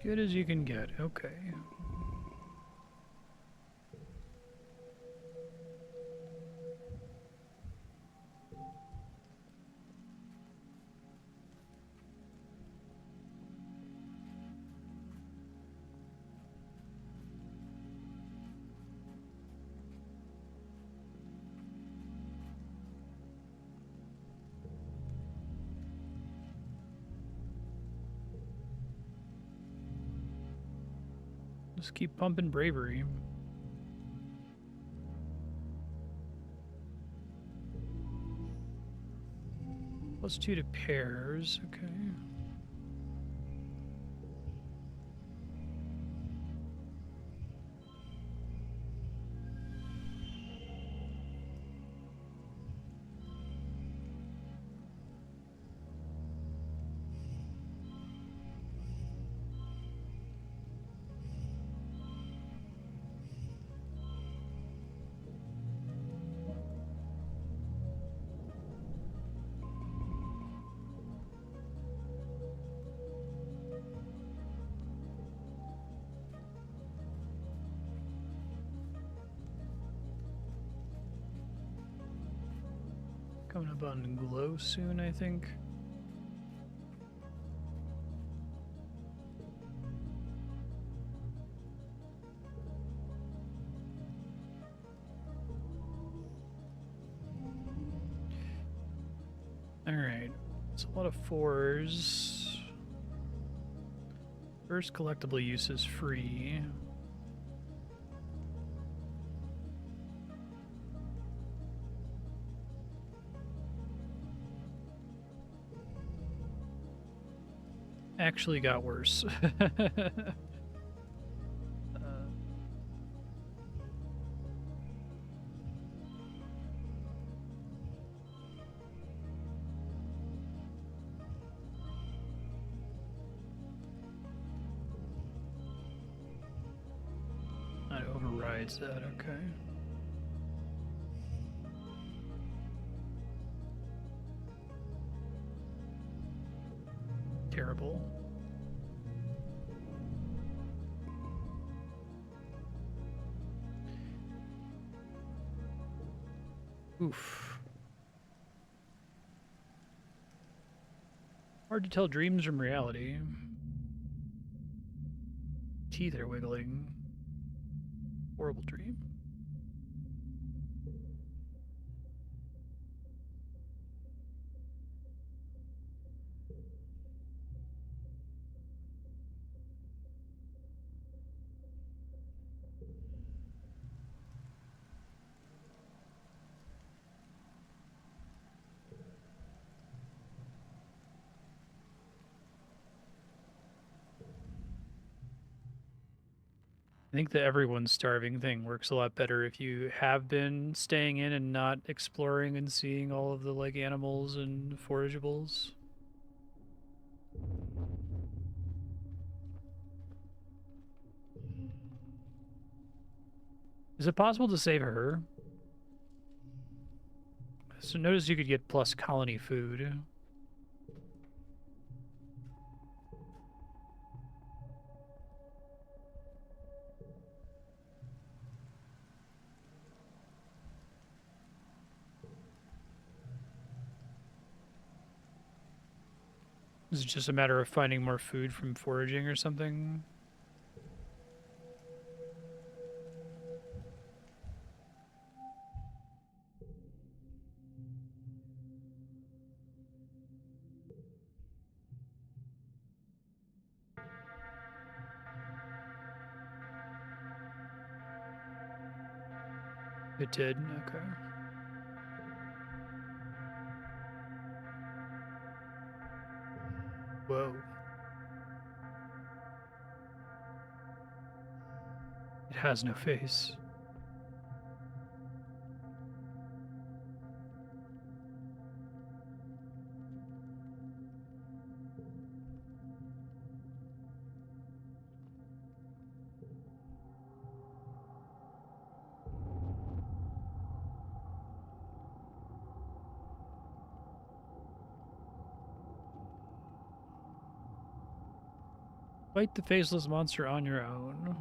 Good as you can get. Okay. Just keep pumping bravery. +2 to pairs, okay. Coming up on glow soon, I think. Alright, it's a lot of 4s. First collectible use is free. Actually got worse. That overrides that, okay. Terrible. Oof. Hard to tell dreams from reality. Teeth are wiggling. Horrible dream. I think the everyone's starving thing works a lot better if you have been staying in and not exploring and seeing all of the like animals and forageables. Is it possible to save her? So notice you could get plus colony food. Is it just a matter of finding more food from foraging or something? It did? Okay. Whoa. It has no face. Fight the faceless monster on your own.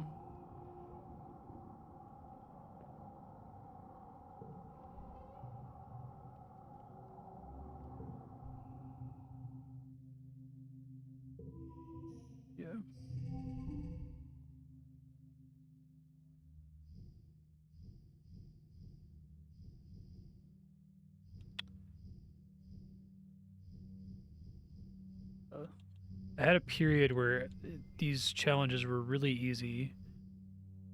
Yeah. I had a period where these challenges were really easy,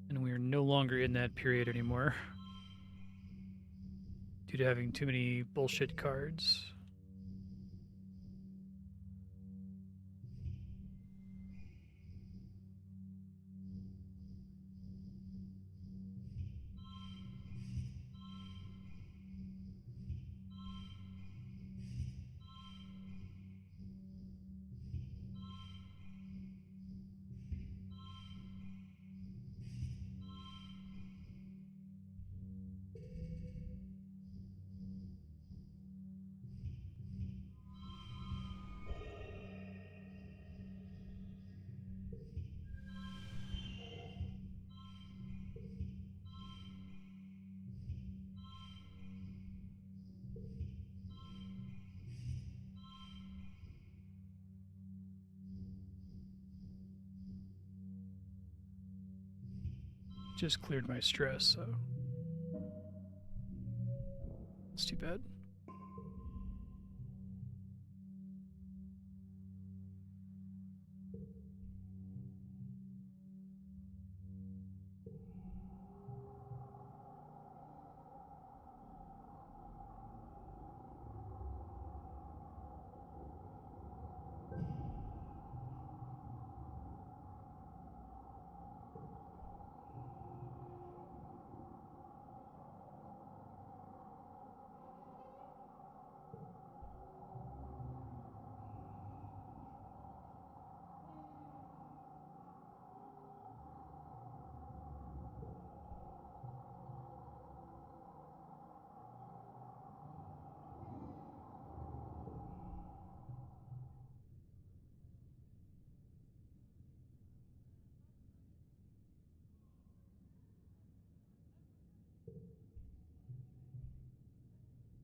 and we are no longer in that period anymore due to having too many bullshit cards. Just cleared my stress, so it's too bad.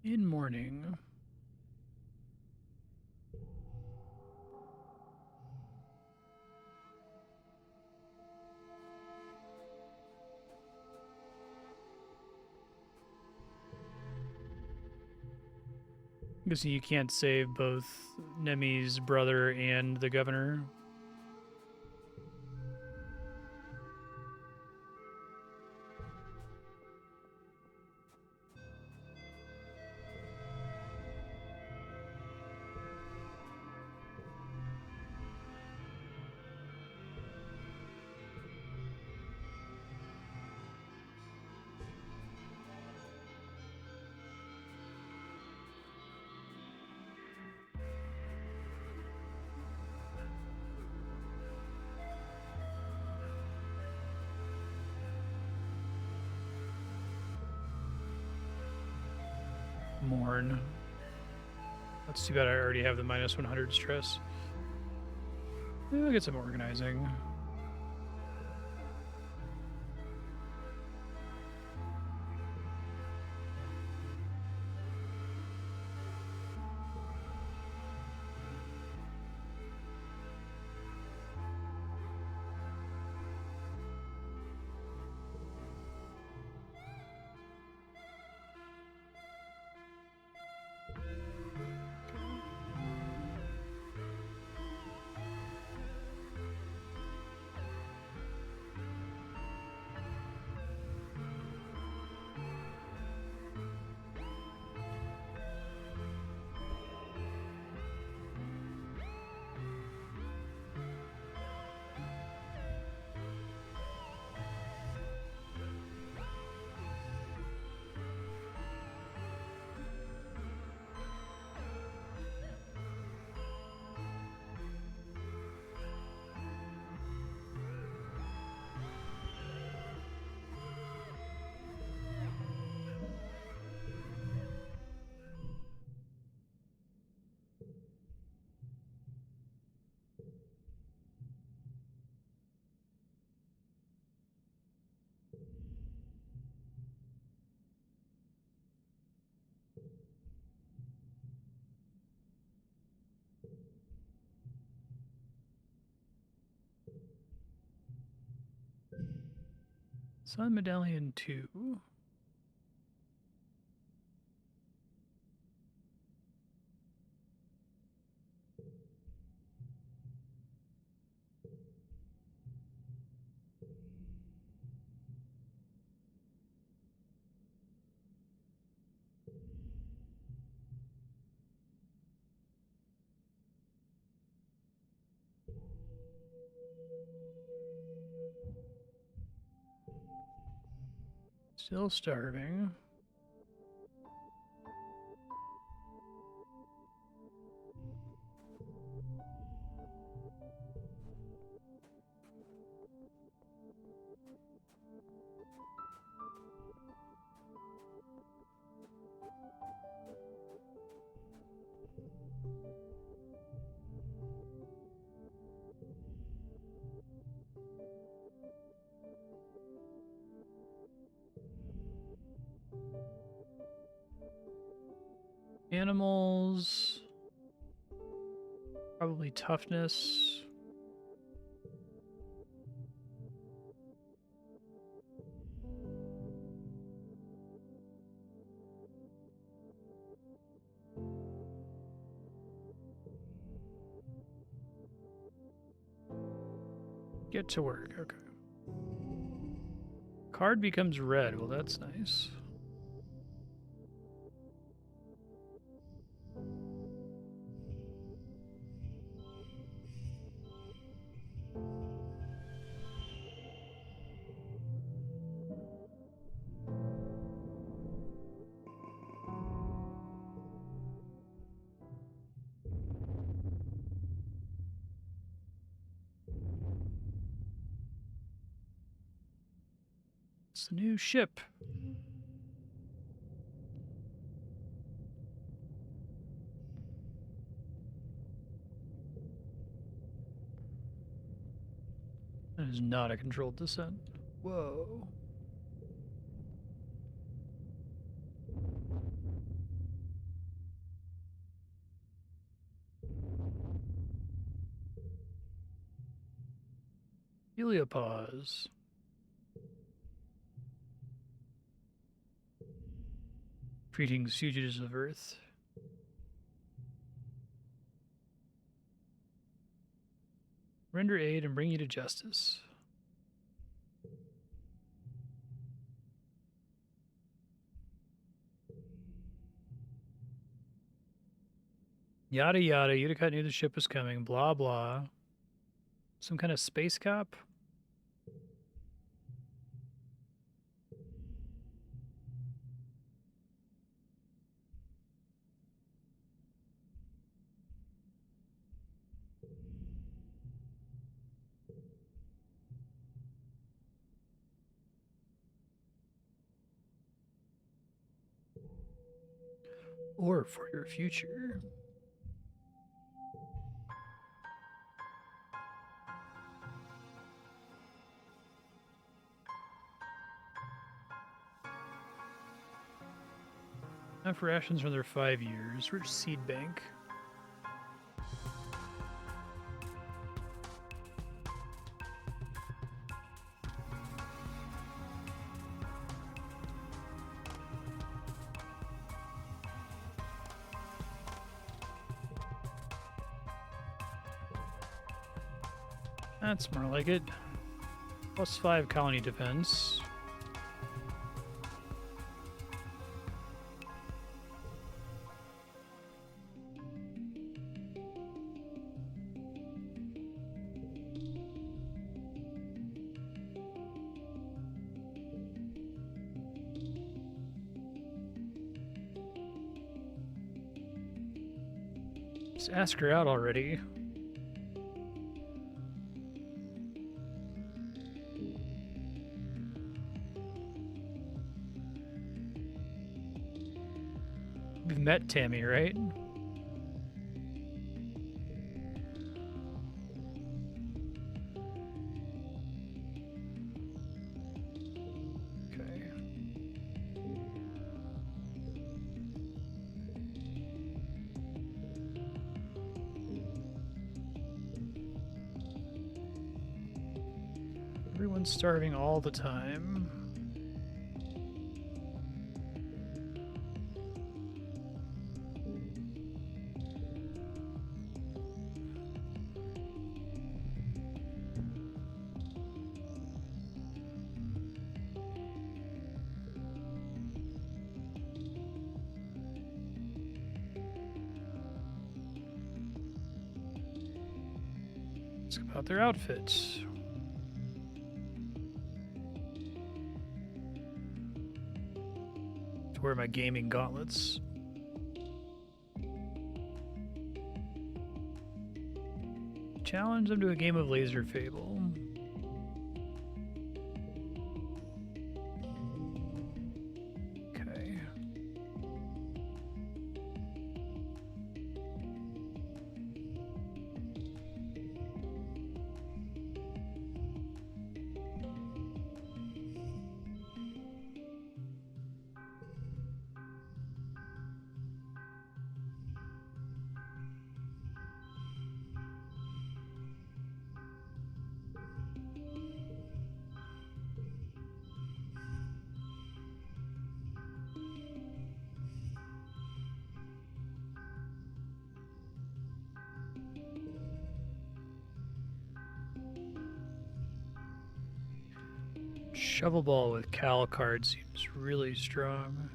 In morning. I'm guessing you can't save both Nemi's brother and the governor. Mourn. That's too bad I already have the minus 100 stress. I'll get some organizing. Sun Medallion 2. Still starving. Animals. Probably toughness. Get to work, okay. Card becomes red, well that's nice. It's the new ship. That is not a controlled descent. Whoa. Heliopause. Greetings, fugitives of Earth. Render aid and bring you to justice. Yada yada, Utica knew the ship was coming, blah blah. Some kind of space cop? or for your future. Enough rations for another 5 years. Rich seed bank. That's more like it. +5 colony defense. Just ask her out already. We've met Tammy, right? Okay. Everyone's starving all the time. Let's go about their outfits. To wear my gaming gauntlets. Challenge them to a game of Laser Fable. Okay. Shovel ball with Cal card seems really strong.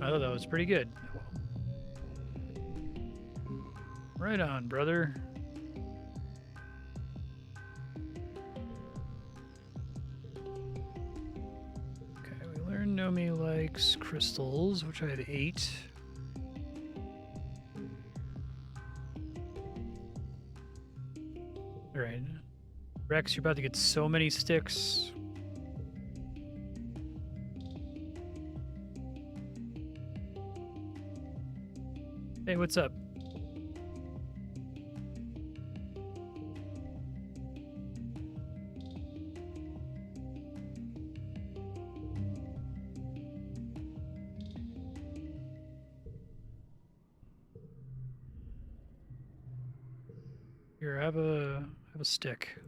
I thought that was pretty good. Right on, brother. Okay, we learned Nomi likes crystals, which I have 8. Alright. Rex, you're about to get so many sticks. Hey, what's up? Here, have a stick.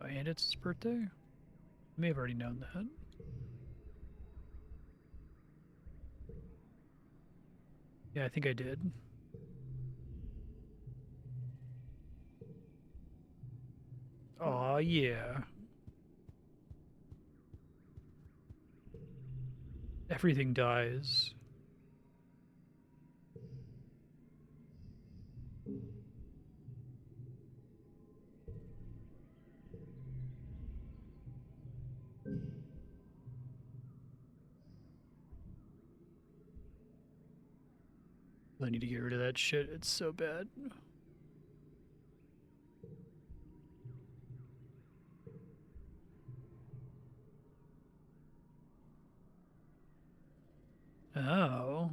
Oh, and it's his birthday? I may have already known that. Yeah, I think I did. Aw, yeah. Everything dies. I need to get rid of that shit. It's so bad. Oh.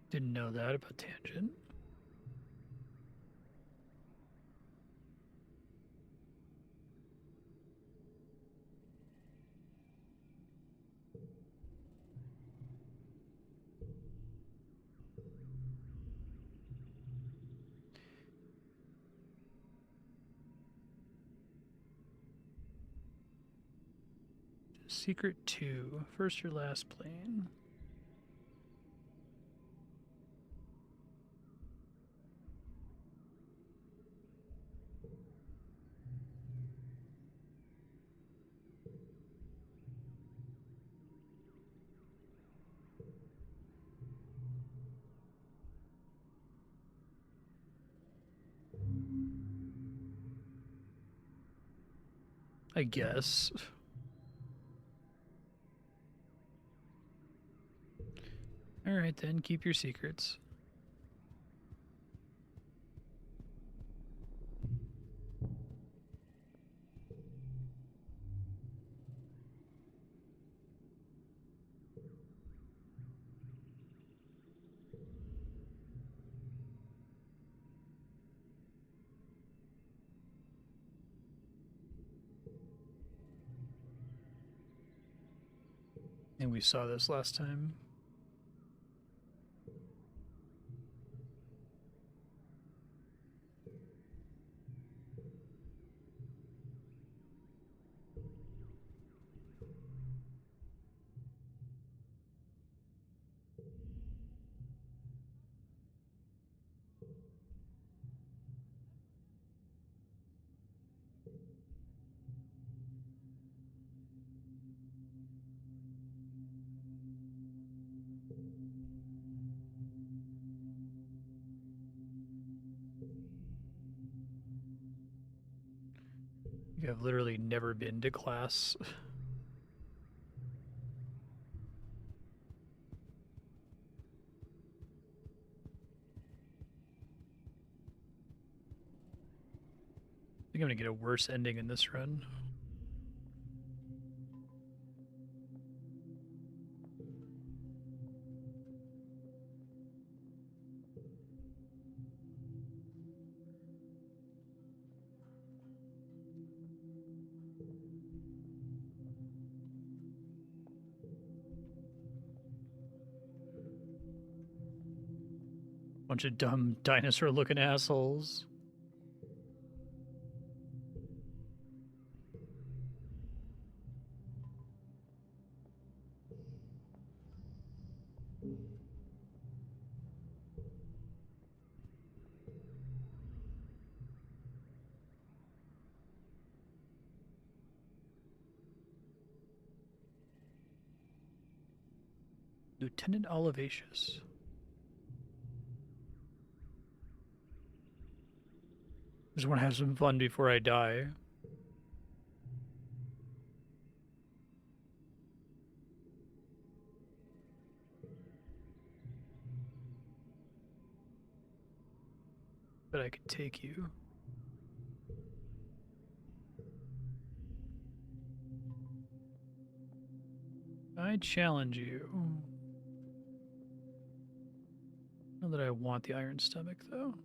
Didn't know that about tangent. Secret 2. First or last plane? I guess. Alright then, keep your secrets. And we saw this last time. You have literally never been to class. I think I'm gonna get a worse ending in this run. Bunch of dumb dinosaur-looking assholes. Lieutenant Olivacious. Just want to have some fun before I die. But I could take you. I challenge you. Not that I want the iron stomach, though.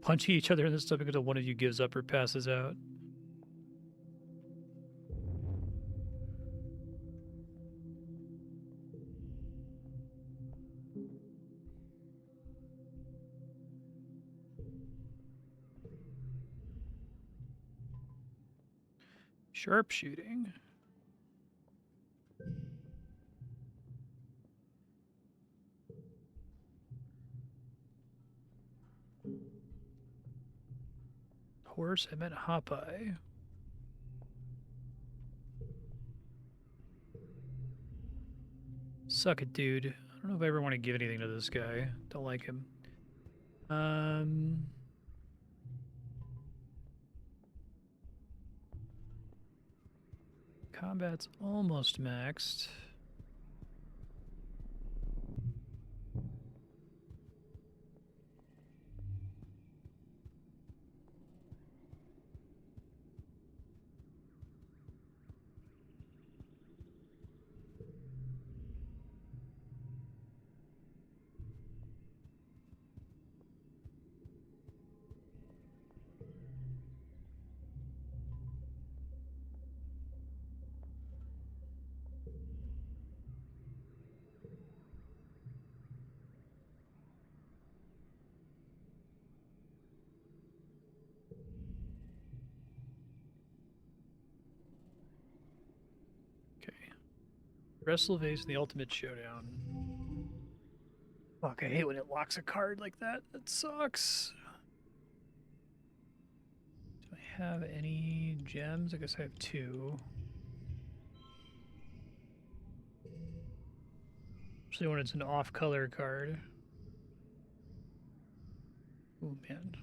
Punching each other in the stomach until one of you gives up or passes out. Sharpshooting. Horse, I meant Hopeye. Suck it, dude. I don't know if I ever want to give anything to this guy. Don't like him. Combat's almost maxed. Okay. Wrestle Vase and the Ultimate Showdown. Fuck, I hate when it locks a card like that. That sucks. Do I have any gems? I guess I have 2. Especially when it's an off-color card. Oh, man.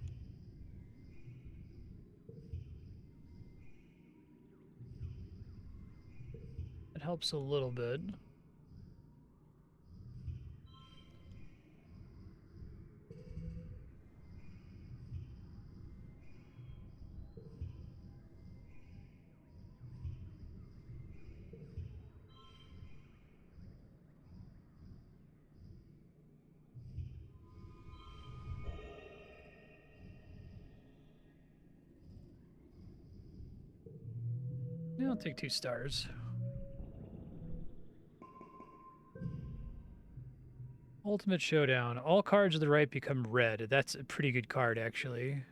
It helps a little bit. Yeah, I'll take 2 stars. Ultimate Showdown. All cards to the right become red. That's a pretty good card, actually.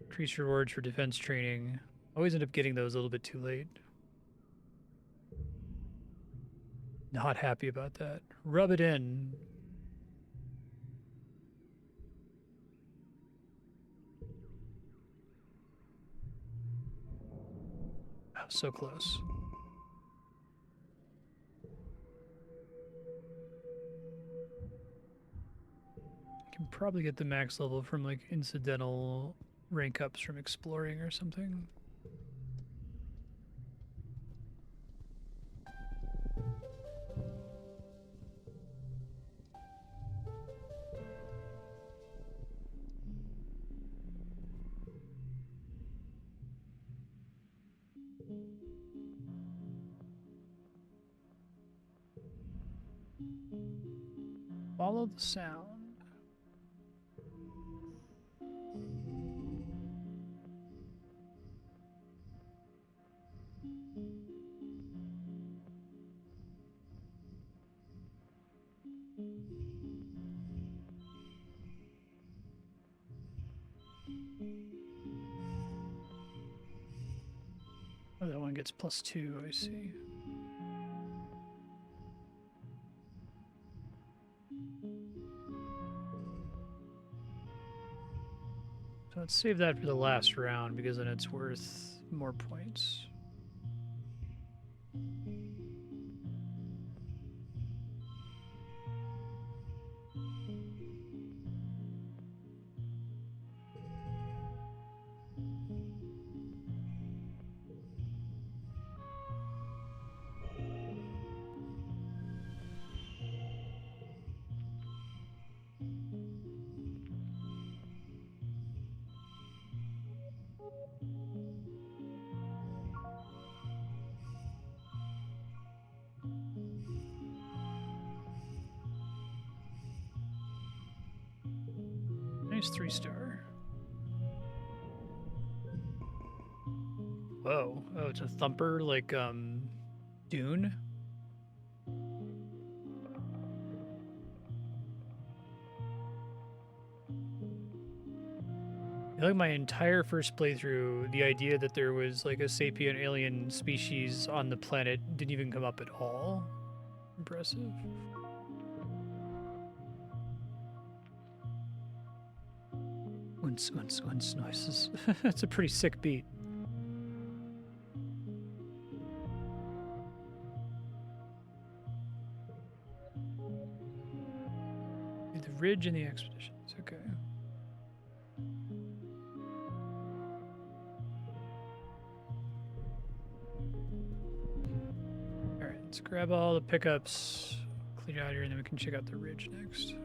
Increase rewards for defense training. Always end up getting those a little bit too late. Not happy about that. Rub it in. Oh, so close. Can probably get the max level from like incidental rank ups from exploring or something. Follow the sound. Oh, that one gets +2, I see. So let's save that for the last round because then it's worth more points. Nice 3-star. Whoa. Oh, it's a thumper like Dune. I feel like my entire first playthrough, the idea that there was like a sapient alien species on the planet didn't even come up at all. Impressive. Once noises. That's a pretty sick beat. The Ridge and the Expeditions. Okay. Let's grab all the pickups, clean out here, and then we can check out the ridge next.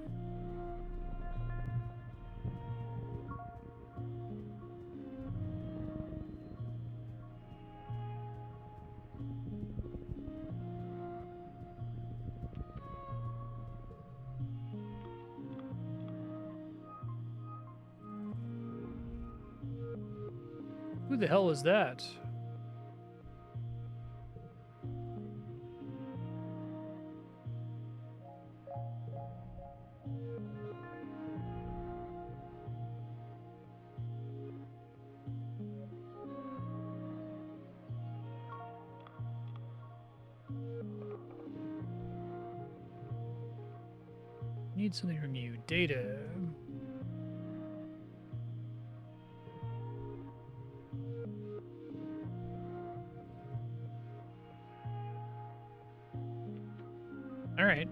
Who the hell is that? Need something from you. Data. All right.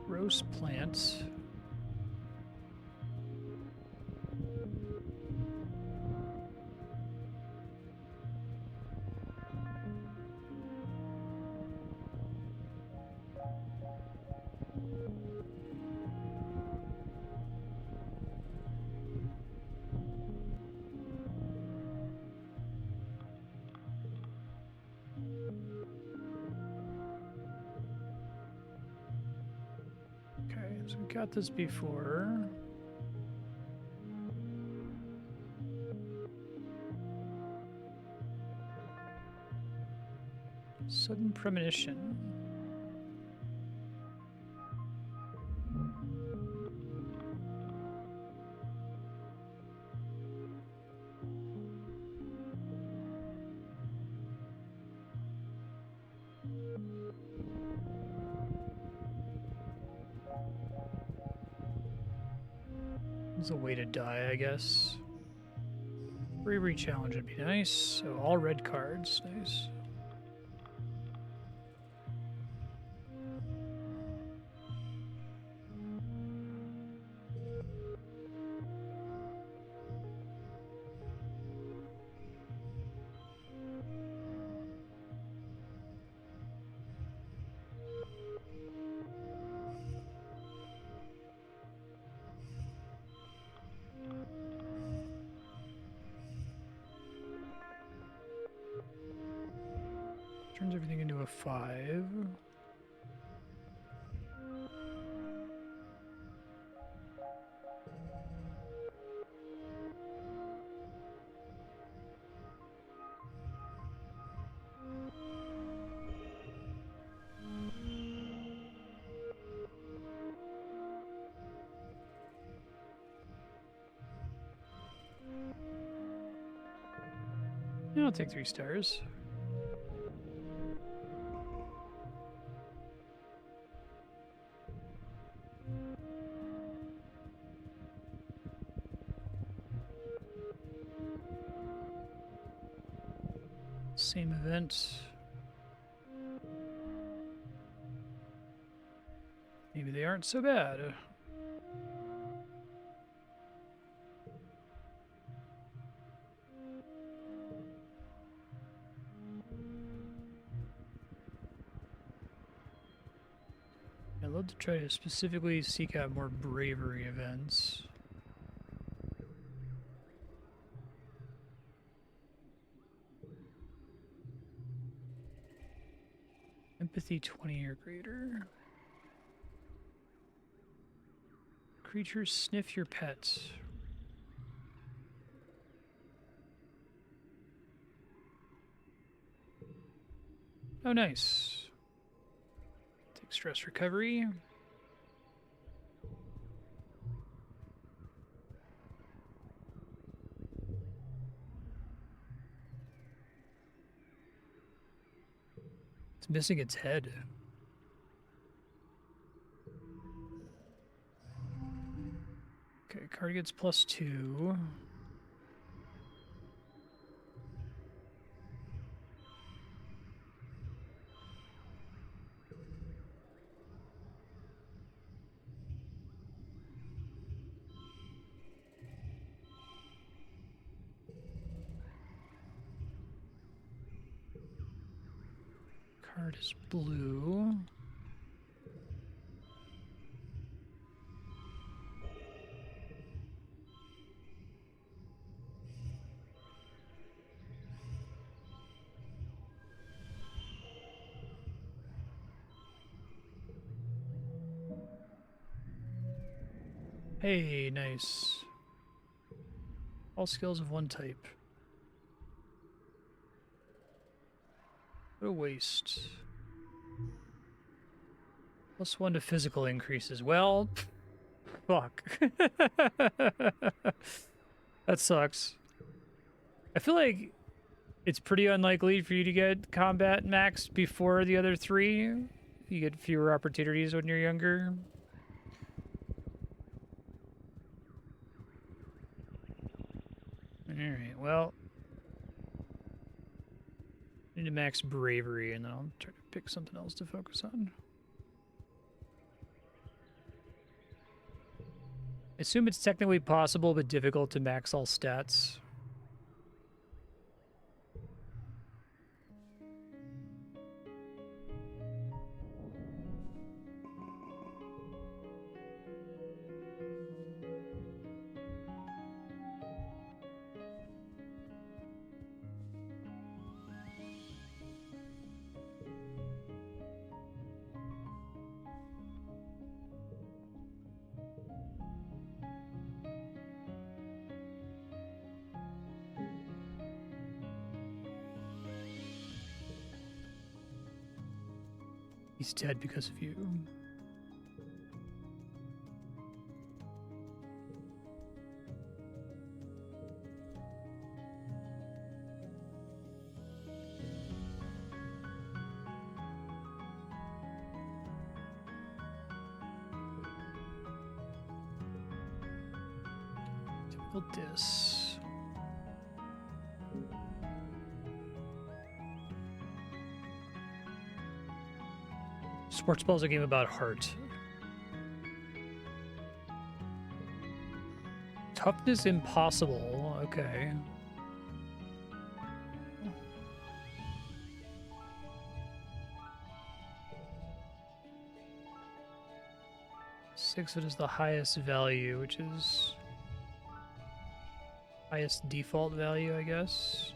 Roast plants. Okay, so we got this before. Sudden premonition. It's a way to die, I guess. Bravery challenge would be nice. So all red cards, nice. Turns everything into a 5. Yeah, I'll take 3 stars. Same event. Maybe they aren't so bad. I'd love to try to specifically seek out more bravery events. Empathy 20 or greater. Creatures sniff your pets. Oh, nice. Take stress recovery. It's missing its head. Okay, card gets +2. Card is blue. Hey, nice. All skills of one type. What a waste. +1 to physical increases. Well, fuck. That sucks. I feel like it's pretty unlikely for you to get combat maxed before the other 3. You get fewer opportunities when you're younger. Alright, well. I need to max bravery, and then I'll try to pick something else to focus on. I assume it's technically possible, but difficult to max all stats. He's dead because of you. Typical dis. Sports Ball is a game about heart. Toughness impossible. Okay. Six is the highest value, which is highest default value, I guess.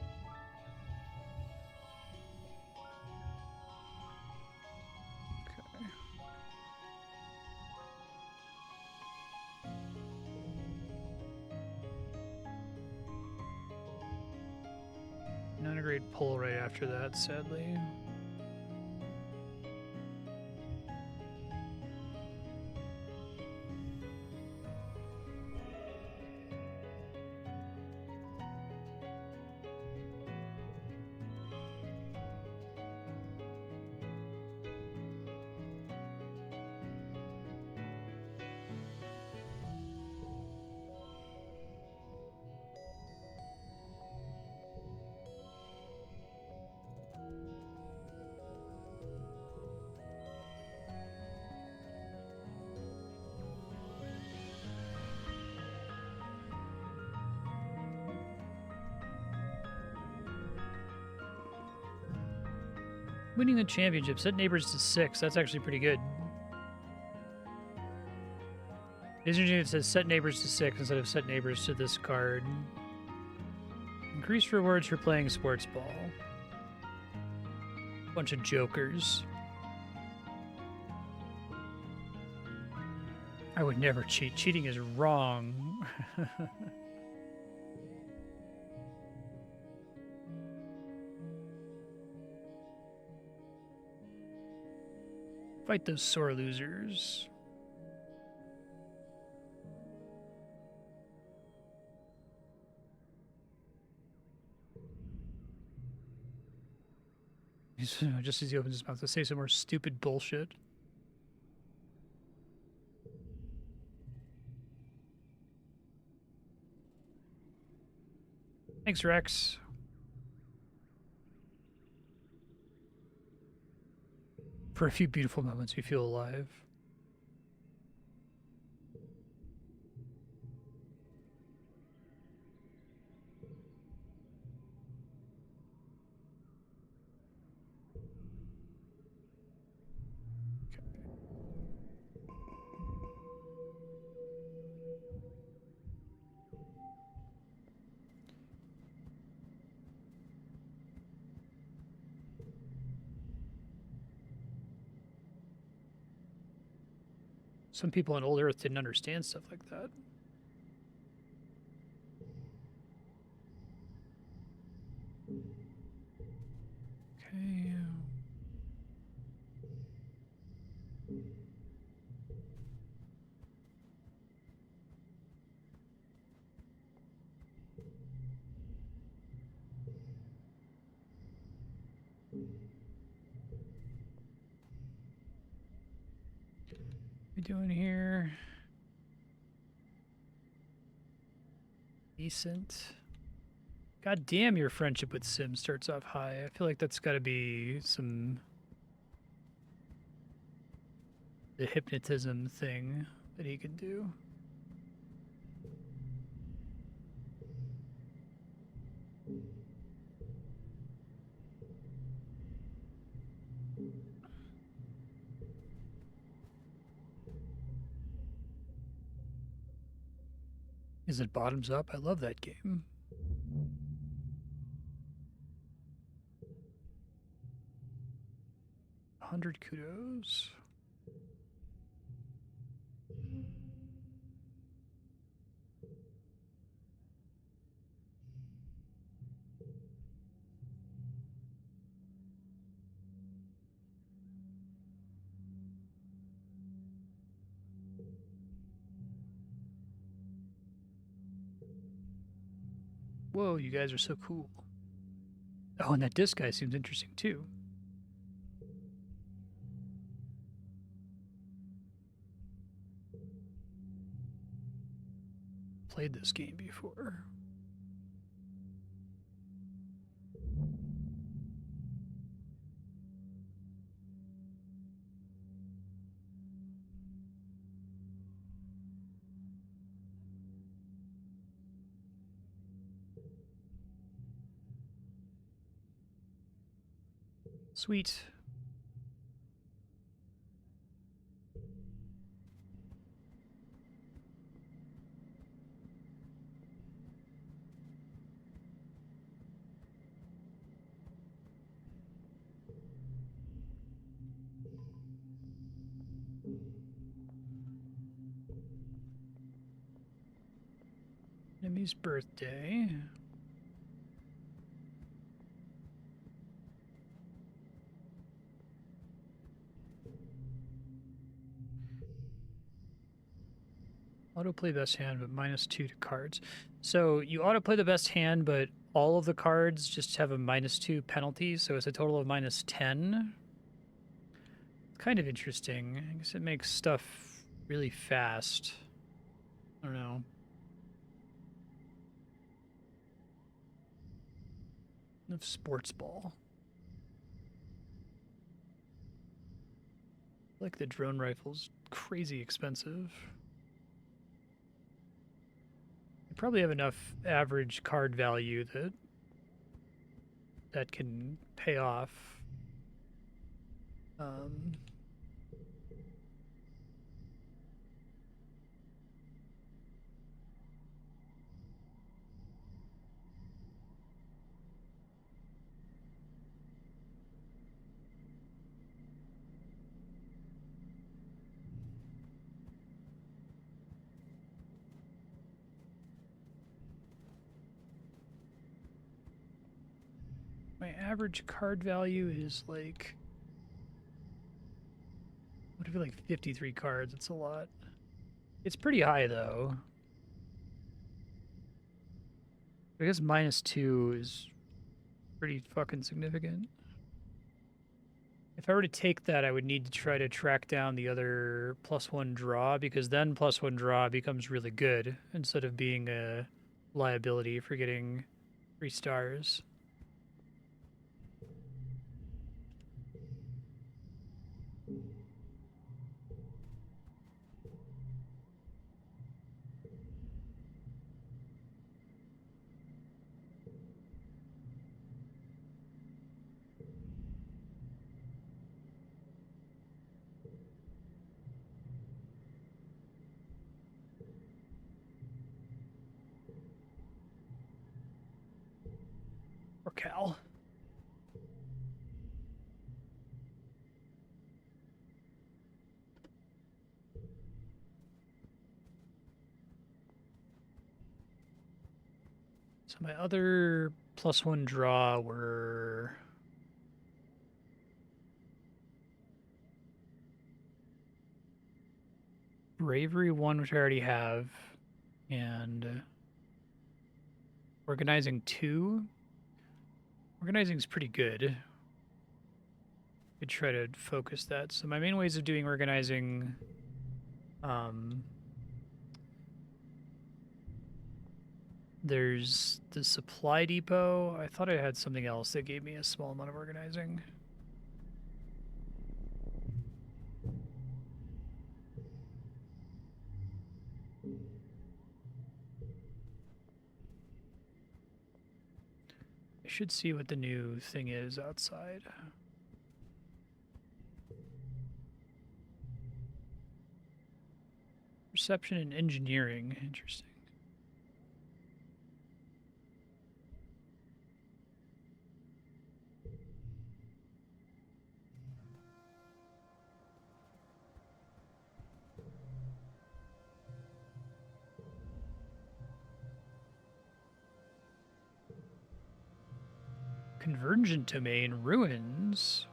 Not a great pull right after that, sadly. Winning the championship. Set neighbors to 6. That's actually pretty good. It's interesting it says set neighbors to 6 instead of set neighbors to this card. Increased rewards for playing sports ball. Bunch of jokers. I would never cheat. Cheating is wrong. Fight those sore losers. Just as he opens his mouth to say some more stupid bullshit. Thanks, Rex. For a few beautiful moments, we feel alive. Some people on Old Earth didn't understand stuff like that. Okay. What are we doing here? Decent. God damn, your friendship with Sim starts off high. I feel like that's got to be the hypnotism thing that he can do. Is it bottoms up? I love that game. 100 kudos. Whoa, you guys are so cool. Oh, and that disc guy seems interesting too. Played this game before. Sweet. Enemy's birthday. Autoplay best hand, but -2 to cards. So you autoplay the best hand, but all of the cards just have a -2 penalty, so it's a total of -10. Kind of interesting. I guess it makes stuff really fast. I don't know. Of sports ball. Like the drone rifle's crazy expensive. You probably have enough average card value that can pay off. My average card value is like I feel like 53 cards. It's a lot. It's pretty high though. I guess -2 is pretty fucking significant. If I were to take that, I would need to try to track down the other +1 draw, because then +1 draw becomes really good instead of being a liability for getting 3 stars. Or Cal. So my other +1 draw were Bravery 1, which I already have, and Organizing 2. Organizing is pretty good. Could try to focus that. So my main ways of doing Organizing, there's the supply depot. I thought I had something else that gave me a small amount of Organizing. I should see what the new thing is outside. Perception and engineering. Interesting. Convergent domain ruins.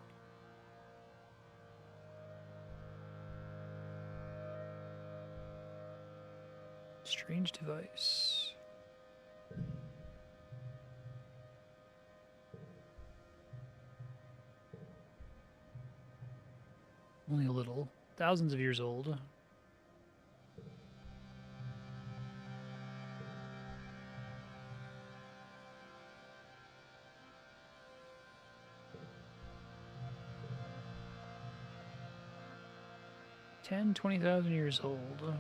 Strange device. Only a little. Thousands of years old. Ten, 20,000 years old.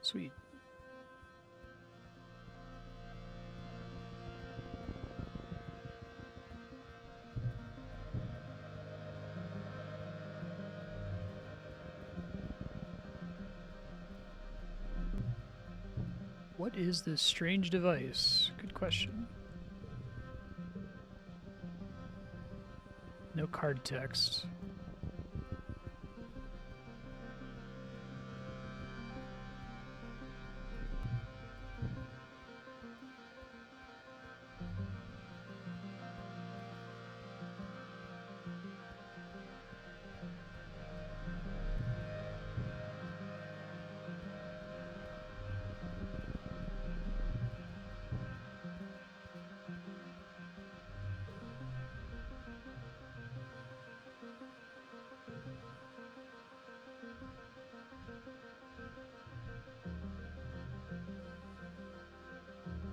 Sweet. What is this strange device? Good question. No card text.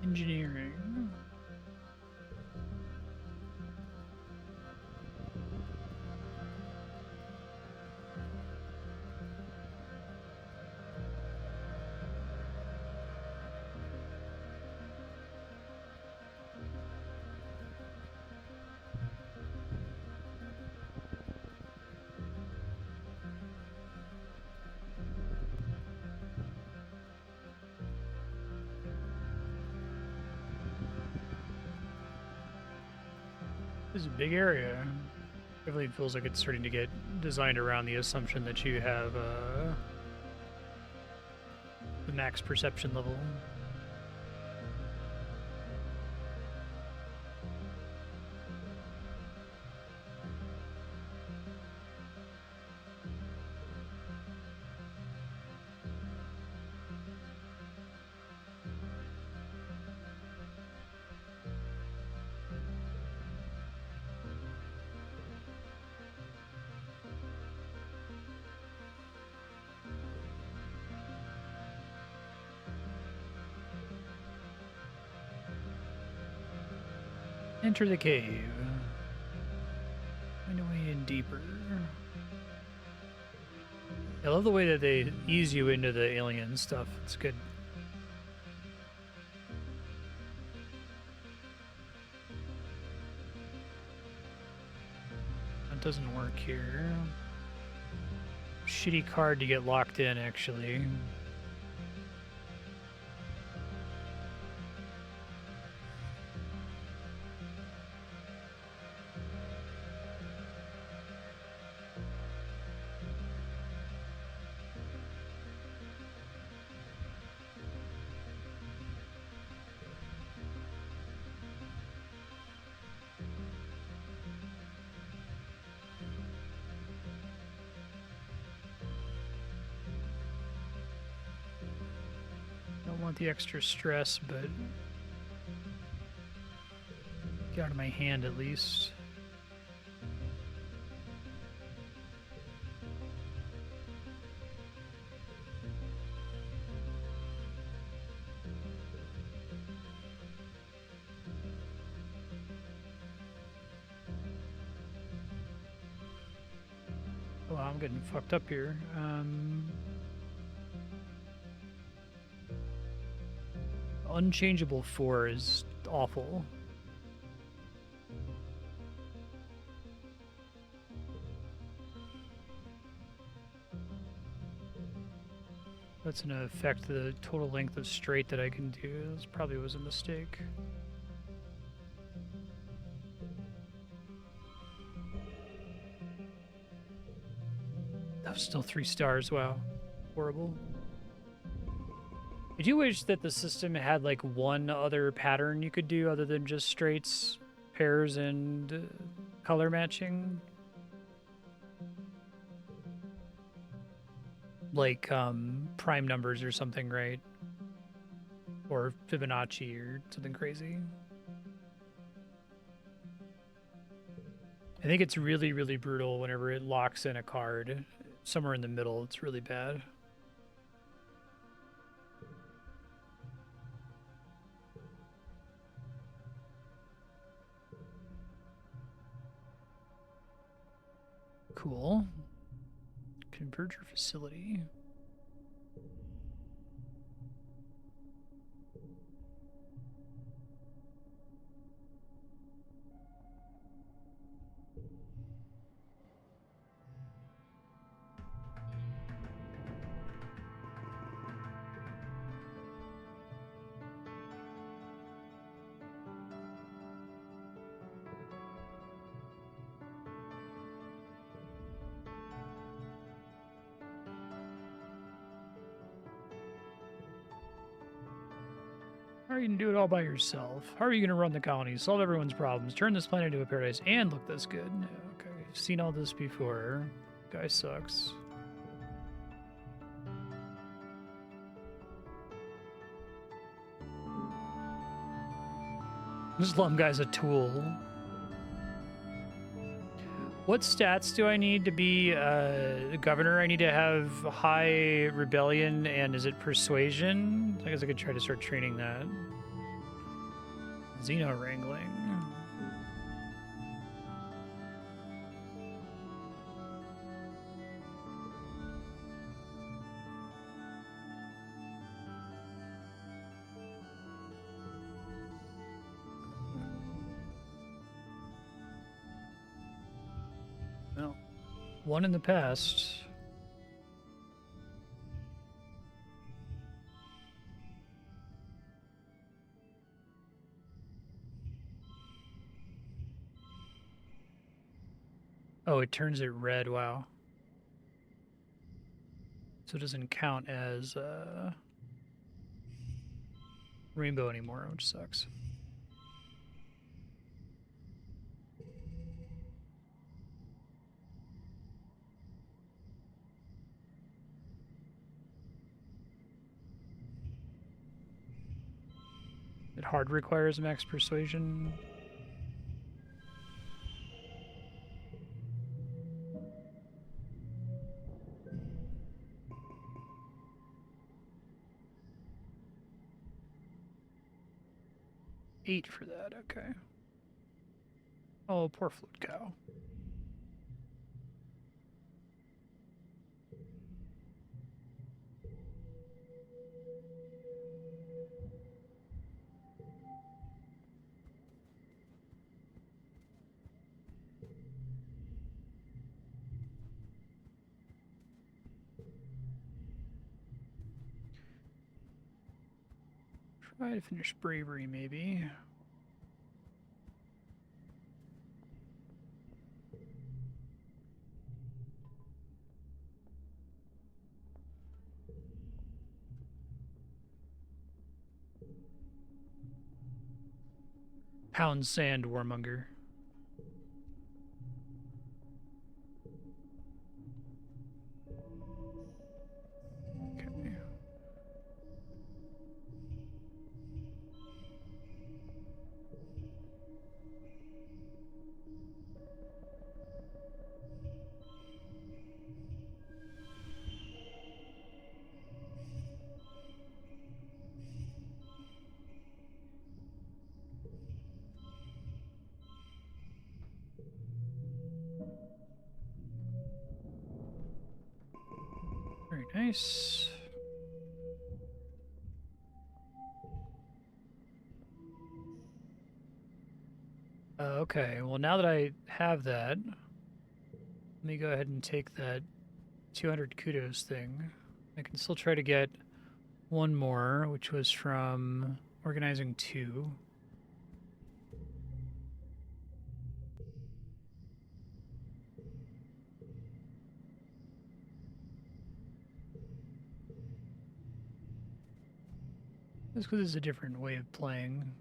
Engineering. This is a big area. Definitely feels like it's starting to get designed around the assumption that you have the max perception level. Enter the cave. Find a way in deeper. I love the way that they ease you into the alien stuff. It's good. That doesn't work here. Shitty card to get locked in, actually. Don't want the extra stress, but get out of my hand at least. Oh, I'm getting fucked up here. Unchangeable 4 is awful. That's gonna affect the total length of straight that I can do. This probably was a mistake. That was still 3 stars, wow. Horrible. I do wish that the system had like one other pattern you could do other than just straights, pairs, and color matching. Like prime numbers or something, right? Or Fibonacci or something crazy. I think it's really, really brutal whenever it locks in a card. Somewhere in the middle, it's really bad. Cool. Converger facility. How are you going to do it all by yourself? How are you going to run the colony, solve everyone's problems, turn this planet into a paradise, and look this good? Okay, I've seen all this before. Guy sucks. This Lum guy's a tool. What stats do I need to be governor? I need to have high rebellion, and is it persuasion? I guess I could try to start training that. Xeno wrangling. Well, one in the past. Oh, it turns it red. Wow. So it doesn't count as rainbow anymore, which sucks. It hard requires max persuasion. $8 for that, okay. Oh, poor flute cow. Try to finish bravery, maybe. Pound sand, warmonger. Okay. Very nice. Okay, well, now that I have that, let me go ahead and take that 200 kudos thing. I can still try to get one more, which was from organizing 2. Just because it's a different way of playing.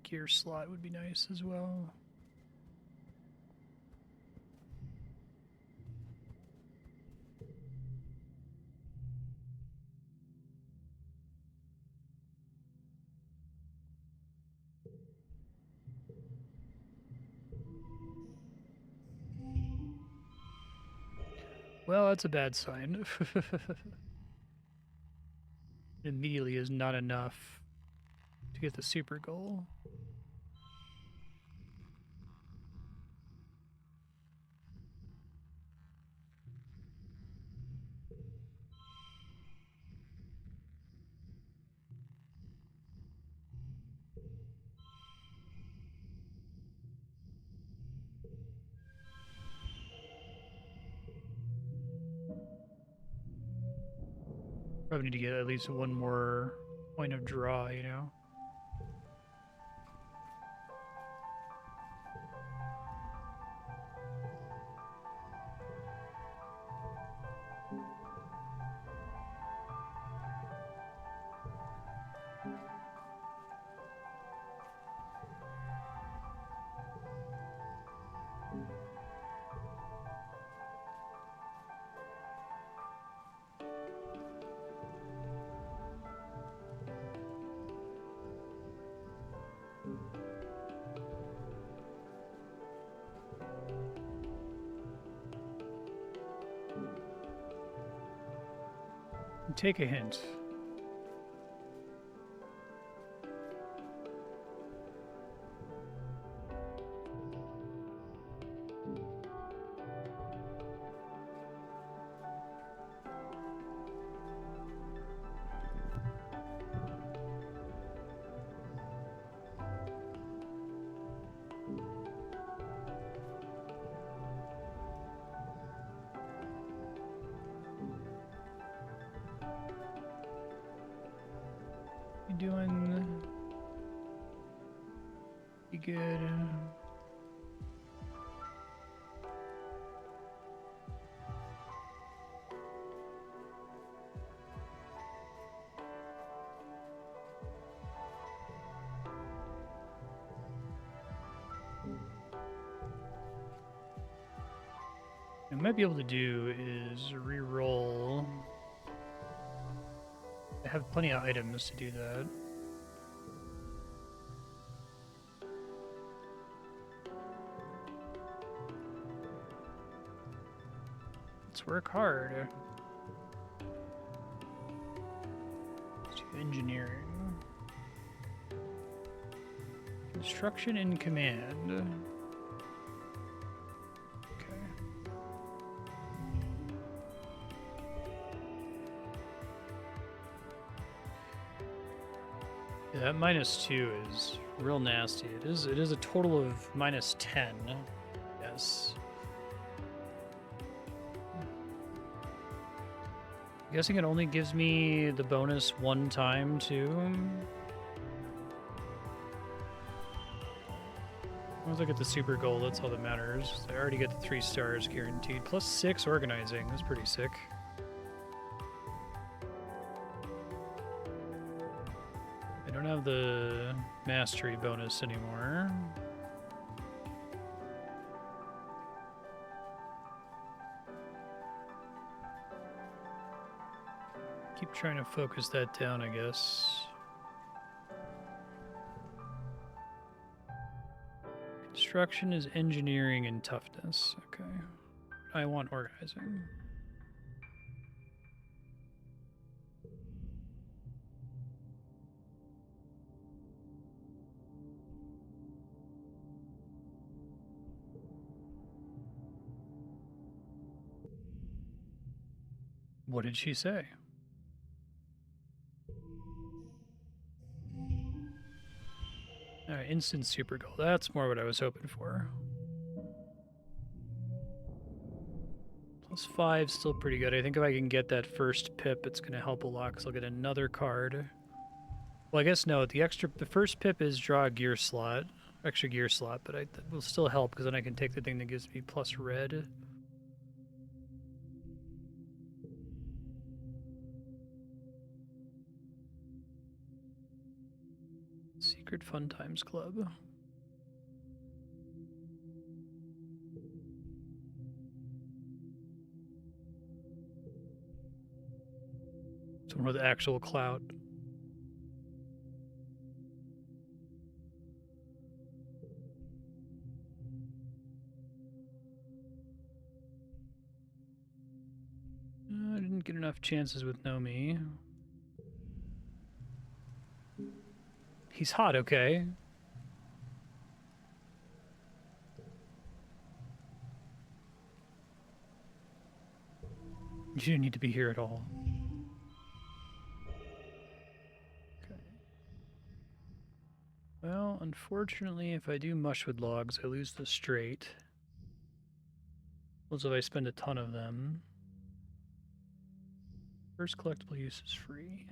Gear slot would be nice as well. Well, that's a bad sign. Immediately is not enough to get the super goal. Probably need to get at least one more point of draw, you know? Take a hint. doing pretty good. What I might be able to do is re-roll. I have plenty of items to do that. Let's work hard. Let's do engineering. Construction in command. Okay. Yeah, that -2 is real nasty. It is a total of -10. Yes. I'm guessing it only gives me the bonus one time too. Once I get the super goal, that's all that matters. I already get the 3 stars guaranteed. +6 organizing. That's pretty sick. I don't have the mastery bonus anymore. Keep trying to focus that down, I guess. Construction is engineering and toughness. Okay. I want organizing. What did she say? Alright, instant super goal. That's more what I was hoping for. +5, still pretty good. I think if I can get that first pip, it's going to help a lot, because I'll get another card. Well, I guess no. The first pip is draw a gear slot. Extra gear slot, but that will still help, because then I can take the thing that gives me plus red. Secret Fun Times Club. Someone with actual clout. I didn't get enough chances with Nomi. He's hot, okay. You didn't need to be here at all. Okay. Well, unfortunately, if I do mushwood logs, I lose the straight. Also, if I spend a ton of them. First collectible use is free.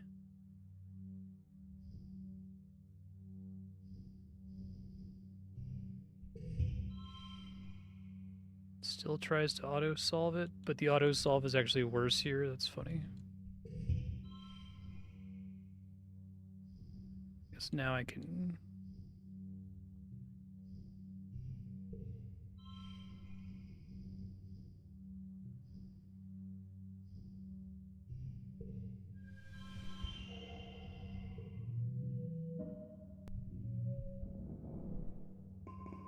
Still tries to auto-solve it, but the auto-solve is actually worse here. That's funny. Guess now I can...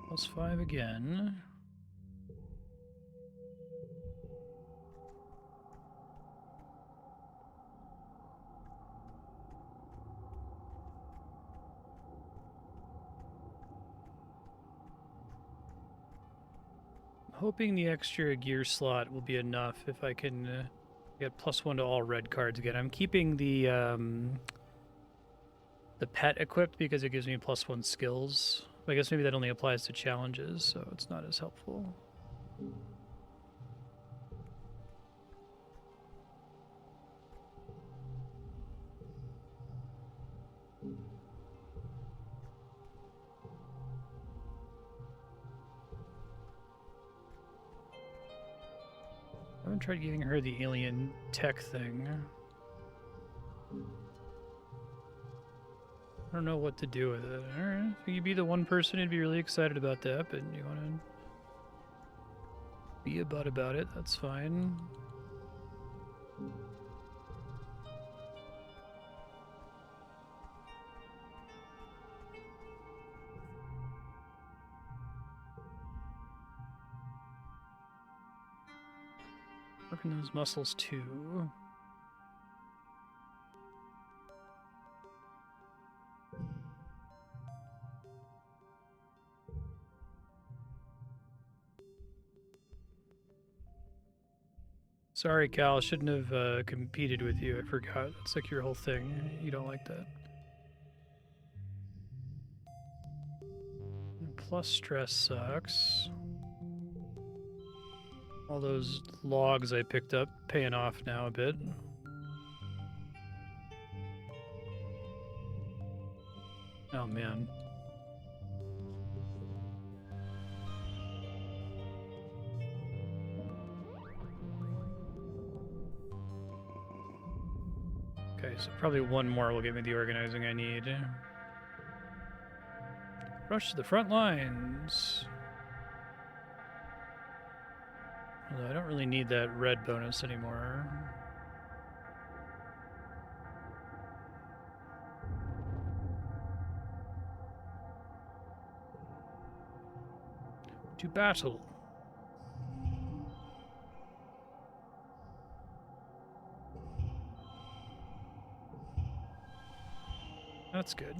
+5 again. Hoping the extra gear slot will be enough if I can get +1 to all red cards again. I'm keeping the pet equipped because it gives me +1 skills. I guess maybe that only applies to challenges, so it's not as helpful. haven't tried giving her the alien tech thing. I don't know what to do with it. Alright, if you'd be the one person who'd be really excited about that, but you want to be a butt about it, that's fine. Working those muscles too. Sorry, Cal. Shouldn't have competed with you. I forgot. It's like your whole thing. You don't like that. Plus stress sucks. All those logs I picked up paying off now a bit. Oh, man. Okay, so probably one more will give me the organizing I need. Rush to the front lines. Although I don't really need that red bonus anymore. To battle. That's good.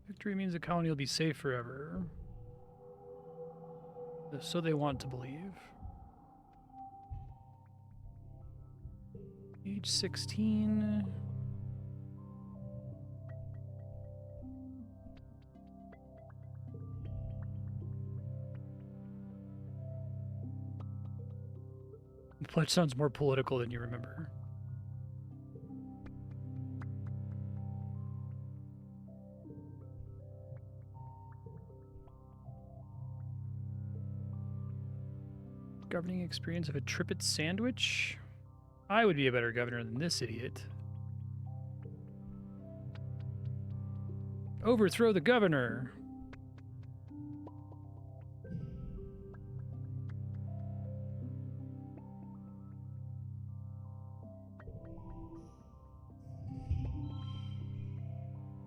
Victory means the colony will be safe forever. So they want to believe. Age 16. The pledge sounds more political than you remember. Governing experience of a trippet sandwich? I would be a better governor than this idiot. Overthrow the governor!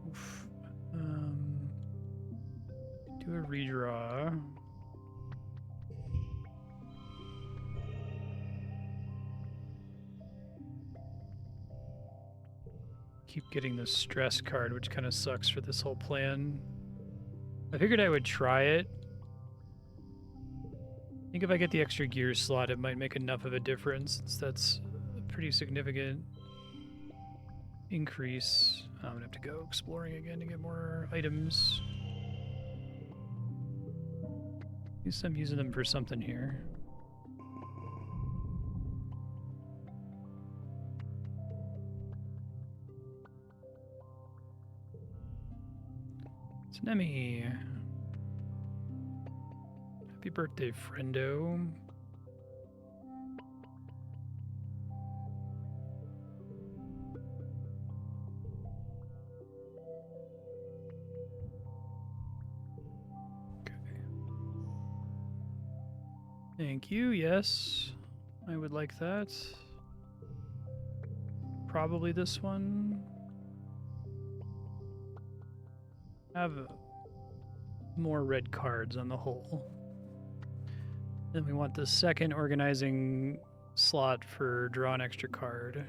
Oof. Do a redraw. Keep getting the stress card, which kind of sucks for this whole plan. I figured I would try it. I think if I get the extra gear slot, it might make enough of a difference, since that's a pretty significant increase. I'm gonna have to go exploring again to get more items. At least I'm using them for something here. Nemi. Happy birthday, friendo. Okay. Thank you, yes. I would like that. Probably this one. Have more red cards on the whole. Then we want the second organizing slot for draw an extra card.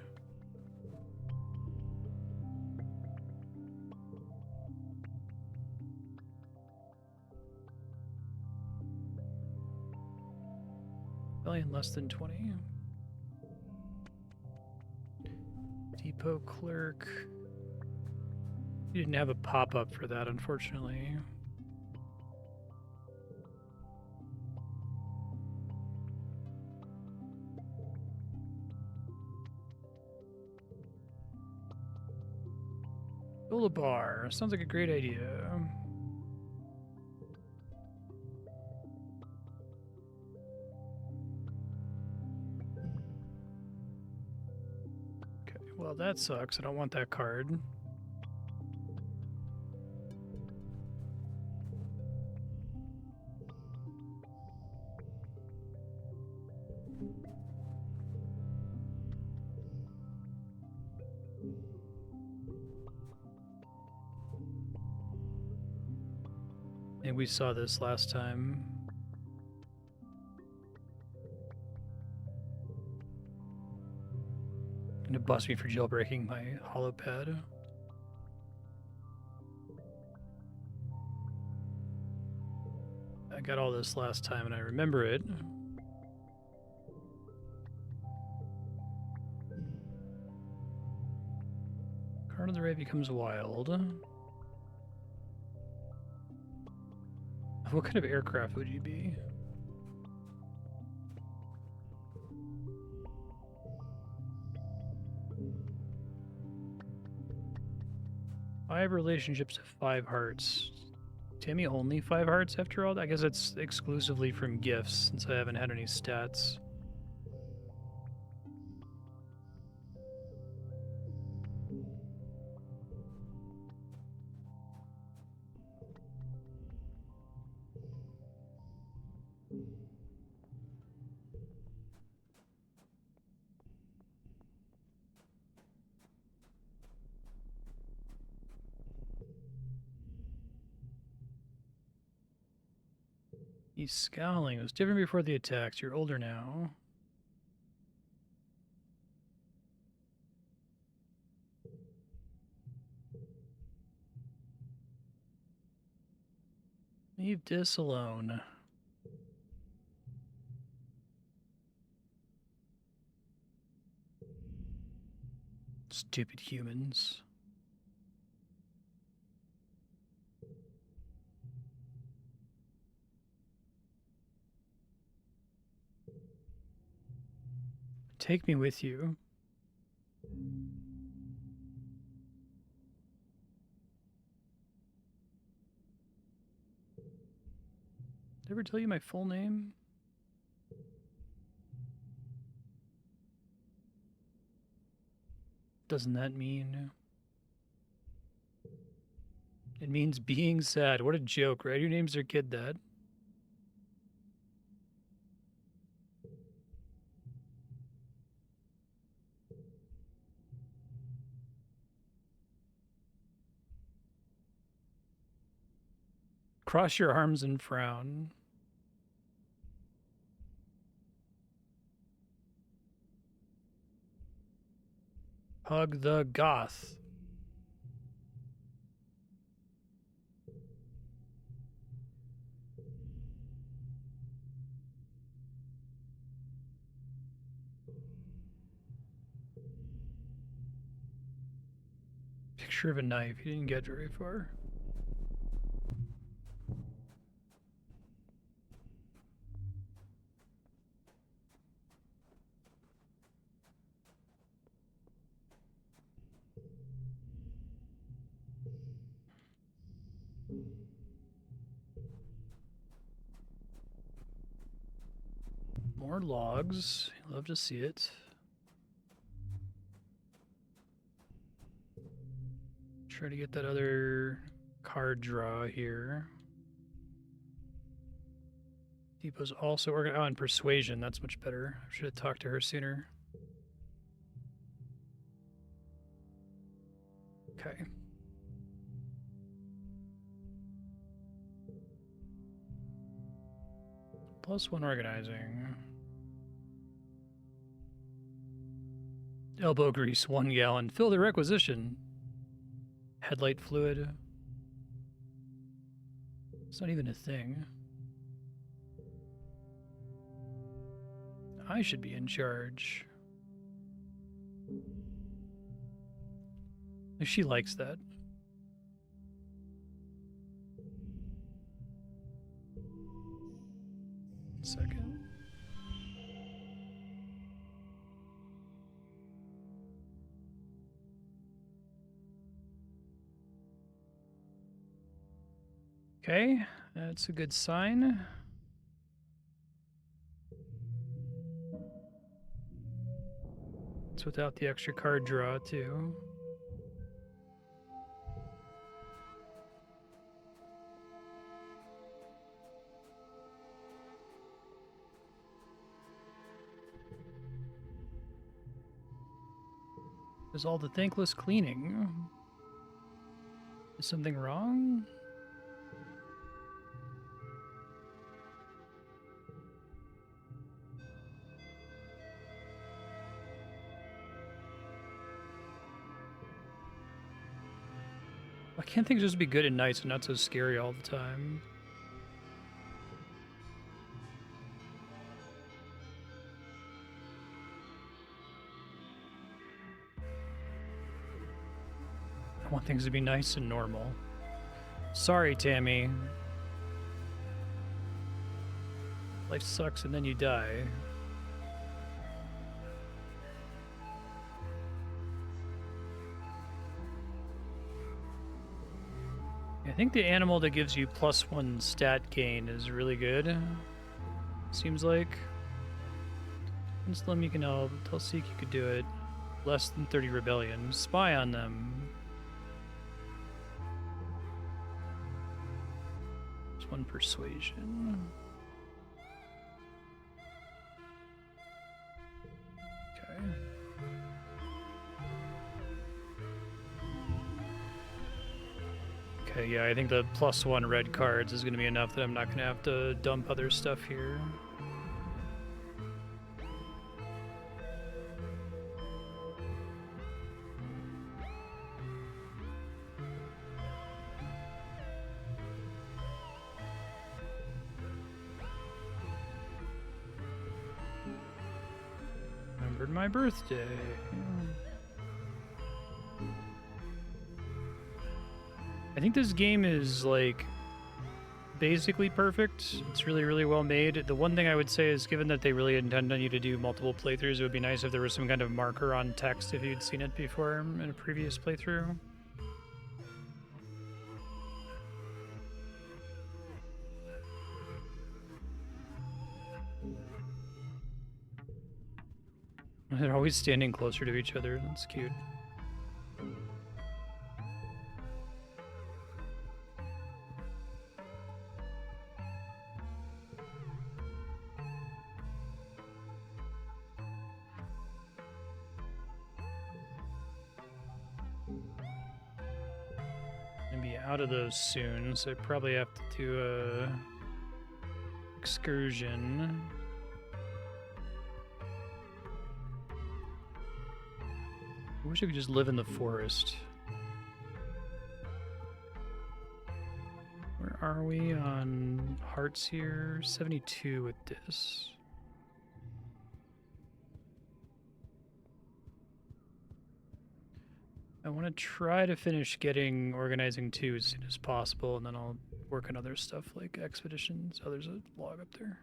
Rebellion less than 20. Depot clerk. You didn't have a pop-up for that, unfortunately. Build a bar. Sounds like a great idea. Okay, well that sucks. I don't want that card. And we saw this last time. Gonna bust me for jailbreaking my holopad. I got all this last time and I remember it. Card of the Ray becomes wild. What kind of aircraft would you be? Five relationships of 5 hearts. Timmy only 5 hearts after all? I guess it's exclusively from gifts since I haven't had any stats. He's scowling. It was different before the attacks. You're older now. Leave this alone. Stupid humans. Take me with you. Did I ever tell you my full name? Doesn't that mean? It means being sad. What a joke, right? Who names their kid that? Cross your arms and frown. Hug the goth. Picture of a knife. You didn't get very far. More logs. Love to see it. Try to get that other card draw here. Depot's also organized. Oh, and persuasion. That's much better. I should have talked to her sooner. Okay. +1 organizing. Elbow grease, 1 gallon. Fill the requisition. Headlight fluid. It's not even a thing. I should be in charge. She likes that. Second. Okay, that's a good sign. It's without the extra card draw, too. There's all the thankless cleaning. Is something wrong? Why can't things just be good at night and not so scary all the time? I want things to be nice and normal. Sorry, Tammy. Life sucks and then you die. I think the animal that gives you +1 stat gain is really good. Seems like. Slim, you can help. Tell Seek you could do it. Less than 30 rebellion. Spy on them. +1 persuasion. Okay. Okay, yeah, I think the +1 red cards is going to be enough that I'm not going to have to dump other stuff here. Remembered my birthday. I think this game is, like, basically perfect. It's really, really well made. The one thing I would say is, given that they really intend on you to do multiple playthroughs, it would be nice if there was some kind of marker on text if you'd seen it before in a previous playthrough. They're always standing closer to each other. That's cute. Gonna be out of those soon, so I probably have to do a excursion. I wish I could just live in the forest. Where are we on hearts here? 72 with this. I want to try to finish getting organizing 2 as soon as possible, and then I'll work on other stuff like expeditions. Oh, there's a log up there.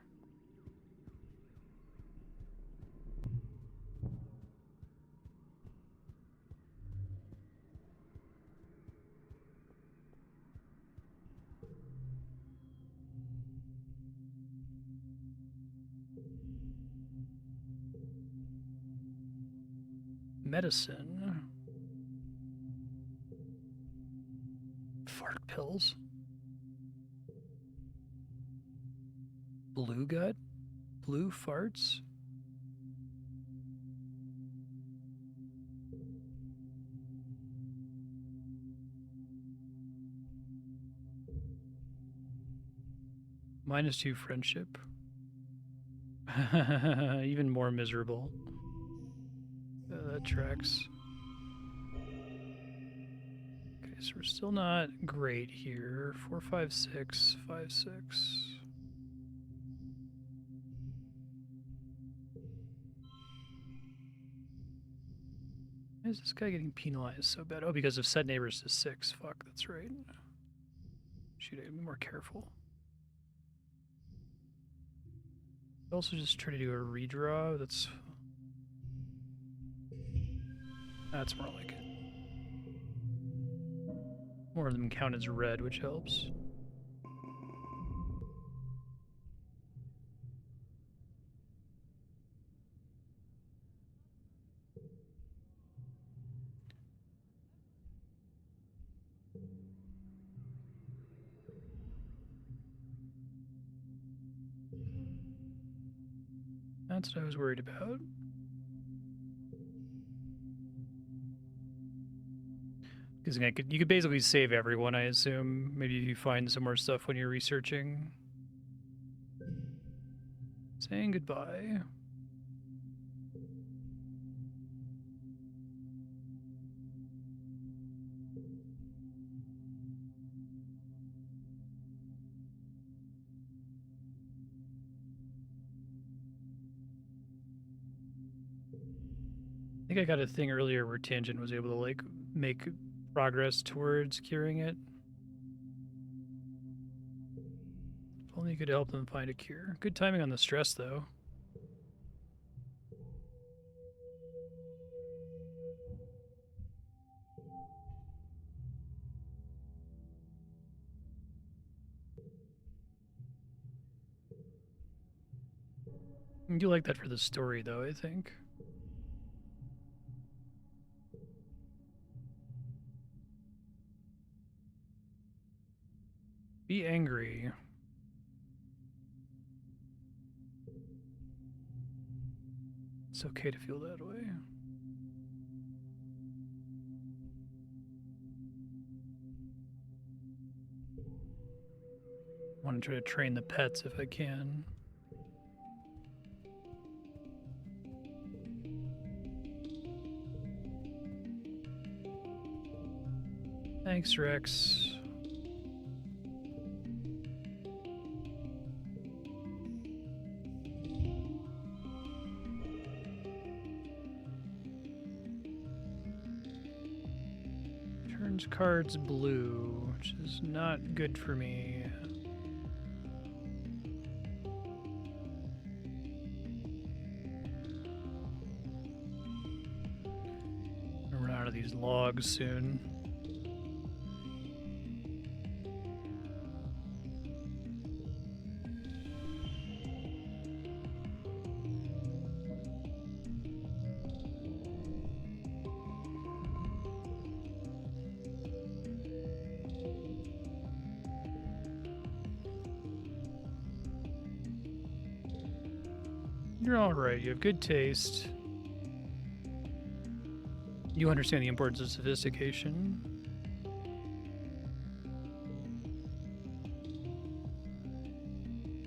Medicine. Fart pills. Blue gut? Blue farts? -2 friendship. Even more miserable. That tracks. Okay, so we're still not great here. 4, 5, 6, 5, 6. Why is this guy getting penalized so bad? Oh, because of set neighbors to 6. Fuck, that's right. Should I be more careful? Also just try to do a redraw. That's more like it. More of them count as red, which helps. That's what I was worried about. Because you could basically save everyone, I assume. Maybe you find some more stuff when you're researching. Saying goodbye. I think I got a thing earlier where Tangent was able to, like, make progress towards curing it. If only you could help them find a cure. Good timing on the stress, though. I do like that for the story, though, I think. Be angry. It's okay to feel that way. I want to try to train the pets if I can. Thanks, Rex. Turns cards blue, which is not good for me. I'll run out of these logs soon. You're alright, you have good taste. You understand the importance of sophistication.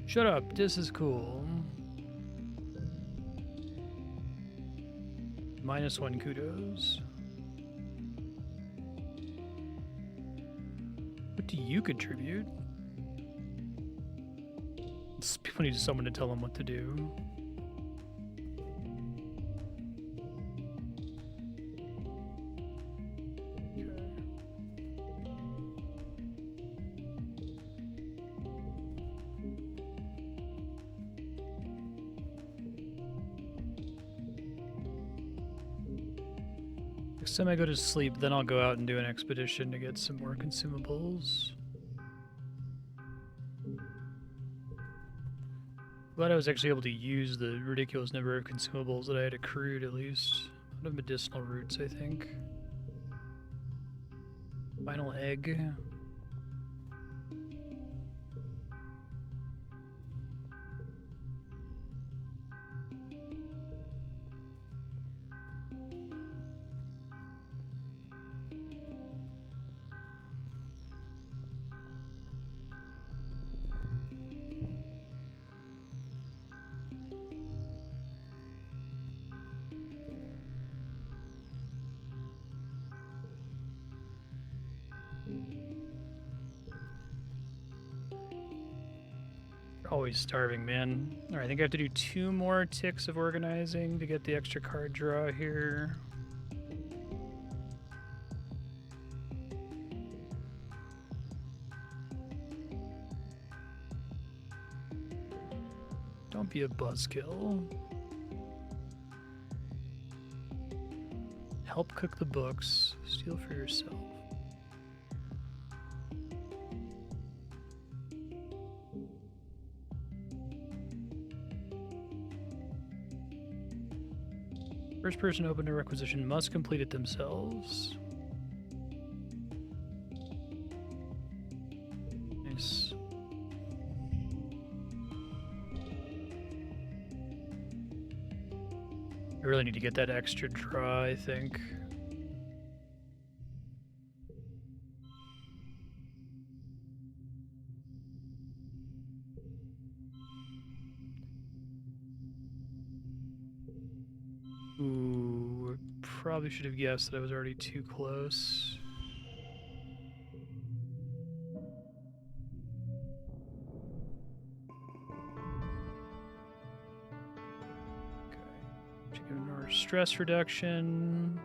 Shut up, this is cool. -1 kudos. What do you contribute? People need someone to tell them what to do. Next time I go to sleep, then I'll go out and do an expedition to get some more consumables. Glad I was actually able to use the ridiculous number of consumables that I had accrued, at least. A lot of medicinal roots, I think. Final egg. Always starving, man. Alright, I think I have to do 2 more ticks of organizing to get the extra card draw here. Don't be a buzzkill. Help cook the books. Steal for yourself. First person to open a requisition must complete it themselves. Nice. really need to get that extra draw, I think. Ooh, probably should have guessed that I was already too close. Okay, ignore stress reduction.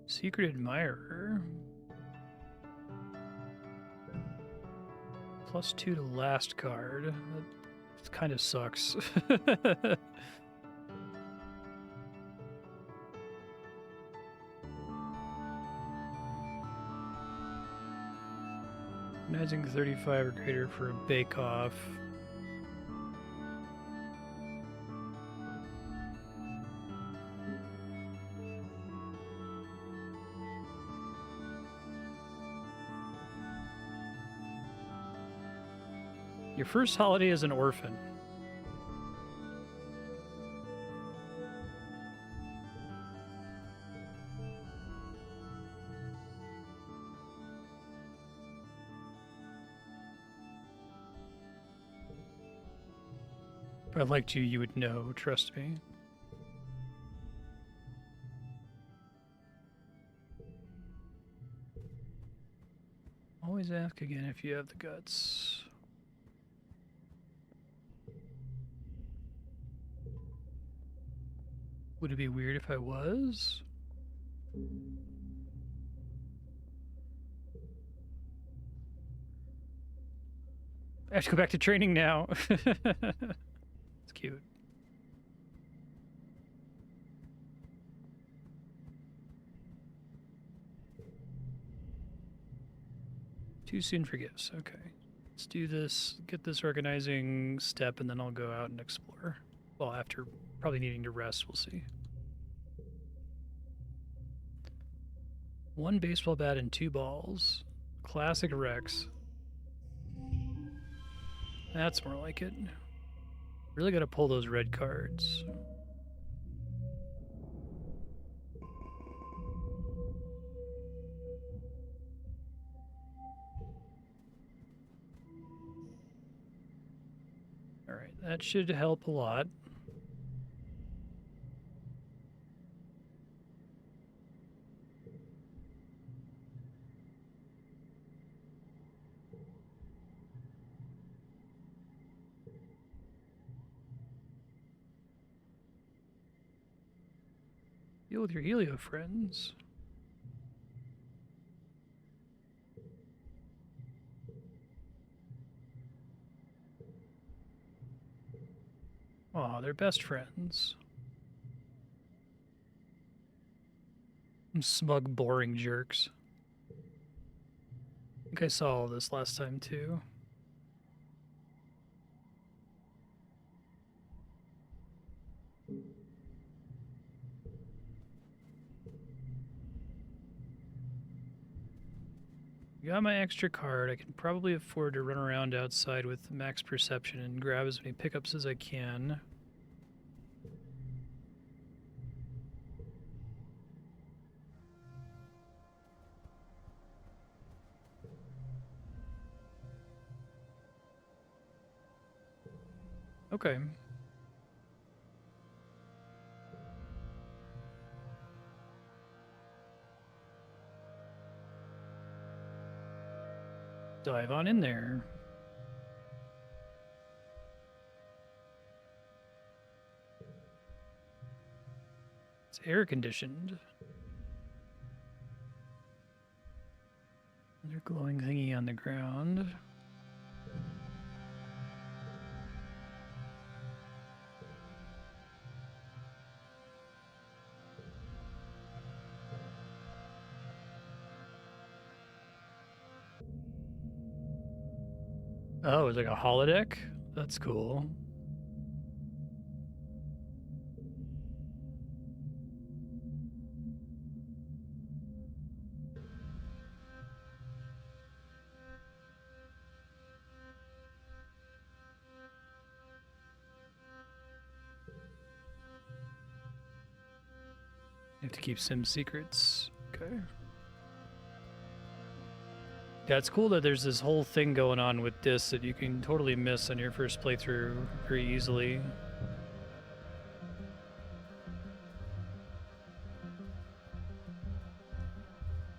Secret Admirer. +2 to last card. That kind of sucks. Recognizing 35 or greater for a bake-off. Your first holiday as an orphan. If I liked you, you would know, trust me. Always ask again if you have the guts. Would it be weird if I was? I have to go back to training now. It's cute. Too soon for gifts. Okay. Let's do this, get this organizing step, and then I'll go out and explore. Well, after probably needing to rest, we'll see. 1 baseball bat and 2 balls. Classic Rex. That's more like it. Really gotta pull those red cards. Alright, that should help a lot. Deal with your Helio friends. Aw, they're best friends. Smug, boring jerks. I think I saw all this last time, too. Got my extra card. I can probably afford to run around outside with max perception and grab as many pickups as I can. Okay. Dive on in there. It's air conditioned. Another glowing thingy on the ground. Oh, it's like a holodeck? That's cool. have to keep sim secrets. Okay. Yeah, it's cool that there's this whole thing going on with discs that you can totally miss on your first playthrough very easily.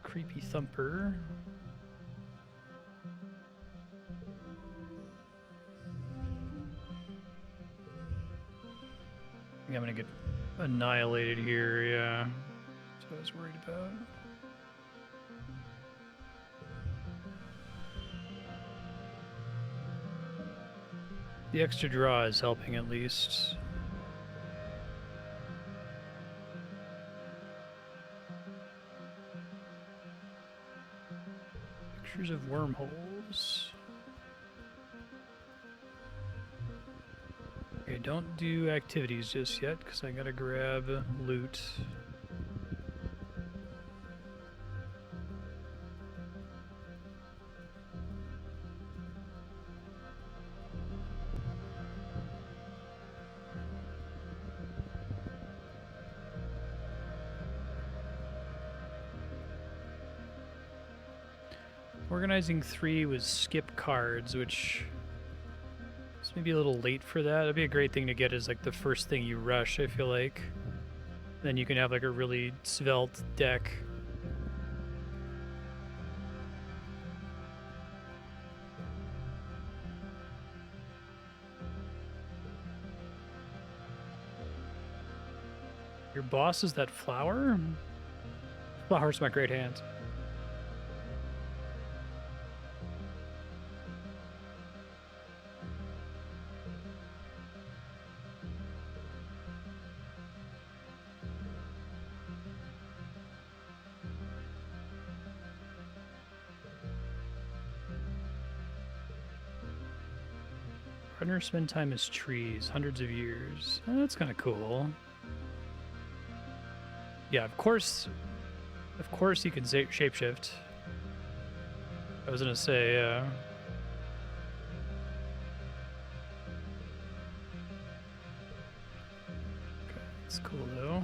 Creepy thumper. I think I'm gonna get annihilated here, yeah. That's what I was worried about. The extra draw is helping at least. Pictures of wormholes. Okay, don't do activities just yet, because I gotta grab loot. Organizing 3 was skip cards, which is maybe a little late for that. That'd be a great thing to get as like the first thing you rush, I feel like. Then you can have like a really svelte deck. Your boss is that flower? Flower's my great hands. Partners spend time as trees, hundreds of years. Oh, that's kind of cool. Yeah, of course you can shapeshift. I was gonna say, okay, that's cool though.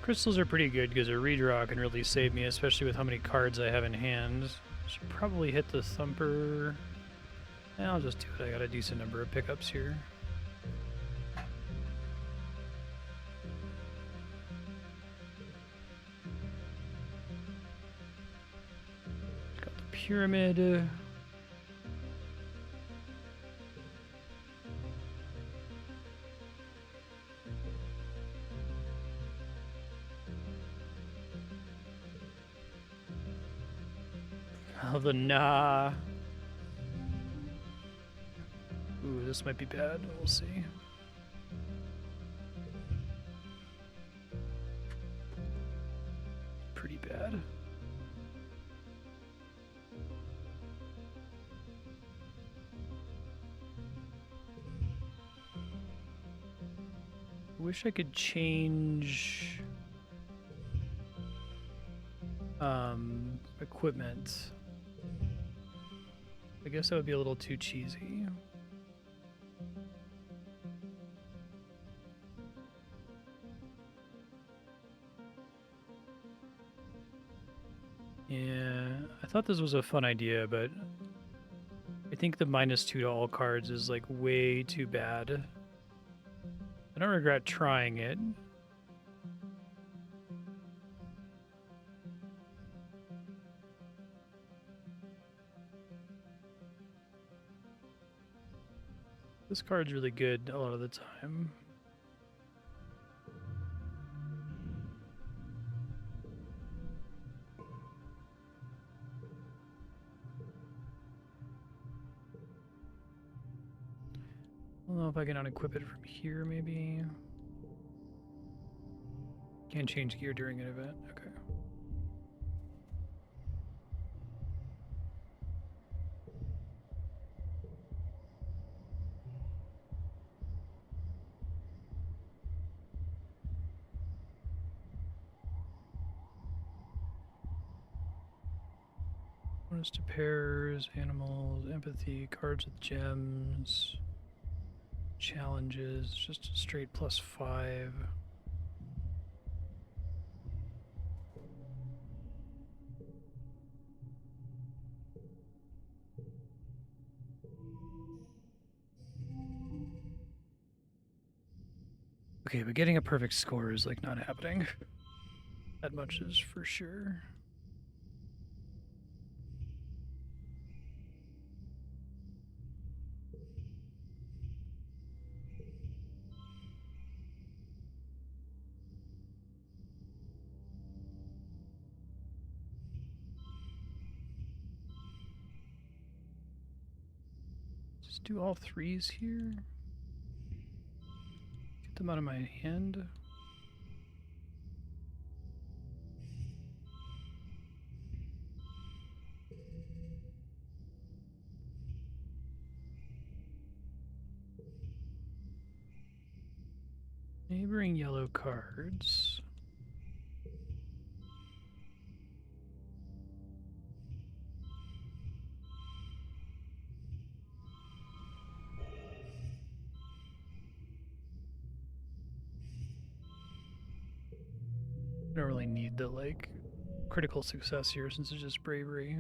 Crystals are pretty good because a redraw can really save me, especially with how many cards I have in hand. Should probably hit the thumper. I'll just do it. I got a decent number of pickups here. Got the pyramid. Oh, the nah. Ooh, this might be bad. We'll see. Pretty bad. I wish I could change equipment. I guess that would be a little too cheesy. Yeah, I thought this was a fun idea, but I think the -2 to all cards is like way too bad. I don't regret trying it. This card's really good a lot of the time. I don't know if I can unequip it from here, maybe. Can't change gear during an event. Okay. Bonus to pairs, animals, empathy, cards with gems, challenges, just a straight +5. Okay, but getting a perfect score is like not happening. That much is for sure. Just do all 3s here. Get them out of my hand. Neighboring yellow cards. I don't really need the like critical success here since it's just bravery.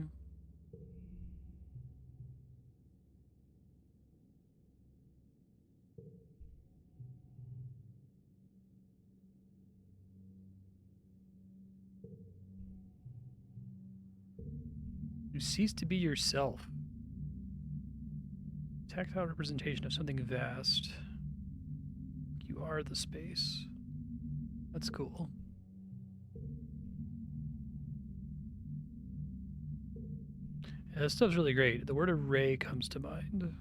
You cease to be yourself. Tactile representation of something vast. You are the space. That's cool. Yeah, this stuff's really great. The word array comes to mind.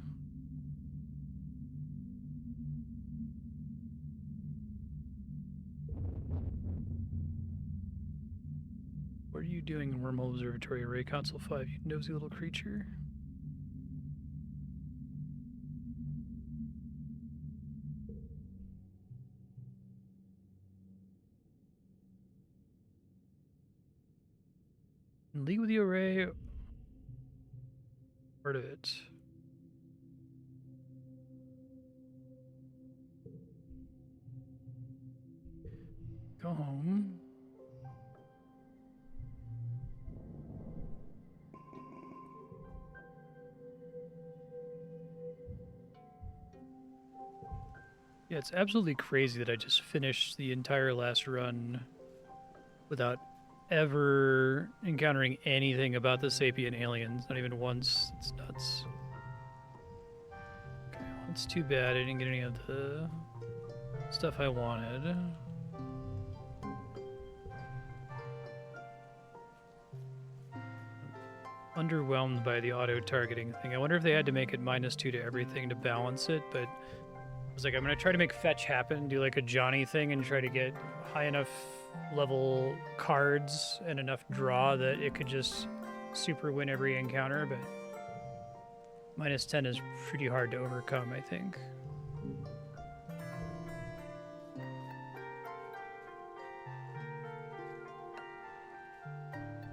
What are you doing in Wormhole Observatory Array Console 5, you nosy little creature? In league with the array, part of it. Go home. Yeah, it's absolutely crazy that I just finished the entire last run without ever encountering anything about the sapient aliens, not even once. It's nuts. Okay, well, it's too bad I didn't get any of the stuff I wanted. Underwhelmed by the auto-targeting thing. I wonder if they had to make it -2 to everything to balance it, but I was like, I'm gonna try to make fetch happen, do like a Johnny thing and try to get high enough level cards and enough draw that it could just super win every encounter, but -10 is pretty hard to overcome, I think.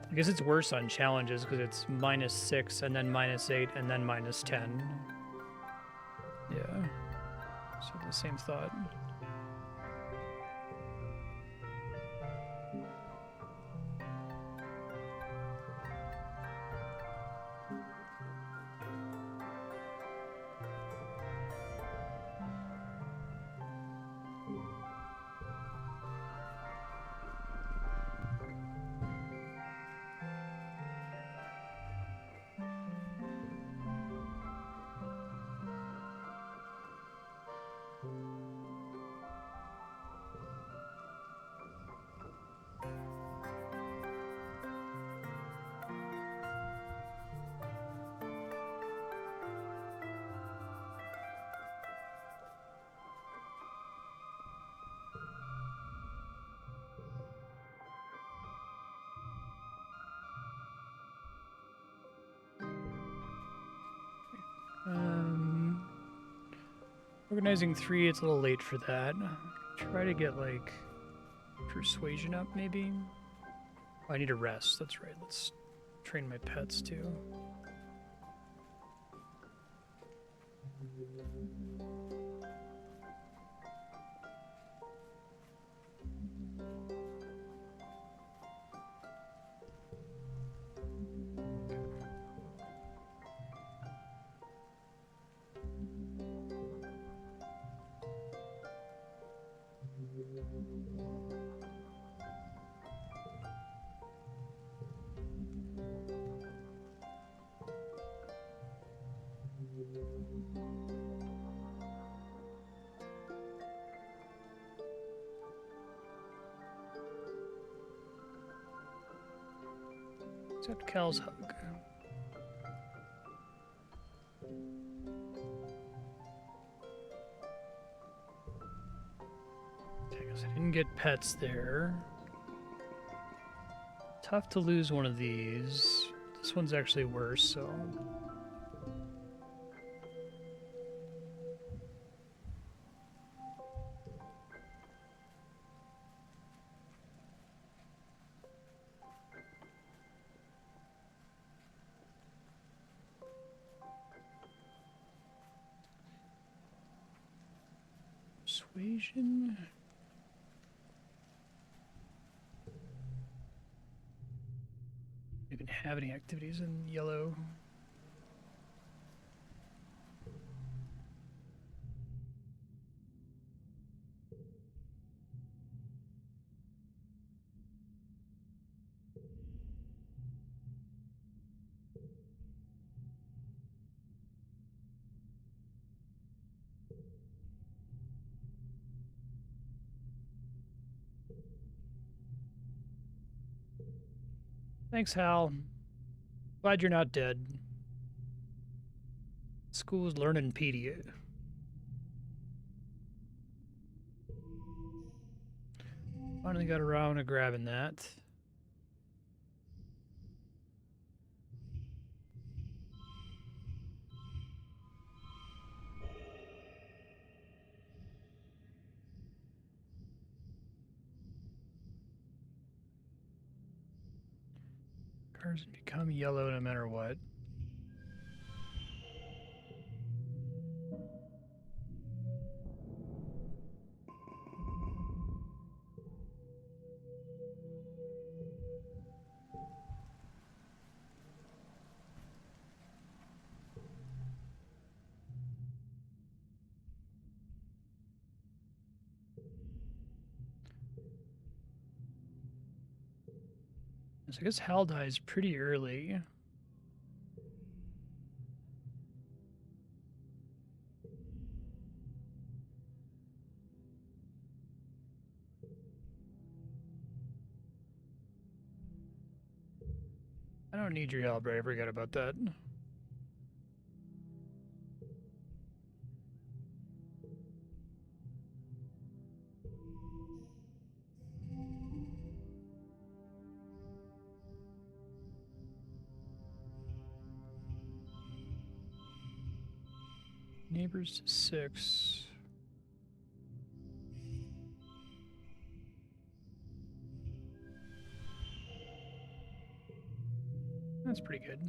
I guess it's worse on challenges because it's -6 and then -8 and then -10. Yeah. So the same thought. Organizing 3, it's a little late for that. Try to get, like, persuasion up, maybe? Oh, I need a rest, that's right. Let's train my pets, too. Except Cal's hug. I guess I didn't get pets there. Tough to lose one of these. This one's actually worse, so... Persuasion? Even have any activities in yellow? Thanks, Hal. Glad you're not dead. School's learning pedia. Finally got around to grabbing that. Cars become yellow no matter what. So I guess Hal dies pretty early. I don't need your help, I forget about that. Neighbors to 6. That's pretty good.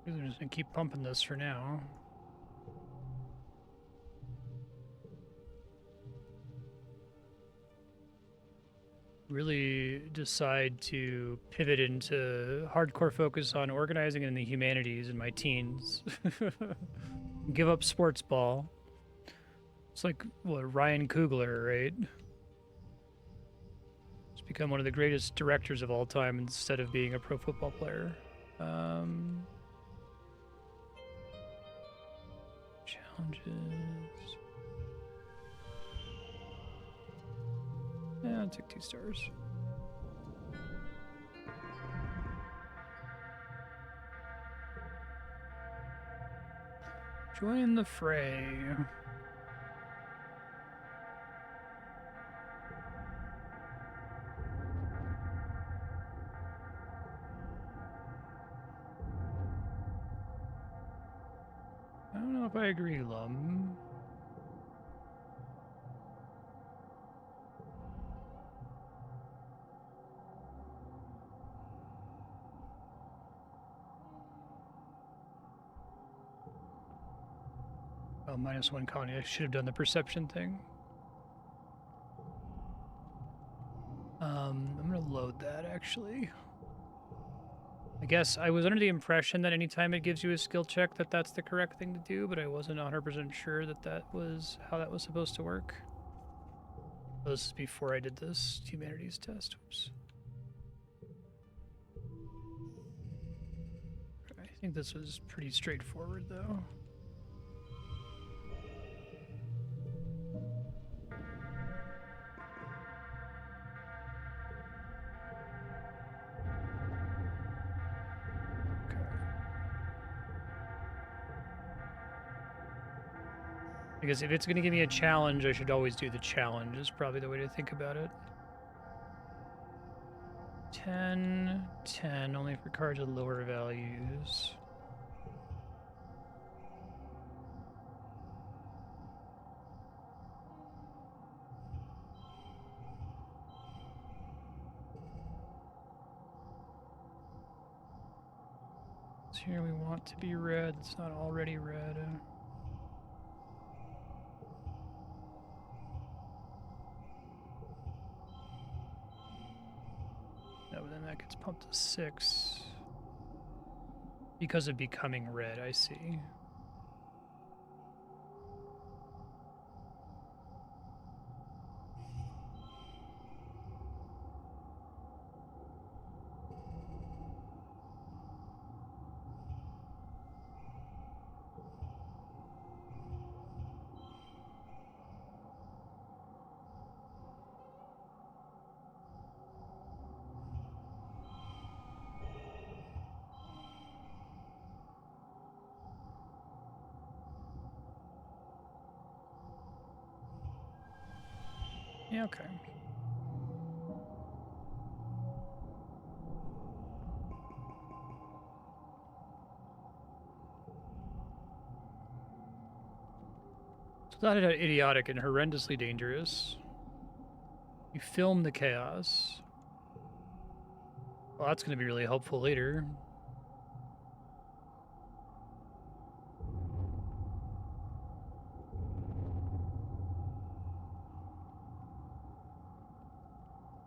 I'm just gonna keep pumping this for now. Really decide to pivot into hardcore focus on organizing in the humanities in my teens. Give up sports ball. It's like, what, Ryan Coogler, right? Just become one of the greatest directors of all time instead of being a pro football player. Challenges. Yeah, I'll take 2 stars. Join the fray. I don't know if I agree, Lum. Oh, -1 colony. I should have done the perception thing. I'm gonna load that, actually. I guess I was under the impression that anytime it gives you a skill check that that's the correct thing to do, but I wasn't 100% sure that that was how that was supposed to work. Oh, this is before I did this humanities test. Oops. I think this was pretty straightforward, though. Because if it's going to give me a challenge, I should always do the challenge, is probably the way to think about it. 10, 10, only for cards with lower values. So here we want to be red. It's not already red. No, but then that gets pumped to 6. Because of becoming red, I see. Yeah, okay. So that is idiotic and horrendously dangerous. You film the chaos. Well, that's going to be really helpful later.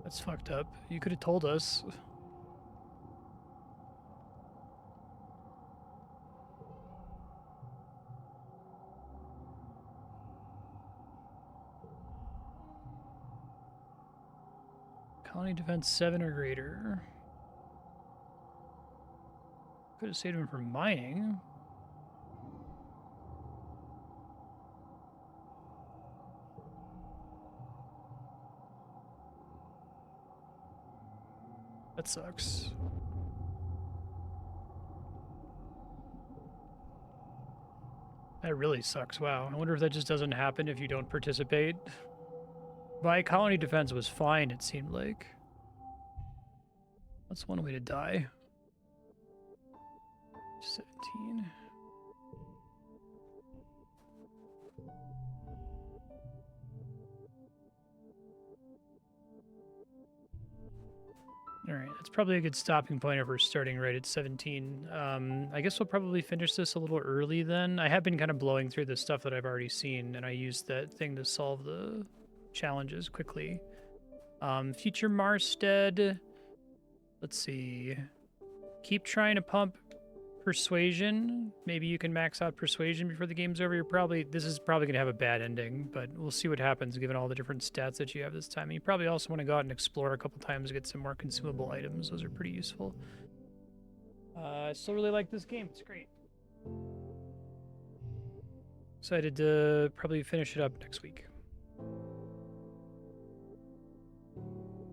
That's fucked up. You could have told us. Colony defense 7 or greater. Could have saved him from mining. That sucks. That really sucks. Wow. I wonder if that just doesn't happen if you don't participate. My colony defense was fine, it seemed like. That's one way to die. 17. All right, that's probably a good stopping point if we're starting right at 17. I guess we'll probably finish this a little early then. I have been kind of blowing through the stuff that I've already seen, and I used that thing to solve the challenges quickly. Future Marstead. Let's see. Keep trying to pump Persuasion. Maybe you can max out Persuasion before the game's over. This is probably going to have a bad ending, but we'll see what happens given all the different stats that you have this time. And you probably also want to go out and explore a couple times to get some more consumable items. Those are pretty useful. I still really like this game. It's great. Excited to probably finish it up next week.